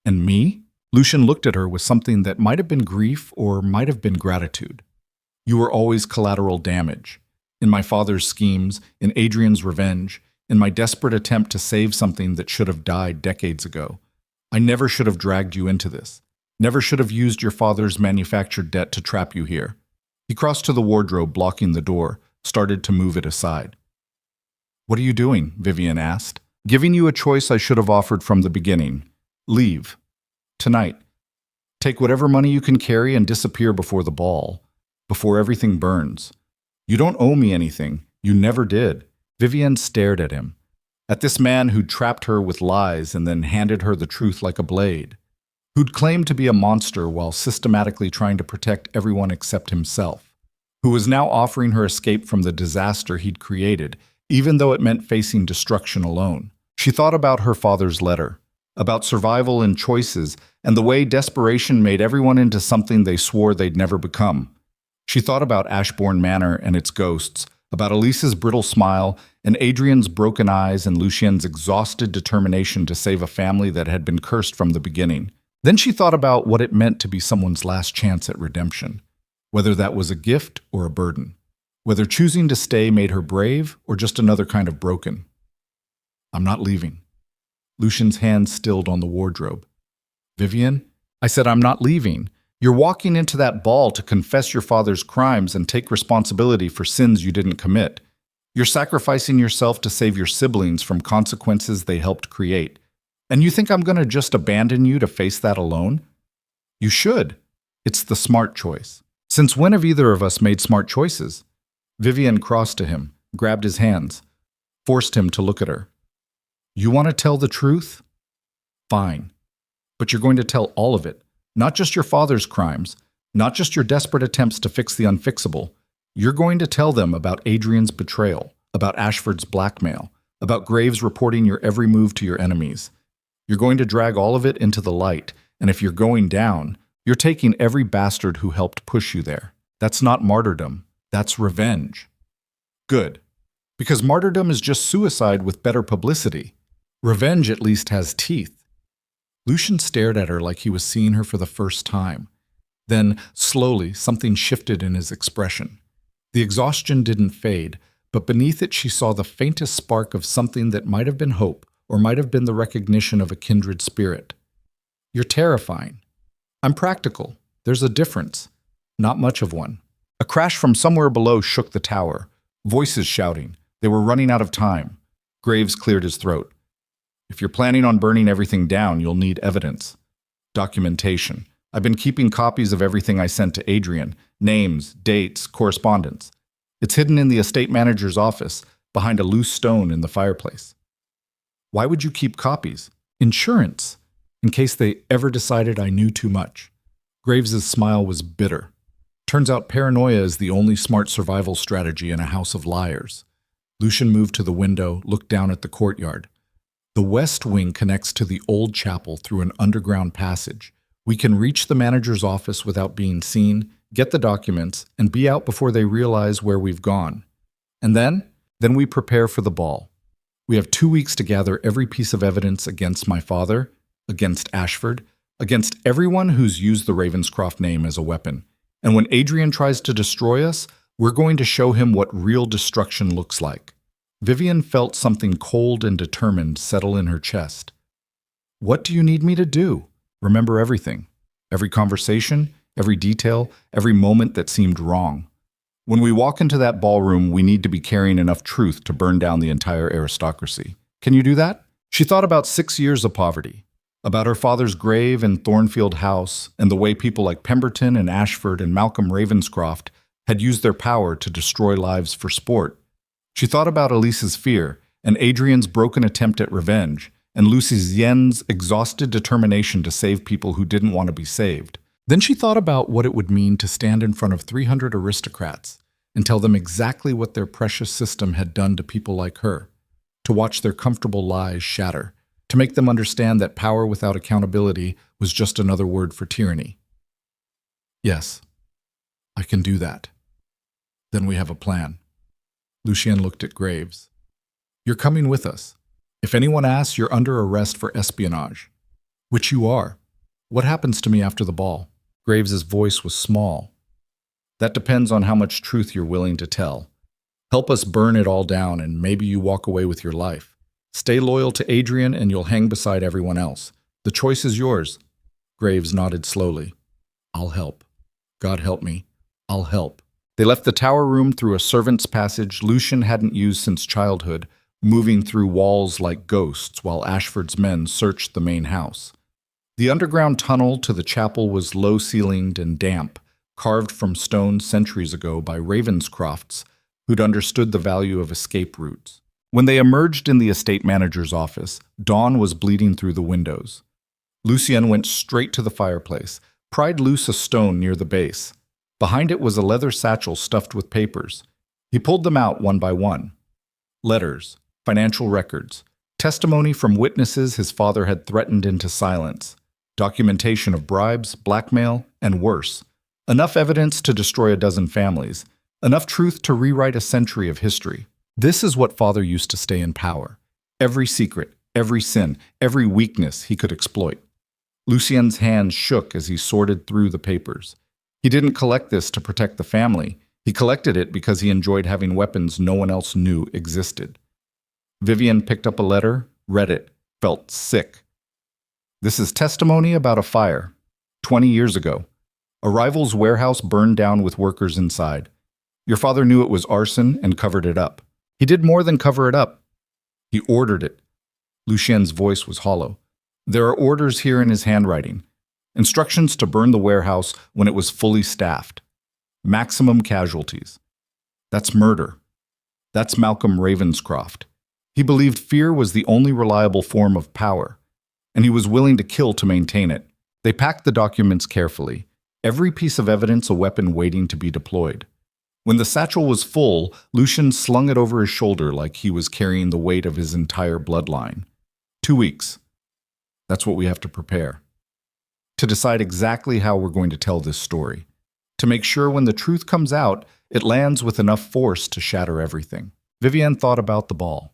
And me? Lucian looked at her with something that might have been grief or might have been gratitude. You were always collateral damage. In my father's schemes, in Adrian's revenge, in my desperate attempt to save something that should have died decades ago. I never should have dragged you into this. Never should have used your father's manufactured debt to trap you here. He crossed to the wardrobe, blocking the door, started to move it aside. What are you doing? Vivienne asked. Giving you a choice I should have offered from the beginning. Leave. Tonight. Take whatever money you can carry and disappear before the ball. Before everything burns. You don't owe me anything. You never did. Vivienne stared at him. At this man who'd trapped her with lies and then handed her the truth like a blade. Who'd claimed to be a monster while systematically trying to protect everyone except himself. Who was now offering her escape from the disaster he'd created, even though it meant facing destruction alone. She thought about her father's letter, about survival and choices, and the way desperation made everyone into something they swore they'd never become. She thought about Ashbourne Manor and its ghosts, about Elise's brittle smile and Adrian's broken eyes and Lucien's exhausted determination to save a family that had been cursed from the beginning. Then she thought about what it meant to be someone's last chance at redemption. whether that was a gift or a burden, whether choosing to stay made her brave or just another kind of broken. I'm not leaving. Lucian's hand stilled on the wardrobe. Vivian, I said I'm not leaving. You're walking into that ball to confess your father's crimes and take responsibility for sins you didn't commit. You're sacrificing yourself to save your siblings from consequences they helped create. And you think I'm going to just abandon you to face that alone? You should. It's the smart choice. Since when have either of us made smart choices? Vivian crossed to him, grabbed his hands, forced him to look at her. You want to tell the truth? Fine. But you're going to tell all of it. Not just your father's crimes, not just your desperate attempts to fix the unfixable. You're going to tell them about Adrian's betrayal, about Ashford's blackmail, about Graves reporting your every move to your enemies. You're going to drag all of it into the light, and if you're going down, you're taking every bastard who helped push you there. That's not martyrdom. That's revenge. Good. Because martyrdom is just suicide with better publicity. Revenge at least has teeth. Lucian stared at her like he was seeing her for the first time. Then, slowly, something shifted in his expression. The exhaustion didn't fade, but beneath it she saw the faintest spark of something that might have been hope, or might have been the recognition of a kindred spirit. You're terrifying. I'm practical. There's a difference. Not much of one. A crash from somewhere below shook the tower. Voices shouting. They were running out of time. Graves cleared his throat. If you're planning on burning everything down, you'll need evidence. Documentation. I've been keeping copies of everything I sent to Adrian. Names, dates, correspondence. It's hidden in the estate manager's office, behind a loose stone in the fireplace. Why would you keep copies? Insurance. In case they ever decided I knew too much. Graves's smile was bitter. Turns out paranoia is the only smart survival strategy in a house of liars. Lucian moved to the window, looked down at the courtyard. The west wing connects to the old chapel through an underground passage. We can reach the manager's office without being seen, get the documents, and be out before they realize where we've gone. And then we prepare for the ball. We have 2 weeks to gather every piece of evidence against my father, against Ashford, against everyone who's used the Ravenscroft name as a weapon. And when Adrian tries to destroy us, we're going to show him what real destruction looks like. Vivian felt something cold and determined settle in her chest. What do you need me to do? Remember everything. Every conversation, every detail, every moment that seemed wrong. When we walk into that ballroom, we need to be carrying enough truth to burn down the entire aristocracy. Can you do that? She thought about 6 years of poverty, about her father's grave in Thornfield House, and the way people like Pemberton and Ashford and Malcolm Ravenscroft had used their power to destroy lives for sport. She thought about Elise's fear, and Adrian's broken attempt at revenge, and Lucy Yen's exhausted determination to save people who didn't want to be saved. Then she thought about what it would mean to stand in front of 300 aristocrats and tell them exactly what their precious system had done to people like her, to watch their comfortable lies shatter, to make them understand that power without accountability was just another word for tyranny. Yes, I can do that. Then we have a plan. Lucien looked at Graves. You're coming with us. If anyone asks, you're under arrest for espionage. Which you are. What happens to me after the ball? Graves's voice was small. That depends on how much truth you're willing to tell. Help us burn it all down and maybe you walk away with your life. Stay loyal to Adrian and you'll hang beside everyone else. The choice is yours. Graves nodded slowly. I'll help. God help me. I'll help. They left the tower room through a servant's passage Lucian hadn't used since childhood, moving through walls like ghosts while Ashford's men searched the main house. The underground tunnel to the chapel was low-ceilinged and damp, carved from stone centuries ago by Ravenscrofts, who'd understood the value of escape routes. When they emerged in the estate manager's office, dawn was bleeding through the windows. Lucien went straight to the fireplace, pried loose a stone near the base. Behind it was a leather satchel stuffed with papers. He pulled them out one by one. Letters, financial records, testimony from witnesses his father had threatened into silence, documentation of bribes, blackmail, and worse. Enough evidence to destroy a dozen families, enough truth to rewrite a century of history. This is what father used to stay in power. Every secret, every sin, every weakness he could exploit. Lucien's hands shook as he sorted through the papers. He didn't collect this to protect the family. He collected it because he enjoyed having weapons no one else knew existed. Vivian picked up a letter, read it, felt sick. This is testimony about a fire. 20 years ago. A rival's warehouse burned down with workers inside. Your father knew it was arson and covered it up. He did more than cover it up. He ordered it. Lucien's voice was hollow. There are orders here in his handwriting. Instructions to burn the warehouse when it was fully staffed. Maximum casualties. That's murder. That's Malcolm Ravenscroft. He believed fear was the only reliable form of power, and he was willing to kill to maintain it. They packed the documents carefully, every piece of evidence a weapon waiting to be deployed. When the satchel was full, Lucien slung it over his shoulder like he was carrying the weight of his entire bloodline. 2 weeks. That's what we have to prepare. To decide exactly how we're going to tell this story. To make sure when the truth comes out, it lands with enough force to shatter everything. Vivienne thought about the ball.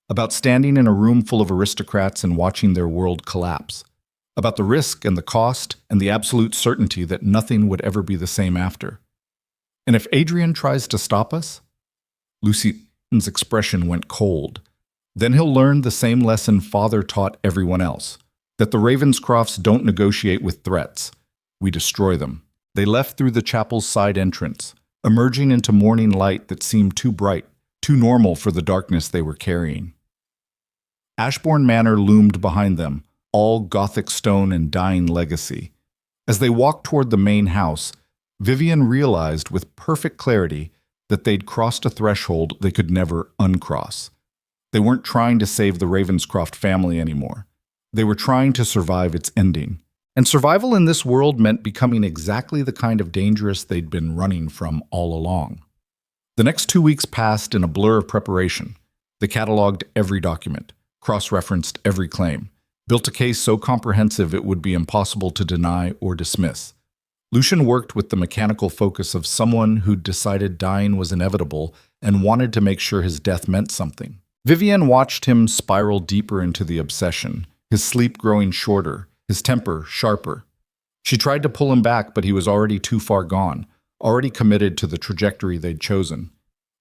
About standing in a room full of aristocrats and watching their world collapse. About the risk and the cost and the absolute certainty that nothing would ever be the same after. And if Adrian tries to stop us? Lucien's expression went cold. Then he'll learn the same lesson Father taught everyone else. That the Ravenscrofts don't negotiate with threats. We destroy them. They left through the chapel's side entrance, emerging into morning light that seemed too bright, too normal for the darkness they were carrying. Ashbourne Manor loomed behind them, all Gothic stone and dying legacy. As they walked toward the main house, Vivian realized with perfect clarity that they'd crossed a threshold they could never uncross. They weren't trying to save the Ravenscroft family anymore. They were trying to survive its ending. And survival in this world meant becoming exactly the kind of dangerous they'd been running from all along. The next 2 weeks passed in a blur of preparation. They cataloged every document, cross-referenced every claim, built a case so comprehensive it would be impossible to deny or dismiss. Lucien worked with the mechanical focus of someone who'd decided dying was inevitable and wanted to make sure his death meant something. Vivienne watched him spiral deeper into the obsession, his sleep growing shorter, his temper sharper. She tried to pull him back, but he was already too far gone, already committed to the trajectory they'd chosen.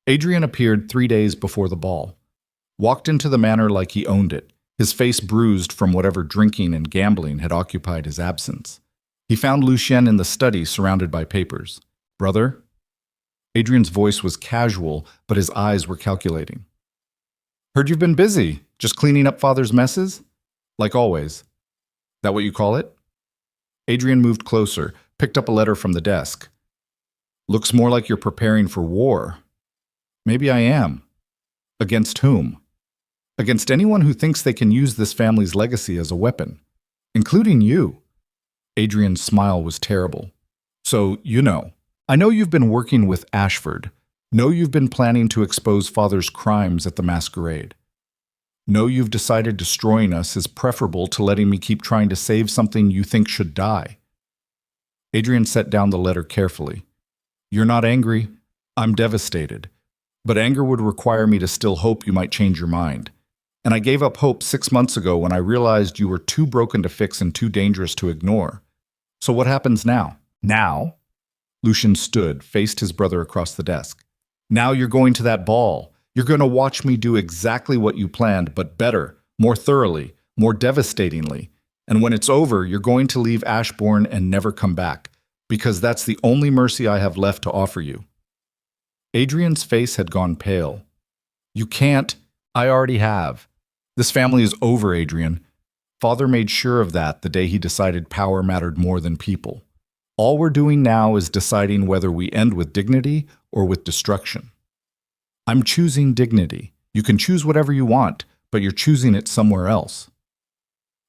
Adrian appeared 3 days before the ball. Walked into the manor like he owned it, his face bruised from whatever drinking and gambling had occupied his absence. He found Lucien in the study surrounded by papers. "Brother?" Adrian's voice was casual, but his eyes were calculating. "Heard you've been busy, just cleaning up Father's messes?" "Like always." "That what you call it?" Adrian moved closer, picked up a letter from the desk. "Looks more like you're preparing for war." "Maybe I am." "Against whom?" "Against anyone who thinks they can use this family's legacy as a weapon. Including you." Adrian's smile was terrible. "So, you know. I know you've been working with Ashford. Know you've been planning to expose Father's crimes at the masquerade. Know you've decided destroying us is preferable to letting me keep trying to save something you think should die." Adrian set down the letter carefully. "You're not angry. I'm devastated. But anger would require me to still hope you might change your mind. And I gave up hope 6 months ago when I realized you were too broken to fix and too dangerous to ignore. So what happens now?" "Now?" Lucien stood, faced his brother across the desk. "Now you're going to that ball. You're going to watch me do exactly what you planned, but better, more thoroughly, more devastatingly. And when it's over, you're going to leave Ashbourne and never come back, because that's the only mercy I have left to offer you." Adrian's face had gone pale. "You can't. I already have. This family is over, Adrian. Father made sure of that the day he decided power mattered more than people. All we're doing now is deciding whether we end with dignity or with destruction." "I'm choosing dignity. You can choose whatever you want, but you're choosing it somewhere else."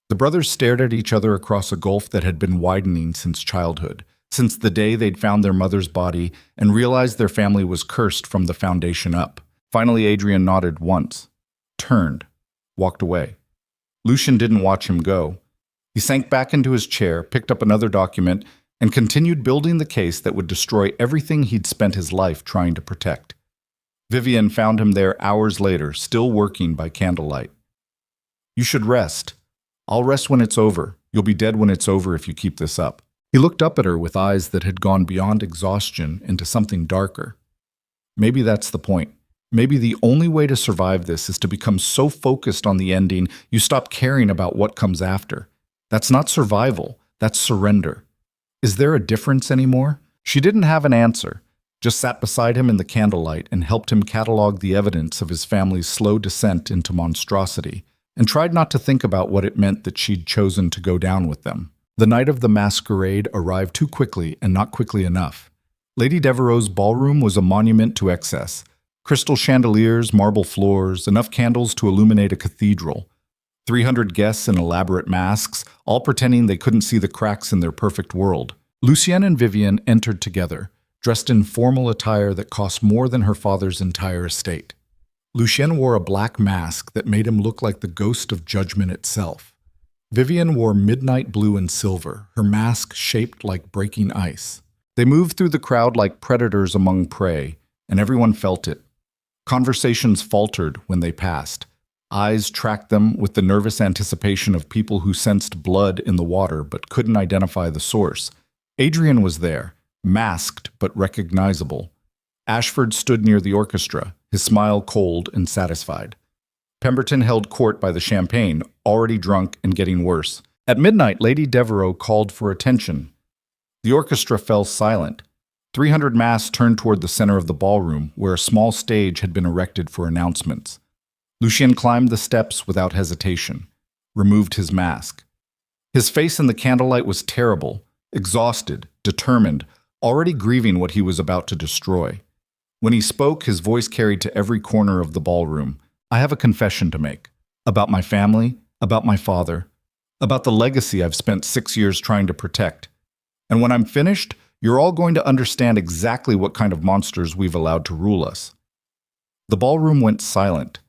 The brothers stared at each other across a gulf that had been widening since childhood, since the day they'd found their mother's body and realized their family was cursed from the foundation up. Finally, Adrian nodded once, turned, walked away. Lucien didn't watch him go. He sank back into his chair, picked up another document, and continued building the case that would destroy everything he'd spent his life trying to protect. Vivian found him there hours later, still working by candlelight. "You should rest. I'll rest when it's over. You'll be dead when it's over if you keep this up." He looked up at her with eyes that had gone beyond exhaustion into something darker. Maybe that's the point. Maybe the only way to survive this is to become so focused on the ending you stop caring about what comes after. That's not survival, that's surrender. Is there a difference anymore? She didn't have an answer, just sat beside him in the candlelight and helped him catalog the evidence of his family's slow descent into monstrosity, and tried not to think about what it meant that she'd chosen to go down with them. The night of the masquerade arrived too quickly and not quickly enough. Lady Devereux's ballroom was a monument to excess. Crystal chandeliers, marble floors, enough candles to illuminate a cathedral. 300 guests in elaborate masks, all pretending they couldn't see the cracks in their perfect world. Lucienne and Vivian entered together, dressed in formal attire that cost more than her father's entire estate. Lucienne wore a black mask that made him look like the ghost of judgment itself. Vivian wore midnight blue and silver, her mask shaped like breaking ice. They moved through the crowd like predators among prey, and everyone felt it. Conversations faltered when they passed. Eyes tracked them with the nervous anticipation of people who sensed blood in the water but couldn't identify the source. Adrian was there, masked but recognizable. Ashford stood near the orchestra, his smile cold and satisfied. Pemberton held court by the champagne, already drunk and getting worse. At midnight, Lady Devereux called for attention. The orchestra fell silent. 300 masks turned toward the center of the ballroom, where a small stage had been erected for announcements. Lucien climbed the steps without hesitation, removed his mask. His face in the candlelight was terrible, exhausted, determined, already grieving what he was about to destroy. When he spoke, his voice carried to every corner of the ballroom. I have a confession to make. About my family, about my father, about the legacy I've spent 6 years trying to protect. And when I'm finished, you're all going to understand exactly what kind of monsters we've allowed to rule us. The ballroom went silent.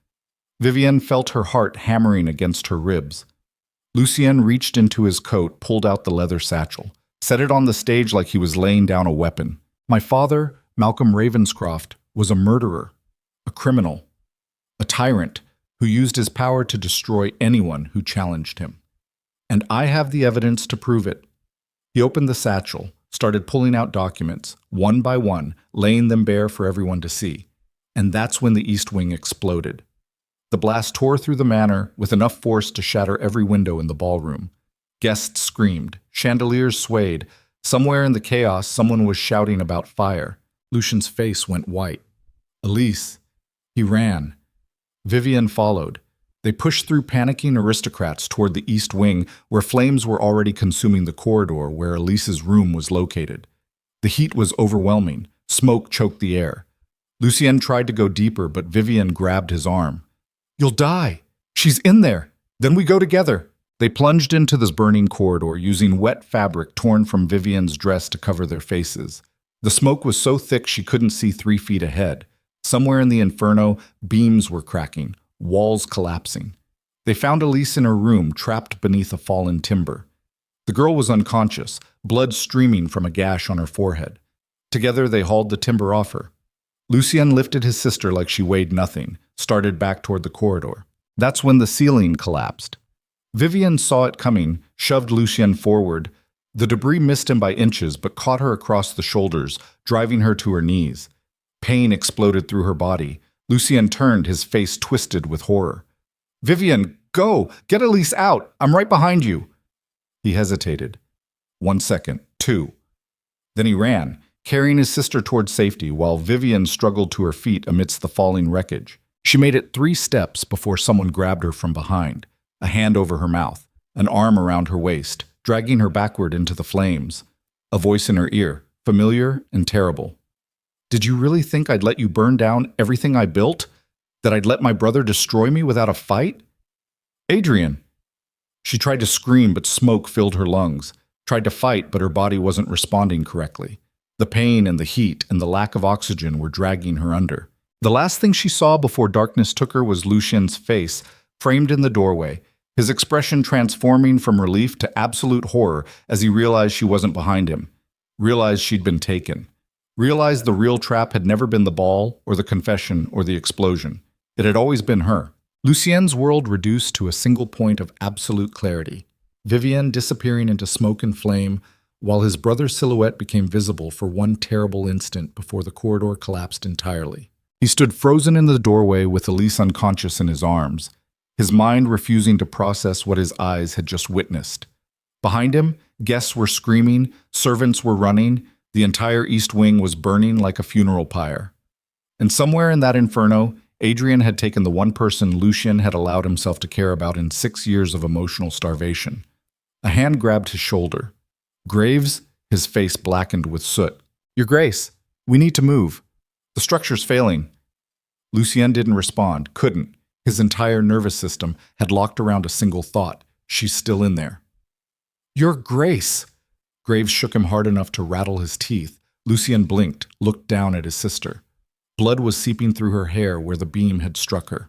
Vivienne felt her heart hammering against her ribs. Lucien reached into his coat, pulled out the leather satchel, set it on the stage like he was laying down a weapon. My father, Malcolm Ravenscroft, was a murderer, a criminal, a tyrant who used his power to destroy anyone who challenged him. And I have the evidence to prove it. He opened the satchel, started pulling out documents, one by one, laying them bare for everyone to see. And that's when the East Wing exploded. The blast tore through the manor with enough force to shatter every window in the ballroom. Guests screamed, chandeliers swayed. Somewhere in the chaos, someone was shouting about fire. Lucien's face went white. Elise. He ran. Vivian followed. They pushed through panicking aristocrats toward the East Wing, where flames were already consuming the corridor where Elise's room was located. The heat was overwhelming. Smoke choked the air. Lucien tried to go deeper, but Vivian grabbed his arm. You'll die. She's in there. Then we go together. They plunged into this burning corridor, using wet fabric torn from Vivian's dress to cover their faces. The smoke was so thick she couldn't see 3 feet ahead. Somewhere in the inferno, beams were cracking, walls collapsing. They found Elise in her room, trapped beneath a fallen timber. The girl was unconscious, blood streaming from a gash on her forehead. Together they hauled the timber off her. Lucien lifted his sister like she weighed nothing, started back toward the corridor. That's when the ceiling collapsed. Vivian saw it coming, shoved Lucien forward. The debris missed him by inches, but caught her across the shoulders, driving her to her knees. Pain exploded through her body. Lucien turned, his face twisted with horror. Vivian, go! Get Elise out! I'm right behind you! He hesitated. 1 second, 2. Then he ran, carrying his sister toward safety while Vivian struggled to her feet amidst the falling wreckage. She made it 3 steps before someone grabbed her from behind, a hand over her mouth, an arm around her waist, dragging her backward into the flames. A voice in her ear, familiar and terrible. Did you really think I'd let you burn down everything I built? That I'd let my brother destroy me without a fight? Adrian! She tried to scream, but smoke filled her lungs. Tried to fight, but her body wasn't responding correctly. The pain and the heat and the lack of oxygen were dragging her under. The last thing she saw before darkness took her was Lucien's face, framed in the doorway, his expression transforming from relief to absolute horror as he realized she wasn't behind him, realized she'd been taken, realized the real trap had never been the ball or the confession or the explosion. It had always been her. Lucien's world reduced to a single point of absolute clarity. Vivian disappearing into smoke and flame, while his brother's silhouette became visible for one terrible instant before the corridor collapsed entirely. He stood frozen in the doorway with Elise unconscious in his arms, his mind refusing to process what his eyes had just witnessed. Behind him, guests were screaming, servants were running, the entire East Wing was burning like a funeral pyre. And somewhere in that inferno, Adrian had taken the one person Lucien had allowed himself to care about in 6 years of emotional starvation. A hand grabbed his shoulder. Graves, his face blackened with soot. "Your Grace, we need to move. The structure's failing." Lucien didn't respond, couldn't. His entire nervous system had locked around a single thought. She's still in there. "Your Grace!" Graves shook him hard enough to rattle his teeth. Lucien blinked, looked down at his sister. Blood was seeping through her hair where the beam had struck her.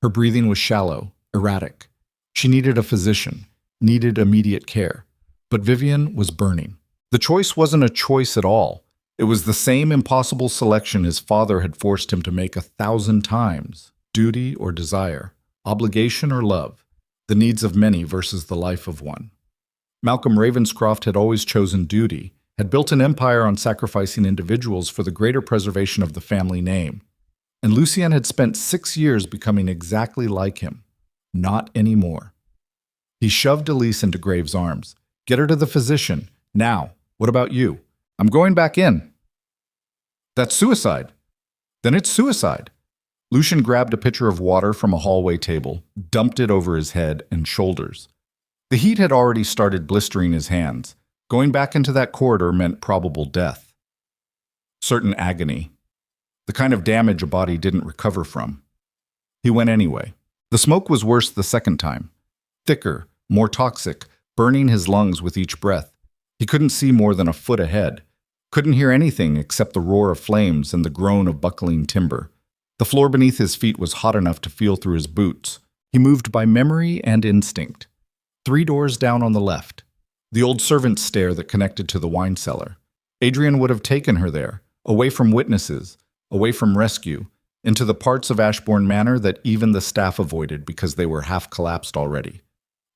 Her breathing was shallow, erratic. She needed a physician, needed immediate care. But Vivian was burning. The choice wasn't a choice at all. It was the same impossible selection his father had forced him to make 1,000 times. Duty or desire, obligation or love, the needs of many versus the life of one. Malcolm Ravenscroft had always chosen duty, had built an empire on sacrificing individuals for the greater preservation of the family name. And Lucien had spent 6 years becoming exactly like him. Not anymore. He shoved Elise into Graves' arms. "Get her to the physician. Now. What about you?" "I'm going back in." "That's suicide." "Then it's suicide." Lucien grabbed a pitcher of water from a hallway table, dumped it over his head and shoulders. The heat had already started blistering his hands. Going back into that corridor meant probable death. Certain agony. The kind of damage a body didn't recover from. He went anyway. The smoke was worse the second time. Thicker, more toxic, burning his lungs with each breath. He couldn't see more than a foot ahead. Couldn't hear anything except the roar of flames and the groan of buckling timber. The floor beneath his feet was hot enough to feel through his boots. He moved by memory and instinct. 3 doors down on the left. The old servant's stair that connected to the wine cellar. Adrian would have taken her there, away from witnesses, away from rescue, into the parts of Ashbourne Manor that even the staff avoided because they were half collapsed already.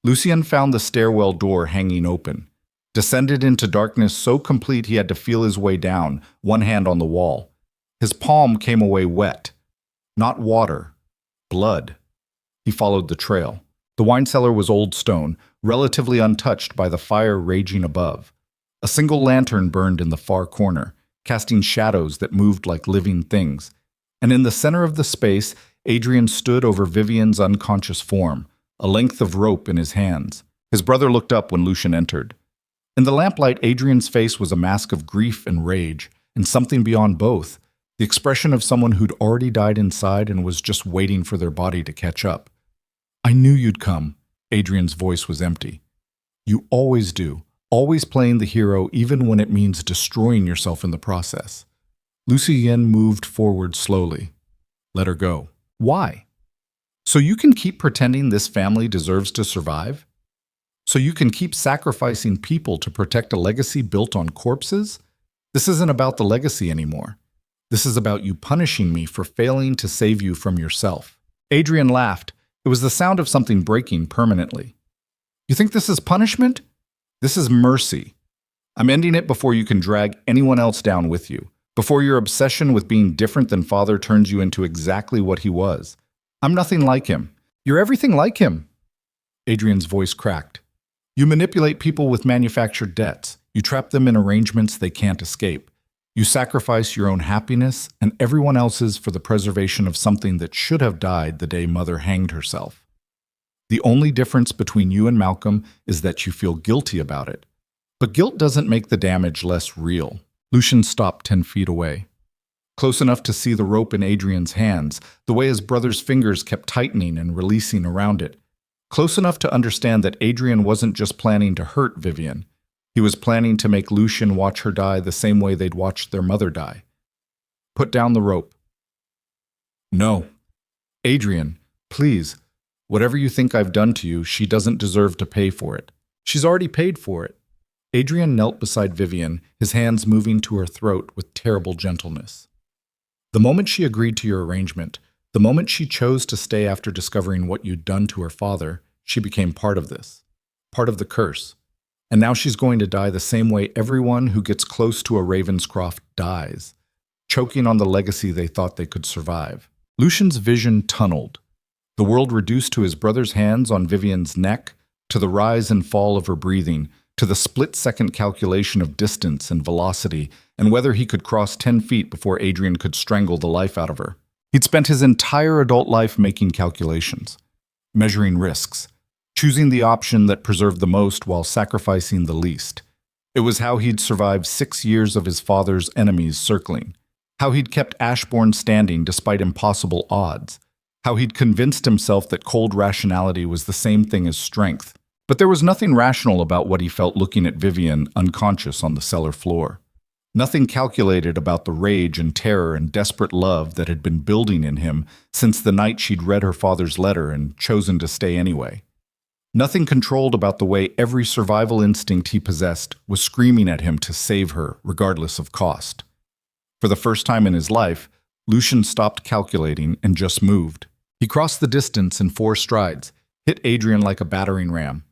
Lucien found the stairwell door hanging open. Descended into darkness so complete he had to feel his way down, one hand on the wall. His palm came away wet. Not water. Blood. He followed the trail. The wine cellar was old stone, relatively untouched by the fire raging above. A single lantern burned in the far corner, casting shadows that moved like living things. And in the center of the space, Adrian stood over Vivian's unconscious form, a length of rope in his hands. His brother looked up when Lucien entered. In the lamplight, Adrian's face was a mask of grief and rage, and something beyond both, the expression of someone who'd already died inside and was just waiting for their body to catch up. "I knew you'd come." Adrian's voice was empty. "You always do, always playing the hero even when it means destroying yourself in the process." Lucien moved forward slowly. "Let her go." "Why?" "So you can keep pretending this family deserves to survive? So you can keep sacrificing people to protect a legacy built on corpses? This isn't about the legacy anymore. This is about you punishing me for failing to save you from yourself." Adrian laughed. It was the sound of something breaking permanently. "You think this is punishment? This is mercy. I'm ending it before you can drag anyone else down with you, before your obsession with being different than father turns you into exactly what he was. I'm nothing like him. You're everything like him." Adrian's voice cracked. "You manipulate people with manufactured debts. You trap them in arrangements they can't escape. You sacrifice your own happiness and everyone else's for the preservation of something that should have died the day Mother hanged herself. The only difference between you and Malcolm is that you feel guilty about it. But guilt doesn't make the damage less real." Lucien stopped 10 feet away, close enough to see the rope in Adrian's hands, the way his brother's fingers kept tightening and releasing around it. Close enough to understand that Adrian wasn't just planning to hurt Vivian. He was planning to make Lucien watch her die the same way they'd watched their mother die. "Put down the rope." "No. Adrian, please. Whatever you think I've done to you, she doesn't deserve to pay for it. She's already paid for it." Adrian knelt beside Vivian, his hands moving to her throat with terrible gentleness. "The moment she agreed to your arrangement, the moment she chose to stay after discovering what you'd done to her father, she became part of this, part of the curse. And now she's going to die the same way everyone who gets close to a Ravenscroft dies, choking on the legacy they thought they could survive. Lucian's vision tunneled, the world reduced to his brother's hands on Vivian's neck, to the rise and fall of her breathing, to the split-second calculation of distance and velocity, and whether he could cross 10 feet before Adrian could strangle the life out of her. He'd spent his entire adult life making calculations, measuring risks, choosing the option that preserved the most while sacrificing the least. It was how he'd survived 6 years of his father's enemies circling, how he'd kept Ashbourne standing despite impossible odds, how he'd convinced himself that cold rationality was the same thing as strength. But there was nothing rational about what he felt looking at Vivian unconscious on the cellar floor. Nothing calculated about the rage and terror and desperate love that had been building in him since the night she'd read her father's letter and chosen to stay anyway. Nothing controlled about the way every survival instinct he possessed was screaming at him to save her, regardless of cost. For the first time in his life, Lucian stopped calculating and just moved. He crossed the distance in 4 strides, hit Adrian like a battering ram.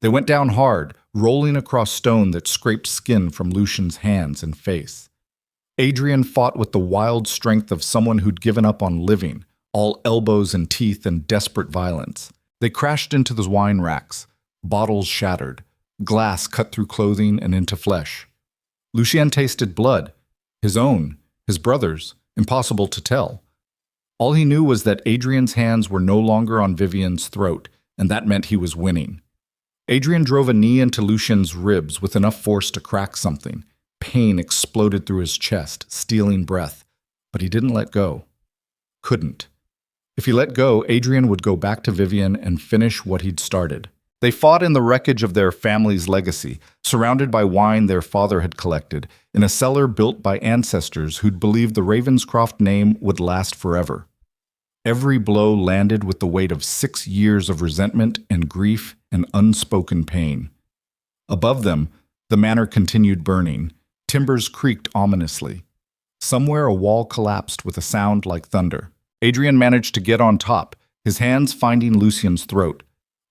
They went down hard, rolling across stone that scraped skin from Lucian's hands and face. Adrian fought with the wild strength of someone who'd given up on living, all elbows and teeth and desperate violence. They crashed into the wine racks, bottles shattered, glass cut through clothing and into flesh. Lucien tasted blood, his own, his brother's, impossible to tell. All he knew was that Adrian's hands were no longer on Vivian's throat, and that meant he was winning. Adrian drove a knee into Lucian's ribs with enough force to crack something. Pain exploded through his chest, stealing breath, but he didn't let go. Couldn't. If he let go, Adrian would go back to Vivian and finish what he'd started. They fought in the wreckage of their family's legacy, surrounded by wine their father had collected, in a cellar built by ancestors who'd believed the Ravenscroft name would last forever. Every blow landed with the weight of 6 years of resentment and grief and unspoken pain. Above them, the manor continued burning. Timbers creaked ominously. Somewhere a wall collapsed with a sound like thunder. Adrian managed to get on top, his hands finding Lucian's throat.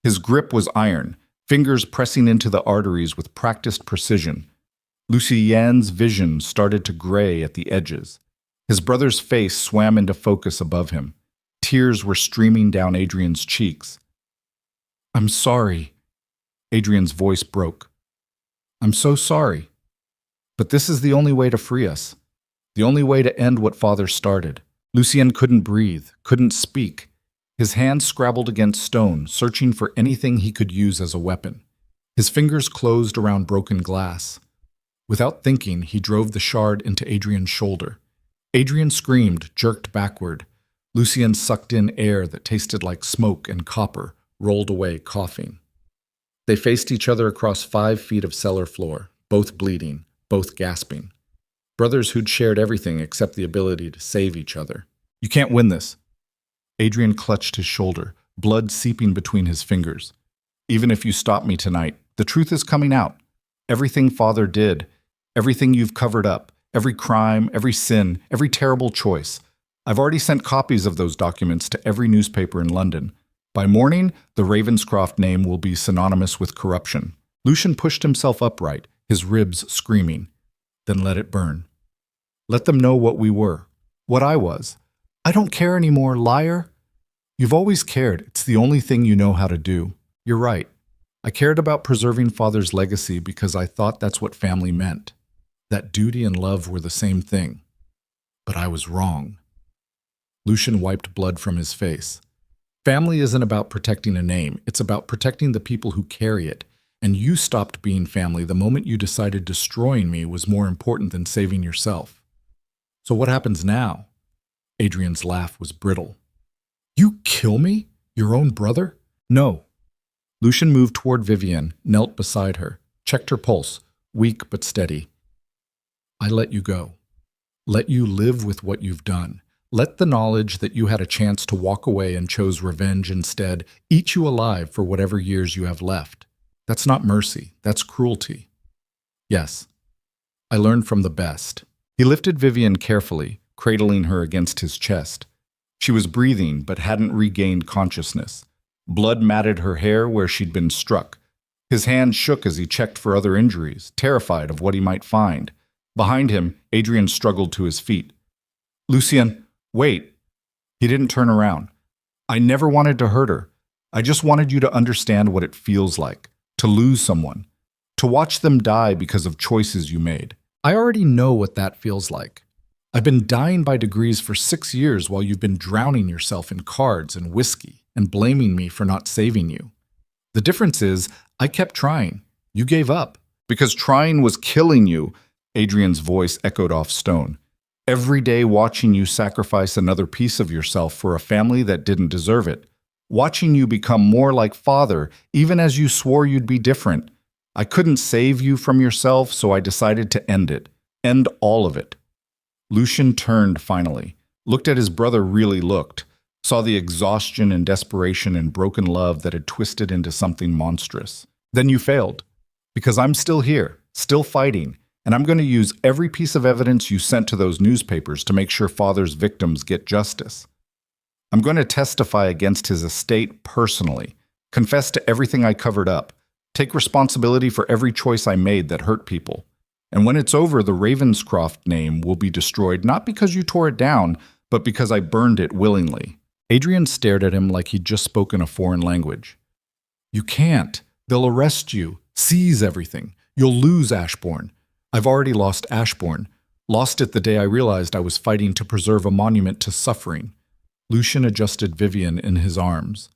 His grip was iron, fingers pressing into the arteries with practiced precision. Lucien's vision started to gray at the edges. His brother's face swam into focus above him. Tears were streaming down Adrian's cheeks. "I'm sorry." Adrian's voice broke. "I'm so sorry. But this is the only way to free us. The only way to end what Father started." Lucien couldn't breathe, couldn't speak. His hands scrabbled against stone, searching for anything he could use as a weapon. His fingers closed around broken glass. Without thinking, he drove the shard into Adrian's shoulder. Adrian screamed, jerked backward. Lucien sucked in air that tasted like smoke and copper, rolled away coughing. They faced each other across 5 feet of cellar floor, both bleeding, both gasping. Brothers who'd shared everything except the ability to save each other. "You can't win this." Adrian clutched his shoulder, blood seeping between his fingers. "Even if you stop me tonight, the truth is coming out. Everything Father did, everything you've covered up, every crime, every sin, every terrible choice. I've already sent copies of those documents to every newspaper in London. By morning, the Ravenscroft name will be synonymous with corruption." Lucian pushed himself upright, his ribs screaming. "Then let it burn. Let them know what we were, what I was. I don't care anymore, liar. You've always cared. It's the only thing you know how to do. You're right. I cared about preserving Father's legacy because I thought that's what family meant. That duty and love were the same thing. But I was wrong." Lucian wiped blood from his face. "Family isn't about protecting a name. It's about protecting the people who carry it. And you stopped being family the moment you decided destroying me was more important than saving yourself. So what happens now?" Adrian's laugh was brittle. "You kill me? Your own brother?" "No." Lucian moved toward Vivian, knelt beside her, checked her pulse, weak but steady. "I let you go. Let you live with what you've done. Let the knowledge that you had a chance to walk away and chose revenge instead eat you alive for whatever years you have left. That's not mercy. That's cruelty." "Yes. I learned from the best." He lifted Vivian carefully, cradling her against his chest. She was breathing but hadn't regained consciousness. Blood matted her hair where she'd been struck. His hand shook as he checked for other injuries, terrified of what he might find. Behind him, Adrian struggled to his feet. "Lucien, wait." He didn't turn around. "I never wanted to hurt her. I just wanted you to understand what it feels like, to lose someone, to watch them die because of choices you made. I already know what that feels like. I've been dying by degrees for 6 years while you've been drowning yourself in cards and whiskey and blaming me for not saving you. The difference is, I kept trying. You gave up. Because trying was killing you." Adrian's voice echoed off stone. "Every day watching you sacrifice another piece of yourself for a family that didn't deserve it. Watching you become more like father, even as you swore you'd be different. I couldn't save you from yourself, so I decided to end it. End all of it." Lucien turned finally, looked at his brother really looked, saw the exhaustion and desperation and broken love that had twisted into something monstrous. "Then you failed. Because I'm still here, still fighting, and I'm going to use every piece of evidence you sent to those newspapers to make sure father's victims get justice. I'm going to testify against his estate personally, confess to everything I covered up, take responsibility for every choice I made that hurt people. And when it's over, the Ravenscroft name will be destroyed not because you tore it down, but because I burned it willingly." Adrian stared at him like he'd just spoken a foreign language. "You can't. They'll arrest you, seize everything. You'll lose Ashbourne. I've already lost Ashbourne. Lost it the day I realized I was fighting to preserve a monument to suffering." Lucien adjusted Vivian in his arms.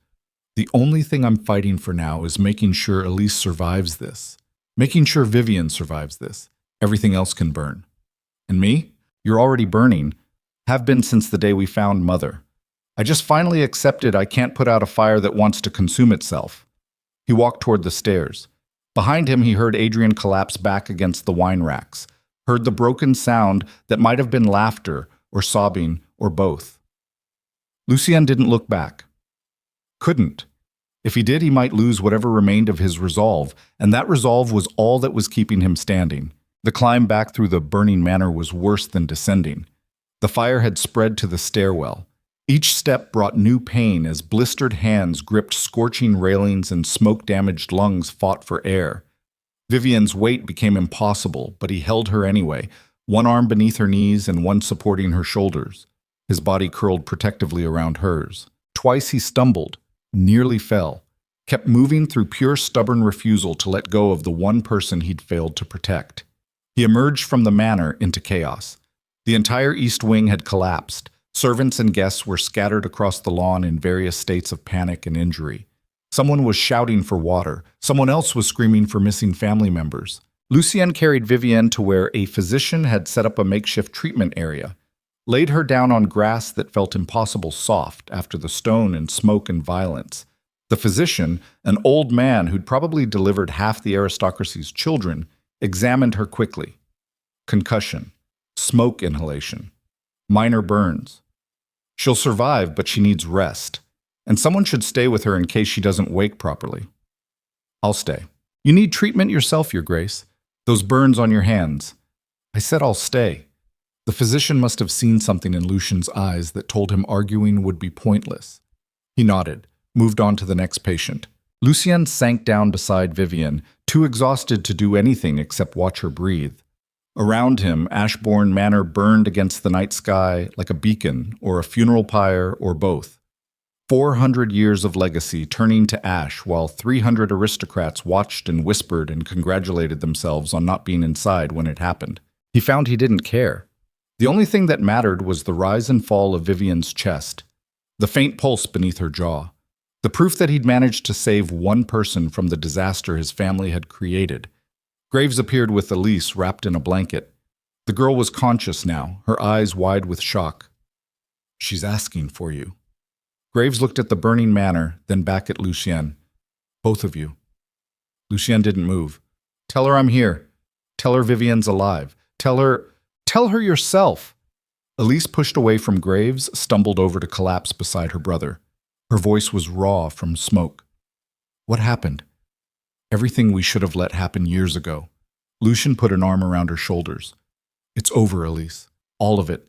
"The only thing I'm fighting for now is making sure Elise survives this. Making sure Vivian survives this. Everything else can burn. And me? You're already burning. Have been since the day we found Mother. I just finally accepted I can't put out a fire that wants to consume itself." He walked toward the stairs. Behind him, he heard Adrian collapse back against the wine racks, heard the broken sound that might have been laughter or sobbing or both. Lucien didn't look back. Couldn't. If he did, he might lose whatever remained of his resolve, and that resolve was all that was keeping him standing. The climb back through the burning manor was worse than descending. The fire had spread to the stairwell. Each step brought new pain as blistered hands gripped scorching railings and smoke-damaged lungs fought for air. Vivian's weight became impossible, but he held her anyway, one arm beneath her knees and one supporting her shoulders. His body curled protectively around hers. Twice he stumbled, nearly fell, kept moving through pure stubborn refusal to let go of the one person he'd failed to protect. He emerged from the manor into chaos. The entire east wing had collapsed. Servants and guests were scattered across the lawn in various states of panic and injury. Someone was shouting for water. Someone else was screaming for missing family members. Lucien carried Vivienne to where a physician had set up a makeshift treatment area, laid her down on grass that felt impossible soft after the stone and smoke and violence. The physician, an old man who'd probably delivered half the aristocracy's children, examined her quickly. Concussion, smoke inhalation, minor burns. She'll survive, but she needs rest, and someone should stay with her in case she doesn't wake properly. I'll stay. You need treatment yourself, Your Grace. Those burns on your hands. I said I'll stay. The physician must have seen something in Lucien's eyes that told him arguing would be pointless. He nodded, moved on to the next patient. Lucien sank down beside Vivian, too exhausted to do anything except watch her breathe. Around him, Ashbourne Manor burned against the night sky like a beacon or a funeral pyre or both. 400 years of legacy turning to ash while 300 aristocrats watched and whispered and congratulated themselves on not being inside when it happened. He found he didn't care. The only thing that mattered was the rise and fall of Vivian's chest, the faint pulse beneath her jaw, the proof that he'd managed to save one person from the disaster his family had created. Graves appeared with Elise wrapped in a blanket. The girl was conscious now, her eyes wide with shock. She's asking for you. Graves looked at the burning manor, then back at Lucien. Both of you. Lucien didn't move. Tell her I'm here. Tell her Vivian's alive. Tell her yourself. Elise pushed away from Graves, stumbled over to collapse beside her brother. Her voice was raw from smoke. What happened? Everything we should have let happen years ago. Lucien put an arm around her shoulders. It's over, Elise. All of it.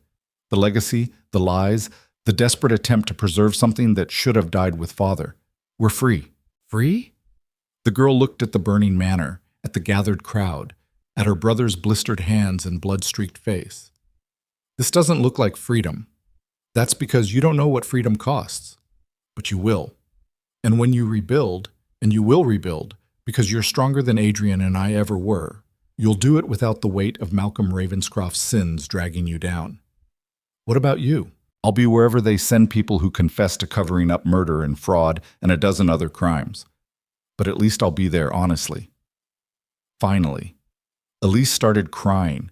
The legacy, the lies, the desperate attempt to preserve something that should have died with Father. We're free. Free? The girl looked at the burning manor, at the gathered crowd, at her brother's blistered hands and blood-streaked face. This doesn't look like freedom. That's because you don't know what freedom costs. But you will. And when you rebuild, and you will rebuild, because you're stronger than Adrian and I ever were, you'll do it without the weight of Malcolm Ravenscroft's sins dragging you down. What about you? I'll be wherever they send people who confess to covering up murder and fraud and a dozen other crimes. But at least I'll be there honestly. Finally, Elise started crying.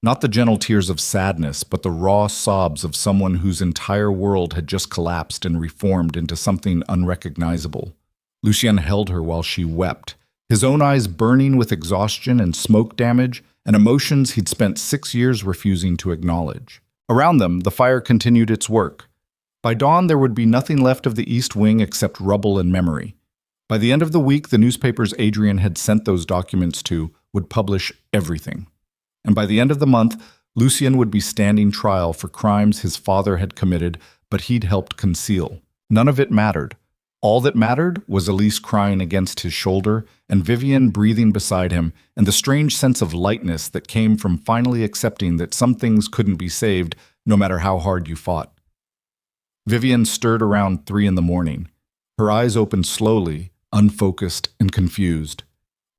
Not the gentle tears of sadness, but the raw sobs of someone whose entire world had just collapsed and reformed into something unrecognizable. Lucien held her while she wept, his own eyes burning with exhaustion and smoke damage and emotions he'd spent 6 years refusing to acknowledge. Around them, the fire continued its work. By dawn, there would be nothing left of the East Wing except rubble and memory. By the end of the week, the newspapers Adrian had sent those documents to would publish everything. And by the end of the month, Lucien would be standing trial for crimes his father had committed, but he'd helped conceal. None of it mattered. All that mattered was Elise crying against his shoulder and Vivian breathing beside him, and the strange sense of lightness that came from finally accepting that some things couldn't be saved no matter how hard you fought. Vivian stirred around 3 a.m. Her eyes opened slowly, unfocused and confused.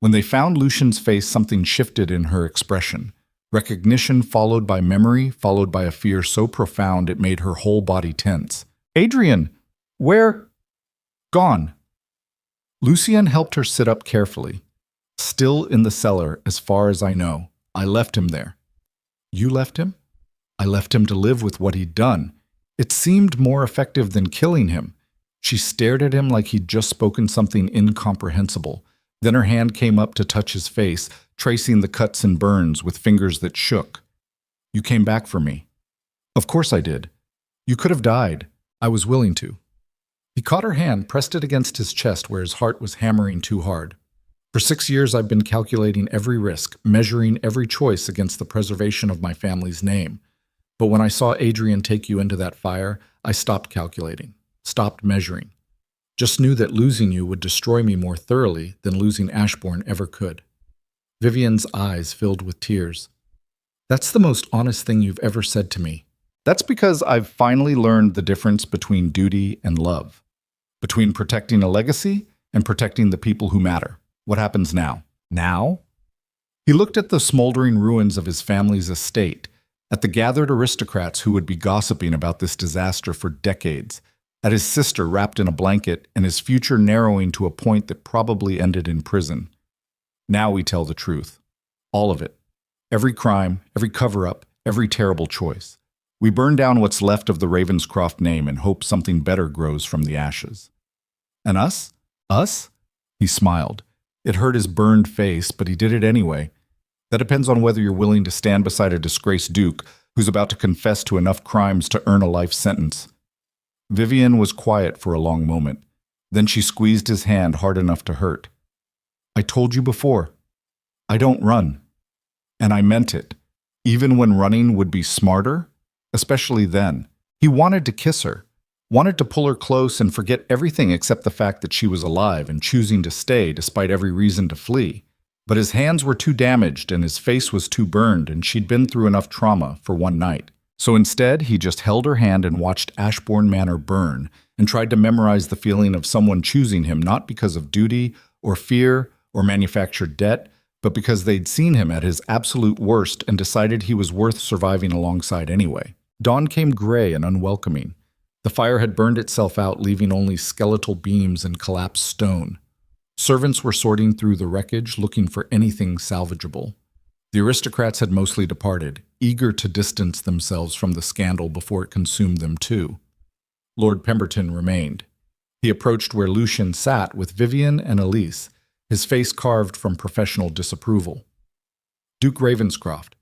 When they found Lucien's face, something shifted in her expression. Recognition followed by memory, followed by a fear so profound it made her whole body tense. "Adrian! Where?" "Gone." Lucien helped her sit up carefully. "Still in the cellar, as far as I know. I left him there." "You left him?" "I left him to live with what he'd done. It seemed more effective than killing him." She stared at him like he'd just spoken something incomprehensible. Then her hand came up to touch his face, tracing the cuts and burns with fingers that shook. "You came back for me." "Of course I did. You could have died. I was willing to." He caught her hand, pressed it against his chest where his heart was hammering too hard. "For 6 years I've been calculating every risk, measuring every choice against the preservation of my family's name. But when I saw Adrian take you into that fire, I stopped calculating, stopped measuring. Just knew that losing you would destroy me more thoroughly than losing Ashbourne ever could." Vivian's eyes filled with tears. "That's the most honest thing you've ever said to me." "That's because I've finally learned the difference between duty and love. Between protecting a legacy and protecting the people who matter. What happens now?" "Now?" He looked at the smoldering ruins of his family's estate, at the gathered aristocrats who would be gossiping about this disaster for decades, at his sister wrapped in a blanket and his future narrowing to a point that probably ended in prison. "Now we tell the truth. All of it. Every crime, every cover-up, every terrible choice. We burn down what's left of the Ravenscroft name and hope something better grows from the ashes." "And us? Us?" He smiled. It hurt his burned face, but he did it anyway. "That depends on whether you're willing to stand beside a disgraced duke who's about to confess to enough crimes to earn a life sentence." Vivian was quiet for a long moment. Then she squeezed his hand hard enough to hurt. "I told you before. I don't run." And I meant it. Even when running would be smarter, especially then. He wanted to kiss her, wanted to pull her close and forget everything except the fact that she was alive and choosing to stay despite every reason to flee. But his hands were too damaged and his face was too burned, and she'd been through enough trauma for one night. So instead, he just held her hand and watched Ashbourne Manor burn and tried to memorize the feeling of someone choosing him not because of duty or fear or manufactured debt, but because they'd seen him at his absolute worst and decided he was worth surviving alongside anyway. Dawn came gray and unwelcoming. The fire had burned itself out, leaving only skeletal beams and collapsed stone. Servants were sorting through the wreckage, looking for anything salvageable. The aristocrats had mostly departed, eager to distance themselves from the scandal before it consumed them too. Lord Pemberton remained. He approached where Lucien sat with Vivian and Elise, his face carved from professional disapproval. "Duke Ravenscroft,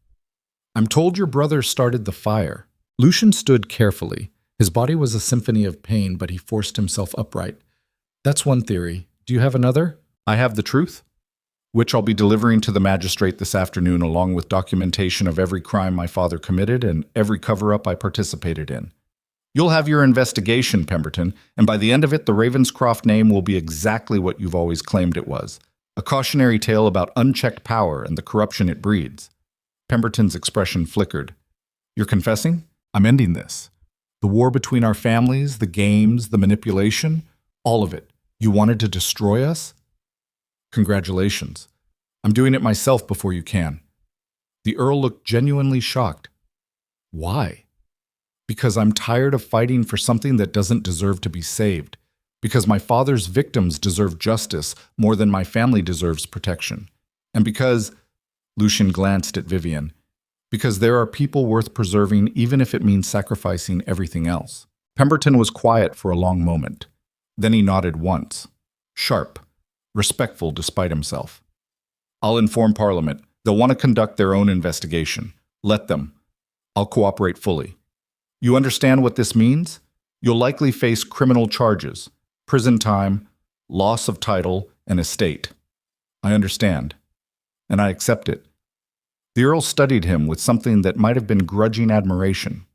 I'm told your brother started the fire." Lucien stood carefully. His body was a symphony of pain, but he forced himself upright. "That's one theory. Do you have another?" "I have the truth, which I'll be delivering to the magistrate this afternoon along with documentation of every crime my father committed and every cover-up I participated in." You'll have your investigation, Pemberton, and by the end of it, the Ravenscroft name will be exactly what you've always claimed it was. A cautionary tale about unchecked power and the corruption it breeds. Pemberton's expression flickered. You're confessing? I'm ending this. The war between our families, the games, the manipulation, all of it. You wanted to destroy us? Congratulations. I'm doing it myself before you can. The Earl looked genuinely shocked. Why? Because I'm tired of fighting for something that doesn't deserve to be saved. Because my father's victims deserve justice more than my family deserves protection. And because, Lucian glanced at Vivian, because there are people worth preserving even if it means sacrificing everything else. Pemberton was quiet for a long moment. Then he nodded once. Sharp, respectful despite himself. I'll inform Parliament. They'll want to conduct their own investigation. Let them. I'll cooperate fully. You understand what this means? You'll likely face criminal charges, prison time, loss of title, and estate. I understand. And I accept it. The Earl studied him with something that might have been grudging admiration.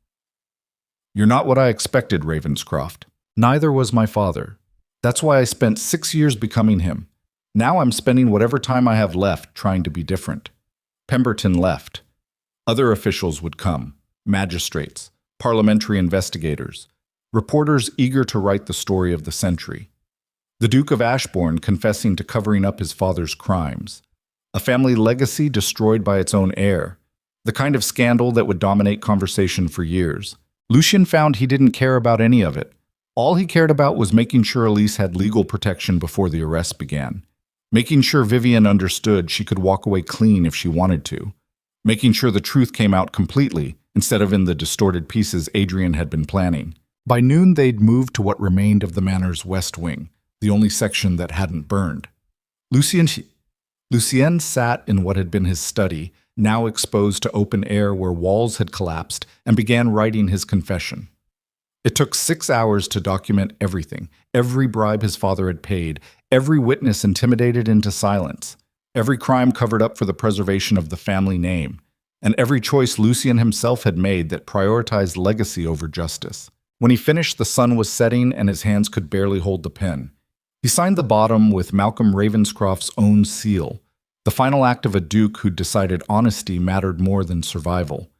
You're not what I expected, Ravenscroft. Neither was my father. That's why I spent 6 years becoming him. Now I'm spending whatever time I have left trying to be different. Pemberton left. Other officials would come, magistrates, parliamentary investigators, reporters eager to write the story of the century. The Duke of Ashbourne confessing to covering up his father's crimes. A family legacy destroyed by its own heir. The kind of scandal that would dominate conversation for years. Lucian found he didn't care about any of it. All he cared about was making sure Elise had legal protection before the arrest began. Making sure Vivian understood she could walk away clean if she wanted to. Making sure the truth came out completely, instead of in the distorted pieces Adrian had been planning. By noon, they'd moved to what remained of the manor's west wing, the only section that hadn't burned. Lucien sat in what had been his study, now exposed to open air where walls had collapsed, and began writing his confession. It took 6 hours to document everything, every bribe his father had paid, every witness intimidated into silence, every crime covered up for the preservation of the family name, and every choice Lucien himself had made that prioritized legacy over justice. When he finished, the sun was setting and his hands could barely hold the pen. He signed the bottom with Malcolm Ravenscroft's own seal, the final act of a duke who'd decided honesty mattered more than survival.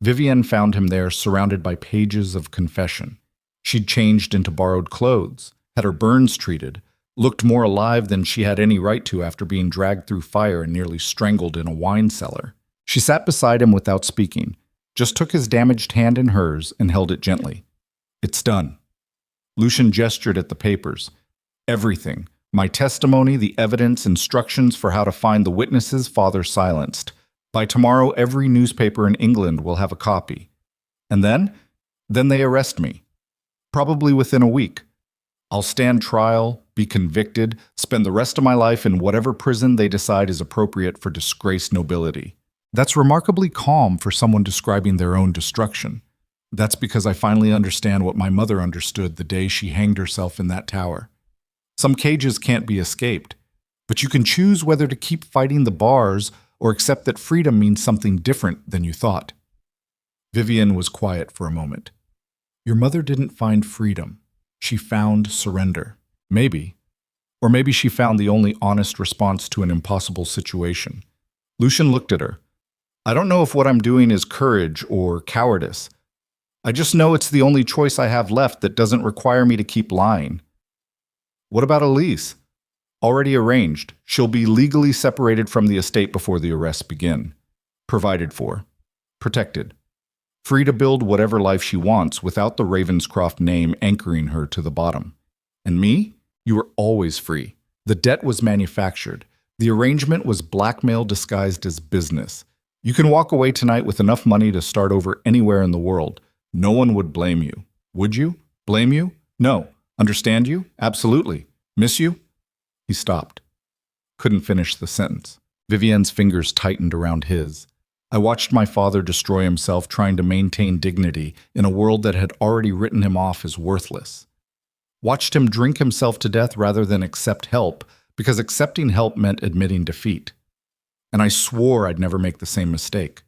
Vivian found him there surrounded by pages of confession. She'd changed into borrowed clothes, had her burns treated, looked more alive than she had any right to after being dragged through fire and nearly strangled in a wine cellar. She sat beside him without speaking, just took his damaged hand in hers and held it gently. It's done. Lucian gestured at the papers. Everything. My testimony, the evidence, instructions for how to find the witnesses father silenced. By tomorrow, every newspaper in England will have a copy. And then they arrest me. Probably within a week. I'll stand trial, be convicted, spend the rest of my life in whatever prison they decide is appropriate for disgraced nobility. That's remarkably calm for someone describing their own destruction. That's because I finally understand what my mother understood the day she hanged herself in that tower. Some cages can't be escaped, but you can choose whether to keep fighting the bars or accept that freedom means something different than you thought. Vivian was quiet for a moment. Your mother didn't find freedom. She found surrender. Maybe. Or maybe she found the only honest response to an impossible situation. Lucian looked at her. I don't know if what I'm doing is courage or cowardice. I just know it's the only choice I have left that doesn't require me to keep lying. What about Elise? Already arranged. She'll be legally separated from the estate before the arrests begin. Provided for. Protected. Free to build whatever life she wants without the Ravenscroft name anchoring her to the bottom. And me? You were always free. The debt was manufactured. The arrangement was blackmail disguised as business. You can walk away tonight with enough money to start over anywhere in the world. No one would blame you. Would you? Blame you? No. Understand you? Absolutely. Miss you? He stopped. Couldn't finish the sentence. Vivian's fingers tightened around his. I watched my father destroy himself trying to maintain dignity in a world that had already written him off as worthless. Watched him drink himself to death rather than accept help, because accepting help meant admitting defeat. And I swore I'd never make the same mistake,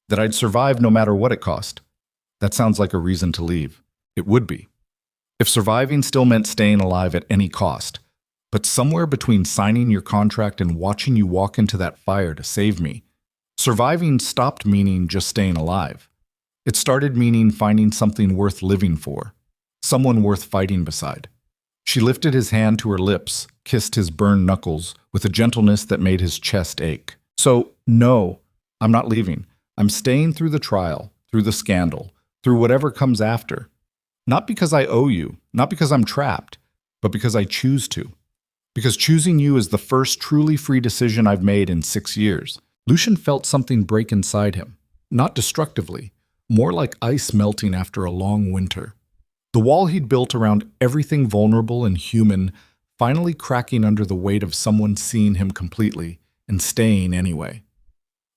that I'd survive no matter what it cost. That sounds like a reason to leave. It would be. If surviving still meant staying alive at any cost. But somewhere between signing your contract and watching you walk into that fire to save me, surviving stopped meaning just staying alive. It started meaning finding something worth living for, someone worth fighting beside. She lifted his hand to her lips, kissed his burned knuckles with a gentleness that made his chest ache. So, no, I'm not leaving. I'm staying through the trial, through the scandal, through whatever comes after. Not because I owe you, not because I'm trapped, but because I choose to. Because choosing you is the first truly free decision I've made in 6 years. Lucian felt something break inside him, not destructively, more like ice melting after a long winter. The wall he'd built around everything vulnerable and human finally cracking under the weight of someone seeing him completely and staying anyway.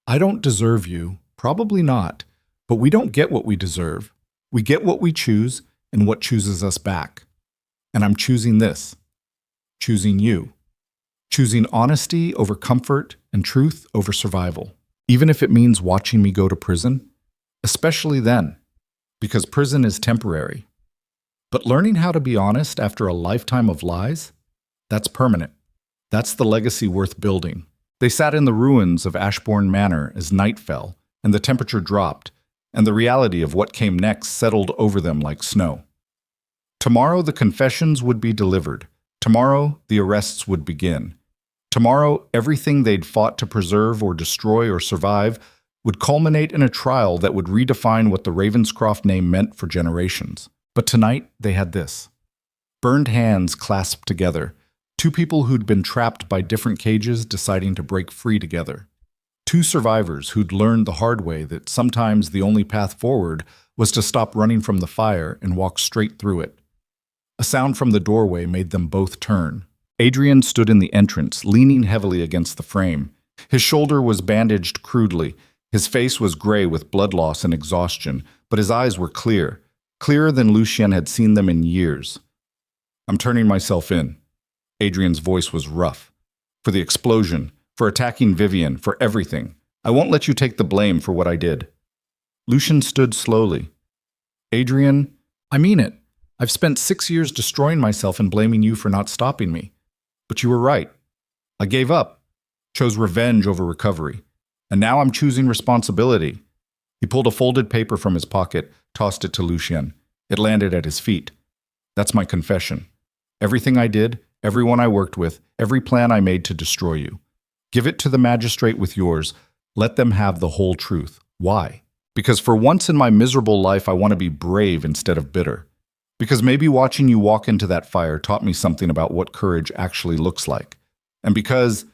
I don't deserve you, probably not, but we don't get what we deserve. We get what we choose and what chooses us back. And I'm choosing this. Choosing you. Choosing honesty over comfort and truth over survival. Even if it means watching me go to prison. Especially then, because prison is temporary. But learning how to be honest after a lifetime of lies, that's permanent. That's the legacy worth building. They sat in the ruins of Ashbourne Manor as night fell and the temperature dropped, and the reality of what came next settled over them like snow. Tomorrow the confessions would be delivered. Tomorrow, the arrests would begin. Tomorrow, everything they'd fought to preserve or destroy or survive would culminate in a trial that would redefine what the Ravenscroft name meant for generations. But tonight, they had this. Burned hands clasped together. Two people who'd been trapped by different cages deciding to break free together. Two survivors who'd learned the hard way that sometimes the only path forward was to stop running from the fire and walk straight through it. A sound from the doorway made them both turn. Adrian stood in the entrance, leaning heavily against the frame. His shoulder was bandaged crudely. His face was gray with blood loss and exhaustion, but his eyes were clear, clearer than Lucien had seen them in years. I'm turning myself in. Adrian's voice was rough. For the explosion, for attacking Vivian, for everything. I won't let you take the blame for what I did. Lucien stood slowly. Adrian, I mean it. I've spent 6 years destroying myself and blaming you for not stopping me. But you were right. I gave up, chose revenge over recovery, and now I'm choosing responsibility. He pulled a folded paper from his pocket, tossed it to Lucien. It landed at his feet. That's my confession. Everything I did, everyone I worked with, every plan I made to destroy you. Give it to the magistrate with yours. Let them have the whole truth. Why? Because for once in my miserable life, I want to be brave instead of bitter. Because maybe watching you walk into that fire taught me something about what courage actually looks like. And because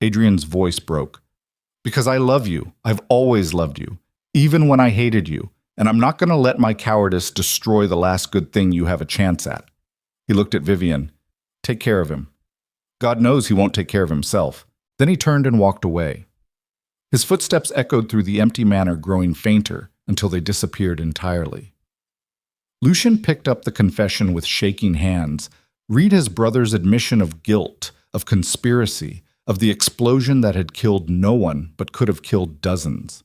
Adrian's voice broke. Because I love you. I've always loved you. Even when I hated you. And I'm not going to let my cowardice destroy the last good thing you have a chance at. He looked at Vivian. Take care of him. God knows he won't take care of himself. Then he turned and walked away. His footsteps echoed through the empty manor, growing fainter until they disappeared entirely. Lucien picked up the confession with shaking hands. Read his brother's admission of guilt, of conspiracy, of the explosion that had killed no one but could have killed dozens.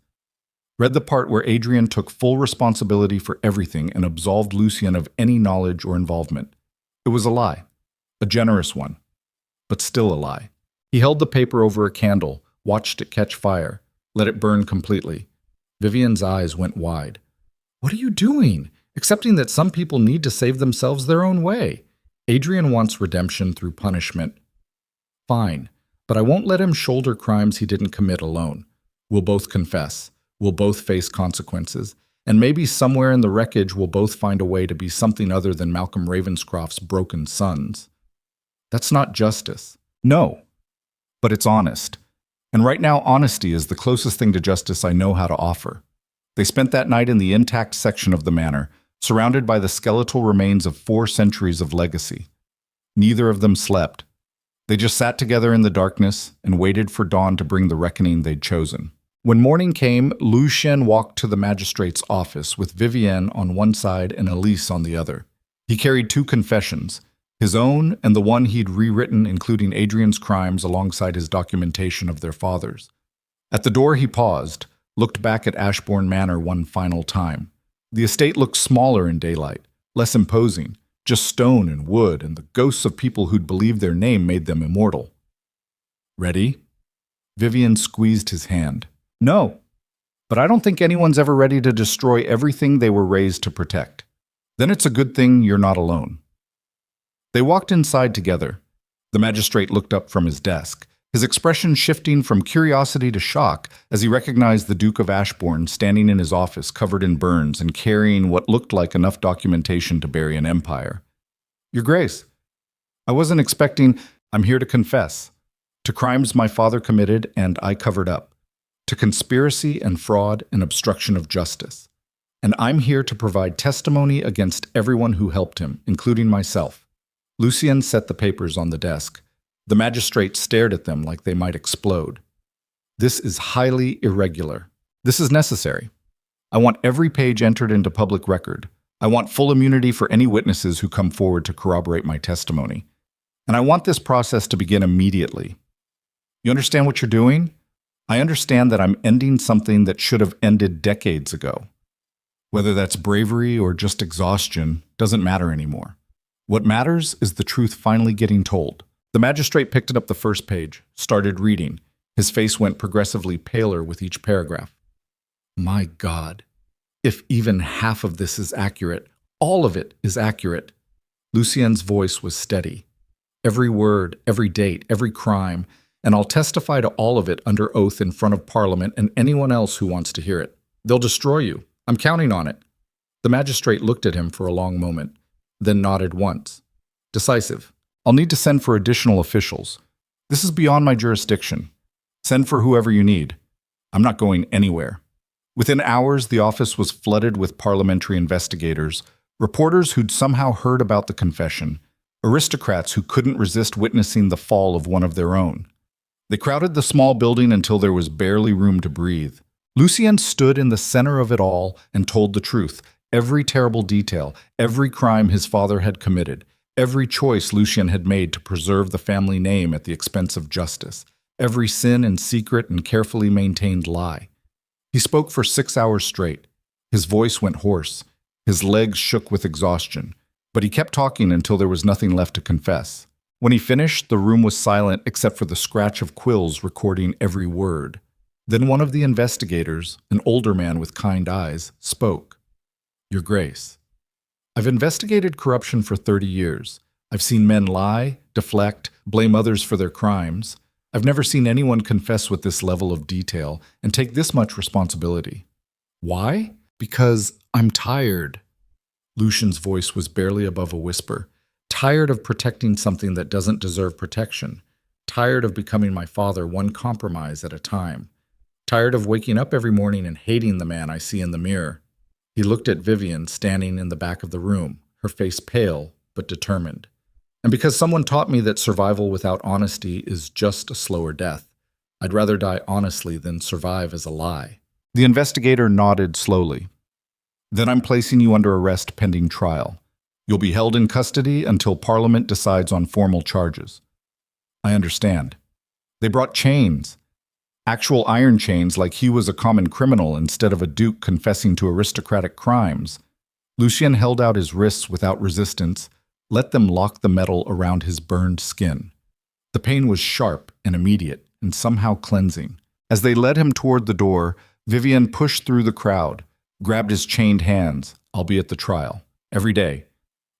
Read the part where Adrian took full responsibility for everything and absolved Lucien of any knowledge or involvement. It was a lie, a generous one, but still a lie. He held the paper over a candle, watched it catch fire, let it burn completely. Vivian's eyes went wide. What are you doing? Accepting that some people need to save themselves their own way. Adrian wants redemption through punishment. Fine, but I won't let him shoulder crimes he didn't commit alone. We'll both confess. We'll both face consequences. And maybe somewhere in the wreckage we'll both find a way to be something other than Malcolm Ravenscroft's broken sons. That's not justice. No, but it's honest. And right now, honesty is the closest thing to justice I know how to offer. They spent that night in the intact section of the manor, surrounded by the skeletal remains of 4 centuries of legacy. Neither of them slept. They just sat together in the darkness and waited for dawn to bring the reckoning they'd chosen. When morning came, Lucien walked to the magistrate's office with Vivienne on one side and Elise on the other. He carried 2 confessions, his own and the one he'd rewritten, including Adrian's crimes alongside his documentation of their fathers. At the door he paused, looked back at Ashbourne Manor one final time. The estate looked smaller in daylight, less imposing, just stone and wood and the ghosts of people who'd believed their name made them immortal. Ready? Vivian squeezed his hand. No, but I don't think anyone's ever ready to destroy everything they were raised to protect. Then it's a good thing you're not alone. They walked inside together. The magistrate looked up from his desk, his expression shifting from curiosity to shock as he recognized the Duke of Ashbourne standing in his office covered in burns and carrying what looked like enough documentation to bury an empire. Your Grace, I wasn't expecting. I'm here to confess. To crimes my father committed and I covered up. To conspiracy and fraud and obstruction of justice. And I'm here to provide testimony against everyone who helped him, including myself. Lucien set the papers on the desk. The magistrate stared at them like they might explode. This is highly irregular. This is necessary. I want every page entered into public record. I want full immunity for any witnesses who come forward to corroborate my testimony. And I want this process to begin immediately. You understand what you're doing? I understand that I'm ending something that should have ended decades ago. Whether that's bravery or just exhaustion doesn't matter anymore. What matters is the truth finally getting told. The magistrate picked up the first page, started reading. His face went progressively paler with each paragraph. My God, if even half of this is accurate, all of it is accurate. Lucien's voice was steady. Every word, every date, every crime, and I'll testify to all of it under oath in front of Parliament and anyone else who wants to hear it. They'll destroy you. I'm counting on it. The magistrate looked at him for a long moment, then nodded once. Decisive. I'll need to send for additional officials. This is beyond my jurisdiction. Send for whoever you need. I'm not going anywhere. Within hours, the office was flooded with parliamentary investigators, reporters who'd somehow heard about the confession, aristocrats who couldn't resist witnessing the fall of one of their own. They crowded the small building until there was barely room to breathe. Lucien stood in the center of it all and told the truth, every terrible detail, every crime his father had committed, every choice Lucien had made to preserve the family name at the expense of justice, every sin and secret and carefully maintained lie. He spoke for 6 hours straight. His voice went hoarse. His legs shook with exhaustion, but he kept talking until there was nothing left to confess. When he finished, the room was silent except for the scratch of quills recording every word. Then one of the investigators, an older man with kind eyes, spoke. Your Grace, I've investigated corruption for 30 years. I've seen men lie, deflect, blame others for their crimes. I've never seen anyone confess with this level of detail and take this much responsibility. Why? Because I'm tired. Lucien's voice was barely above a whisper. Tired of protecting something that doesn't deserve protection. Tired of becoming my father one compromise at a time. Tired of waking up every morning and hating the man I see in the mirror. He looked at Vivian standing in the back of the room, her face pale but determined. And because someone taught me that survival without honesty is just a slower death, I'd rather die honestly than survive as a lie. The investigator nodded slowly. Then I'm placing you under arrest pending trial. You'll be held in custody until Parliament decides on formal charges. I understand. They brought chains. Actual iron chains like he was a common criminal instead of a duke confessing to aristocratic crimes. Lucien held out his wrists without resistance, let them lock the metal around his burned skin. The pain was sharp and immediate and somehow cleansing. As they led him toward the door, Vivian pushed through the crowd, grabbed his chained hands. I'll be at the trial. Every day.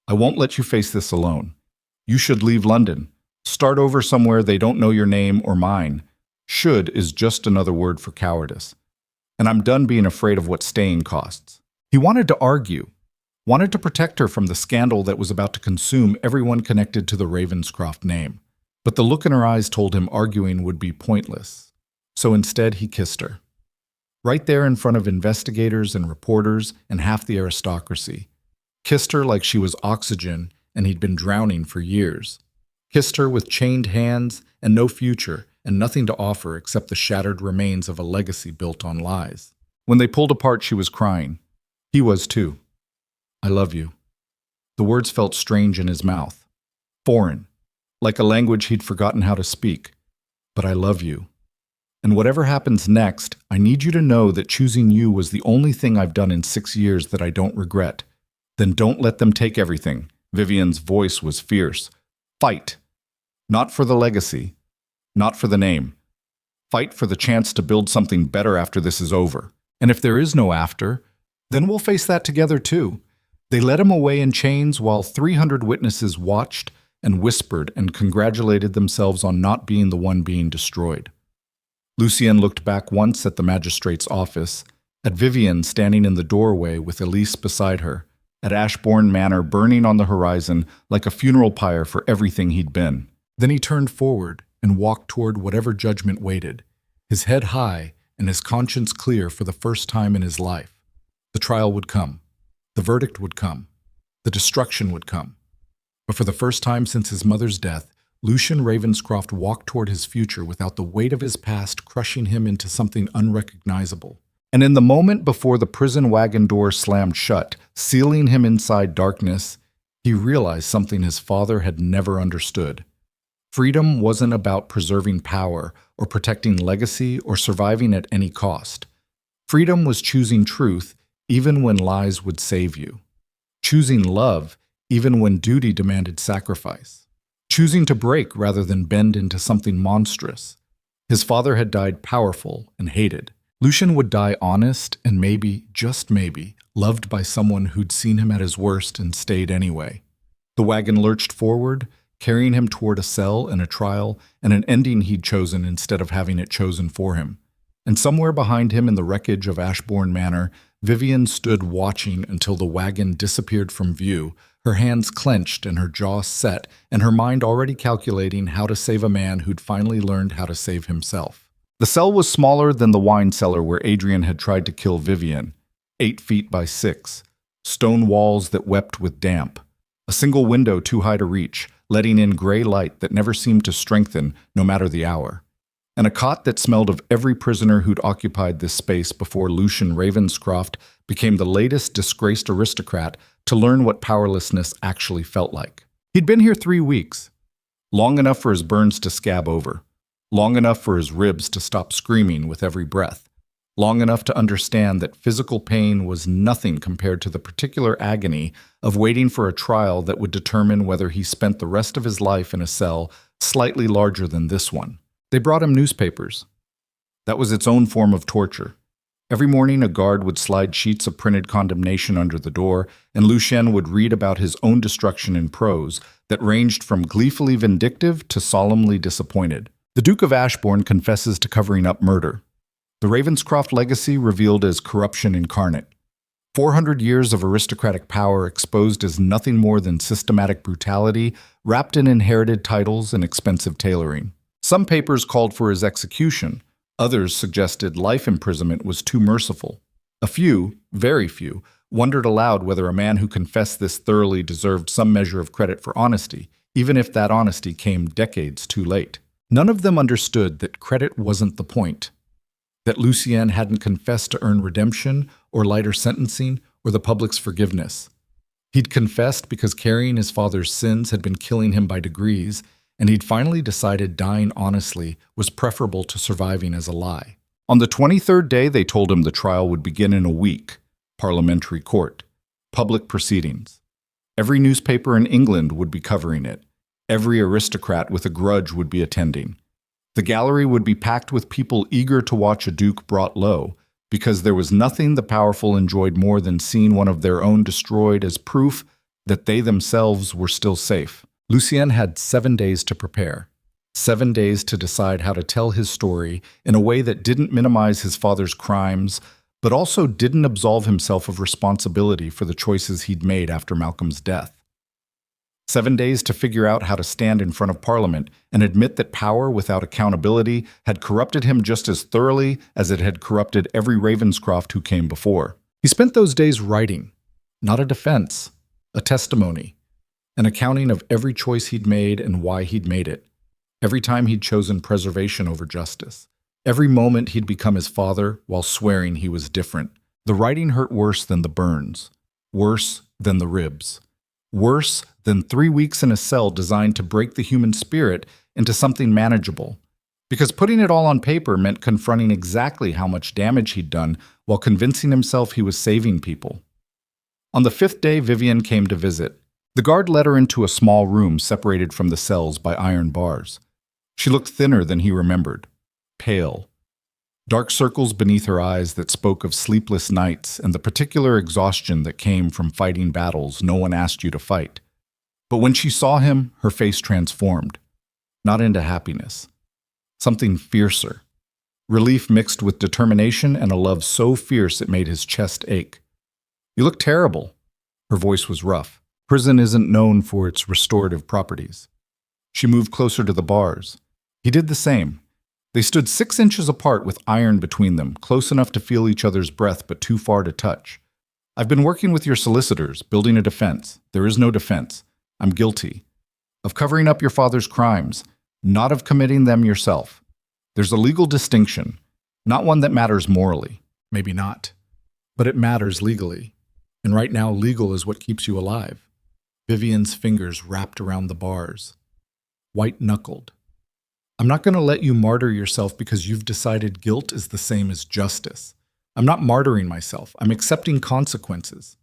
I won't let you face this alone. You should leave London. Start over somewhere they don't know your name or mine. Should is just another word for cowardice. And I'm done being afraid of what staying costs. He wanted to argue, wanted to protect her from the scandal that was about to consume everyone connected to the Ravenscroft name. But the look in her eyes told him arguing would be pointless. So instead he kissed her. Right there in front of investigators and reporters and half the aristocracy. Kissed her like she was oxygen and he'd been drowning for years. Kissed her with chained hands and no future and nothing to offer except the shattered remains of a legacy built on lies. When they pulled apart, she was crying. He was too. I love you. The words felt strange in his mouth. Foreign, like a language he'd forgotten how to speak. But I love you. And whatever happens next, I need you to know that choosing you was the only thing I've done in 6 years that I don't regret. Then don't let them take everything. Vivian's voice was fierce. Fight. Not for the legacy. Not for the name. Fight for the chance to build something better after this is over. And if there is no after, then we'll face that together too. They led him away in chains while 300 witnesses watched and whispered and congratulated themselves on not being the one being destroyed. Lucien looked back once at the magistrate's office, at Vivian standing in the doorway with Elise beside her, at Ashbourne Manor burning on the horizon like a funeral pyre for everything he'd been. Then he turned forward and walked toward whatever judgment waited, his head high and his conscience clear for the first time in his life. The trial would come. The verdict would come. The destruction would come. But for the first time since his mother's death, Lucien Ravenscroft walked toward his future without the weight of his past crushing him into something unrecognizable. And in the moment before the prison wagon door slammed shut, sealing him inside darkness, he realized something his father had never understood. Freedom wasn't about preserving power or protecting legacy or surviving at any cost. Freedom was choosing truth even when lies would save you. Choosing love even when duty demanded sacrifice. Choosing to break rather than bend into something monstrous. His father had died powerful and hated. Lucien would die honest and maybe, just maybe, loved by someone who'd seen him at his worst and stayed anyway. The wagon lurched forward, carrying him toward a cell and a trial and an ending he'd chosen instead of having it chosen for him. And somewhere behind him in the wreckage of Ashbourne Manor, Vivian stood watching until the wagon disappeared from view, her hands clenched and her jaw set, and her mind already calculating how to save a man who'd finally learned how to save himself. The cell was smaller than the wine cellar where Adrian had tried to kill Vivian, 8 feet by 6, stone walls that wept with damp, a single window too high to reach, letting in gray light that never seemed to strengthen no matter the hour, and a cot that smelled of every prisoner who'd occupied this space before Lucien Ravenscroft became the latest disgraced aristocrat to learn what powerlessness actually felt like. He'd been here 3 weeks, long enough for his burns to scab over, long enough for his ribs to stop screaming with every breath, long enough to understand that physical pain was nothing compared to the particular agony of waiting for a trial that would determine whether he spent the rest of his life in a cell slightly larger than this one. They brought him newspapers. That was its own form of torture. Every morning, a guard would slide sheets of printed condemnation under the door, and Lucien would read about his own destruction in prose that ranged from gleefully vindictive to solemnly disappointed. The Duke of Ashbourne confesses to covering up murder. The Ravenscroft legacy revealed as corruption incarnate. 400 years of aristocratic power exposed as nothing more than systematic brutality wrapped in inherited titles and expensive tailoring. Some papers called for his execution. Others suggested life imprisonment was too merciful. A few, very few, wondered aloud whether a man who confessed this thoroughly deserved some measure of credit for honesty, even if that honesty came decades too late. None of them understood that credit wasn't the point, that Lucien hadn't confessed to earn redemption or lighter sentencing or the public's forgiveness. He'd confessed because carrying his father's sins had been killing him by degrees, and he'd finally decided dying honestly was preferable to surviving as a lie. On the 23rd day, they told him the trial would begin in a week. Parliamentary court. Public proceedings. Every newspaper in England would be covering it. Every aristocrat with a grudge would be attending. The gallery would be packed with people eager to watch a duke brought low, because there was nothing the powerful enjoyed more than seeing one of their own destroyed as proof that they themselves were still safe. Lucien had 7 days to prepare, 7 days to decide how to tell his story in a way that didn't minimize his father's crimes, but also didn't absolve himself of responsibility for the choices he'd made after Malcolm's death. 7 days to figure out how to stand in front of Parliament and admit that power without accountability had corrupted him just as thoroughly as it had corrupted every Ravenscroft who came before. He spent those days writing, not a defense, a testimony, an accounting of every choice he'd made and why he'd made it, every time he'd chosen preservation over justice, every moment he'd become his father while swearing he was different. The writing hurt worse than the burns, worse than the ribs, worse than 3 weeks in a cell designed to break the human spirit into something manageable, because putting it all on paper meant confronting exactly how much damage he'd done while convincing himself he was saving people. On the 5th day, Vivian came to visit. The guard led her into a small room separated from the cells by iron bars. She looked thinner than he remembered, pale. Dark circles beneath her eyes that spoke of sleepless nights and the particular exhaustion that came from fighting battles no one asked you to fight. But when she saw him, her face transformed, not into happiness. Something fiercer. Relief mixed with determination and a love so fierce it made his chest ache. "You look terrible." Her voice was rough. Prison isn't known for its restorative properties. She moved closer to the bars. He did the same. They stood 6 inches apart with iron between them, close enough to feel each other's breath but too far to touch. "I've been working with your solicitors, building a defense. There is no defense. I'm guilty. Of covering up your father's crimes, not of committing them yourself. There's a legal distinction, not one that matters morally. Maybe not. But it matters legally. And right now, legal is what keeps you alive." Vivian's fingers wrapped around the bars. White-knuckled. "I'm not going to let you martyr yourself because you've decided guilt is the same as justice. I'm not martyring myself. I'm accepting consequences.